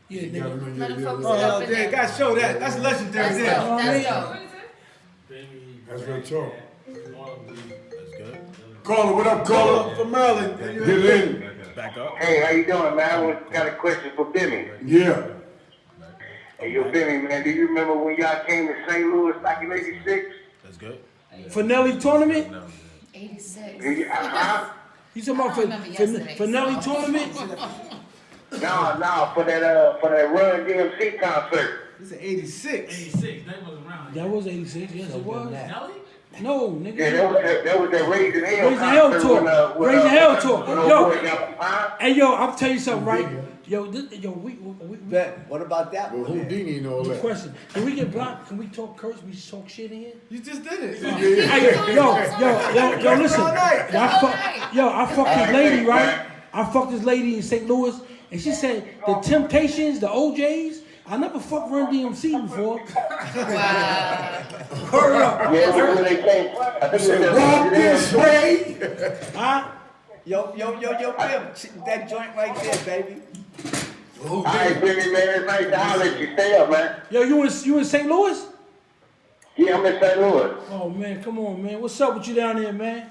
Yeah, nigga. Let him focus it Oh, up in yeah, there. gotta show that. That's legendary. That's there. dope. That's dope. That's real talk. That's good. Caller, what up, caller? From Maryland. Get in. Back up. Hey, how you doing, man? I got a question for Bimmy. Yeah. Hey, yo, Bimmy, man, do you remember when y'all came to St. Louis back in '86? That's good. Finelli tournament? 86. You talking about Finelli tournament? No, for that Run DMC concert. This is 86. 86. That was around. That was 86. Yes, it was. Nelly? No, nigga. Yeah, that was that Raising Hell Raising Hell concert. tour. Raising Hell tour. Yo, hey, yo, I'll tell you something, right? Yo, we what about that? Well, Houdini and all Good that. question. Can we get blocked? Can we talk curse? We just talk shit in here? You just did it. Hey, yo, listen. I fucked this lady, right? I fucked this lady in St. Louis, and she said the Temptations, the OJs. I never fucked Run DMC before. Wow. Hurry up. Yeah, where they came. I think it was Walk this way. Huh? Yo, Bim, that joint right there, baby. All right, Bimmy, man, it's nice to holler at you. Stay up, man. Yo, you in St. Louis? Yeah, I'm in St. Louis. Oh man, come on, man. What's up with you down there, man?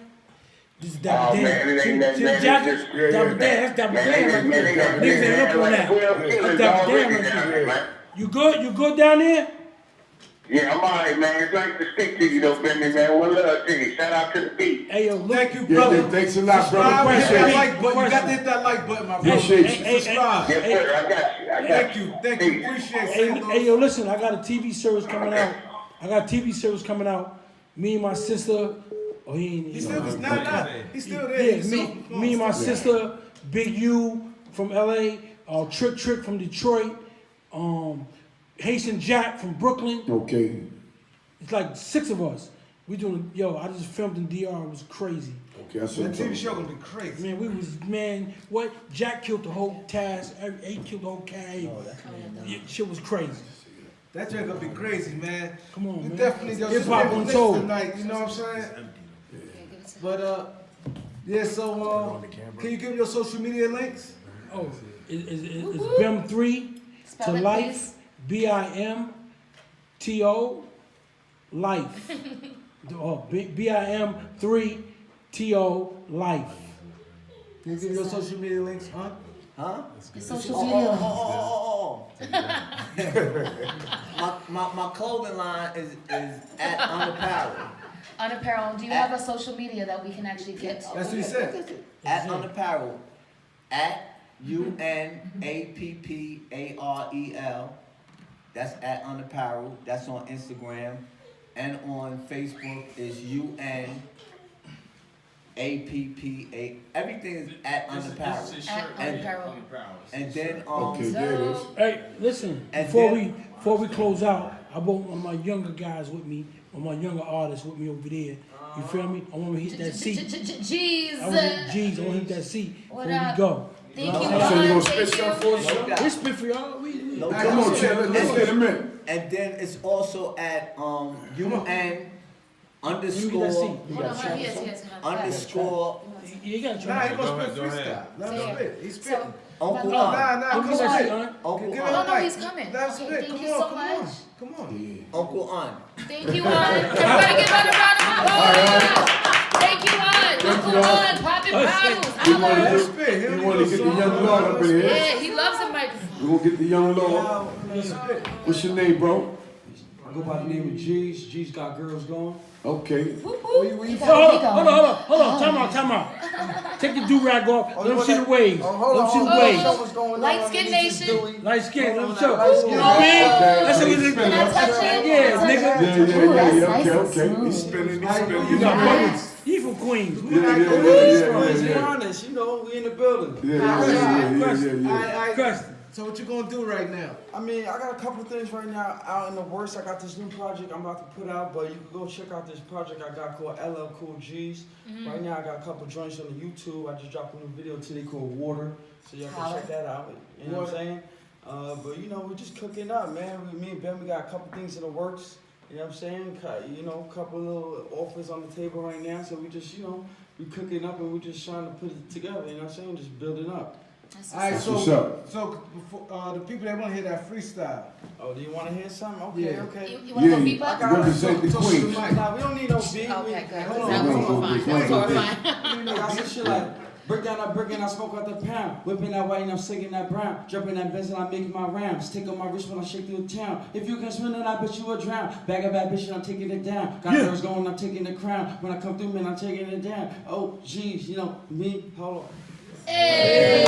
This is Oh, Dapper Dan. man, it ain't that, See man. the jacket? It's just- Dapper Dan, that's Dapper Man, Dan right man, they there. got Niggas ain't up on like that. 12 That's killers Dapper Dan already right down there. there, man. You good? You good down there? Yeah, I'm all right, man. It's nice to speak to you, though, Bimmy, man. One love to you. Shout out to the beat. Hey, yo, look. Thank you, Yeah, brother. thanks a lot, brother. Subscribe, hit Appreciate that it. like button. You got to hit that like button, my brother. Appreciate you. Subscribe. Yes, sir. I got you. Thank you. Appreciate it. Hey, yo, listen. I got a TV series coming out. Me and my sister. Oh, He's still there. He's still there. Yeah, me and my sister, Big U from LA, Trick from Detroit, Haitian Jack from Brooklyn. Okay. It's like 6 of us. We doing, I just filmed in DR. It was crazy. Okay, I saw That TV show gonna be crazy. Man, Jack killed the whole cast. He killed the whole cast. Shit was crazy. That joint gonna be crazy, man. Come on, You man. definitely got Hip Hop Untold tonight. You know what I'm saying? But yeah. So can you give me your social media links? Oh, it's BIM3 Spell to it, life. BIMTO life. BIM3TO life. Can you give me your social media links, huh? Your social media. My clothing line is at Unapparel. Unapparel. Do you have a social media that we can actually get to? That's what he said. At Unapparel. At UNAPPAREL. That's at Unapparel. That's on Instagram. And on Facebook is UN APPA. Everything is at Under Paris. This is shirt. And then Okay, there it is. Hey, listen. And Before we close out, I want one of my younger guys with me, one of my younger artists with me over there. You feel me? I want to hit that seat. Jeez. I want to hit that seat What before up? we go. Thank you, So you gonna Ron. spit Thank something for us? We spit for y'all. Come on, Chandler. Let's get a minute. And then it's also at UN underscore underscore. You gotta Nah, try. he gonna spit freestyle. Let him spit. He's spitting. Uncle Nah, come on, spit. Uncle Give him Oh, a no, mic. he's coming. Let him Okay, spit. thank Come you on, so come much. on. Come on. Uncle Un. Thank you, Ron. Everybody give Ron a round of applause. Thank you, Ron. Uncle Ron, popping bottles. He wanted to get the young Lord up in here. Yeah, he loves the microphone. We're gonna get the young Lord. What's your name, bro? I go by the name of G's. G's got girls going. Okay. Hold on. Time out. Take the do-rag off. Let them see the waves. Let them see the waves. Light Skin Nation. Light skin, let them show. Light You know what I mean? That's what we Can I touch it? Yeah, nigga. Okay. He's spinning. You got brothers. He from Queens. Be honest, you know, we in the building. Question. So what you gonna do right now? I mean, I got a couple of things right now out in the works. I got this new project I'm about to put out, but you can go check out this project I got called LL Cool G's. Right now I got a couple of joints on the YouTube. I just dropped a new video today called Water, so y'all can check that out. You know what I'm saying? But you know, we're just cooking up, man. Me and Ben, we got a couple things in the works. You know what I'm saying? You know, a couple little offers on the table right now. So we just, you know, we cooking up and we just trying to put it together. You know what I'm saying? Just building up. All right, so before, the people that want to hear that freestyle. Oh, do you want to hear something? Okay, Yeah. okay. You want to go beat I up? got Represent the Queens. Nah, we don't need no beat. Okay, good. Hold That on, was hold on. fine. That was fine. I got some shit like, break down that brick and I smoke out the pound. Whipping that white and I'm singing that brown. Jumping that Benz and I'm making my rounds. Stick on my wrist when I shake through the town. If you can swim it, I bet you will drown. Bag of bad bitch and I'm taking it down. Got girls going, I'm taking the crown. When I come through, man, I'm taking it down. Oh, geez, you know, me, hold on. Hey.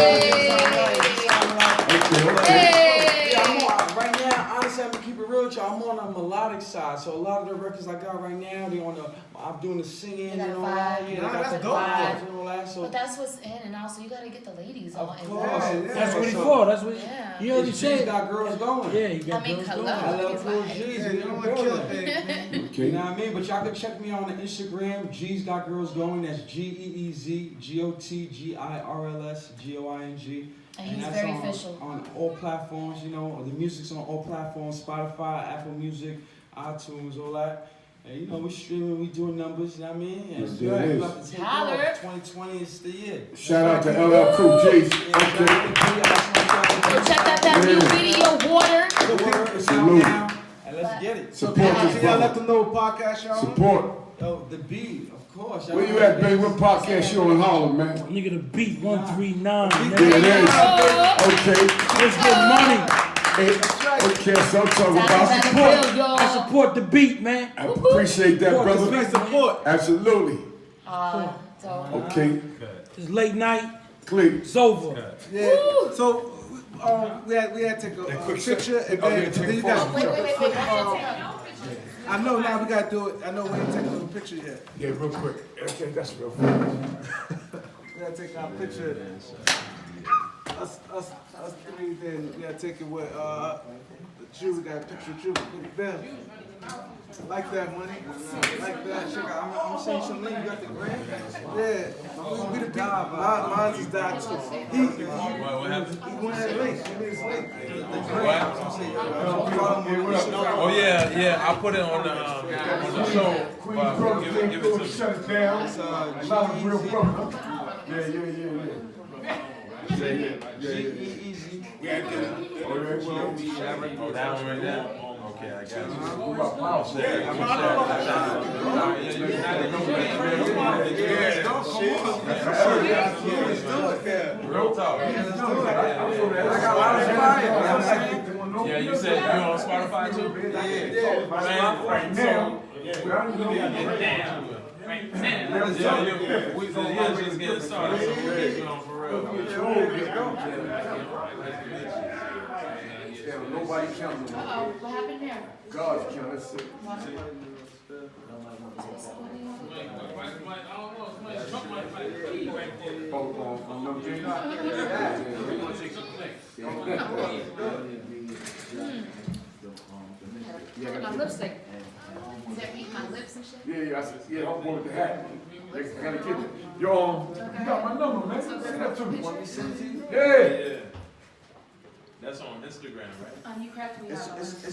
Yeah, I'm on, right now, honestly, I'm gonna keep it real with y'all. I'm on the melodic side, so a lot of the records I got right now, they on the, I'm doing the singing and all that. Yeah, Nah, they got that's the dope, vibes and all that. So But that's what's in, and also you gotta get the ladies on. of course, That's what he for. That's what Yeah. he already G's said. got girls going. Yeah, you got I mean, girls hello. going. I love cool G's. Yeah, We you in don't the want to kill it, building. man. You know what I mean? But y'all can check me out on the Instagram. G's got girls going. That's GEEZGOTGIRLSGOING. And he's that's very on, official. on all platforms. You know, the music's on all platforms: Spotify, Apple Music, iTunes, all that. And you know, we streaming, we doing numbers. You know what I mean? And Yes, we it is. about to take Holler. off. 2020 is the year. Shout out to LL Cool G's. Go check out that new video, Water. It's out Salute. now, and let's get it. Support this Y'all let brother. them know what podcast y'all on? Support. Yo, the beat, of course. Y'all Where you know at, the baby? beat. What podcast you on Harlem, man? Nigga, the beat 139. There Nigga. it is. Okay. Let's get money. Hey, okay, so I'm talking about Real, support. y'all. I support the beat, man. I appreciate that, brother. Support. Absolutely. So Okay. It's late night. Click. It's over. Yeah. So we had to take a picture and then you got. wait. I know now we gotta do it. I know we ain't taking a picture yet. Yeah, real quick. Okay, that's real quick. We gotta take our picture. Us three. Then we gotta take it with the Jew. We got a picture of Jew with them. Like that, money. Like that. Check out, I'm saying some link. You got the gram? Yeah. We the dive. Mine's is died too. He went that link. He made his link. Oh yeah, I put it on the show. Give it to me. Shut it down. A lot of real brother. Yeah. Easy. We had to. Oh, that one right there. Okay, I got you. Real talk. I got a lot of fire. Yeah, you said you're on Spotify too? Yeah. Right now. We just getting started, so we're on for real. Nobody counting. what happened there? God's counting. That's it. I don't know. Somebody jumped my On them jeans. We're gonna take some flicks. My lipstick. Does that make my lips and shit? Yeah, I said, yeah, I'm going with the hat. They gotta get it. Yo, you got my number, man. Send that to me. Want me to send it to you? Yeah. That's on Instagram, right? You cracked me It's, out. it's,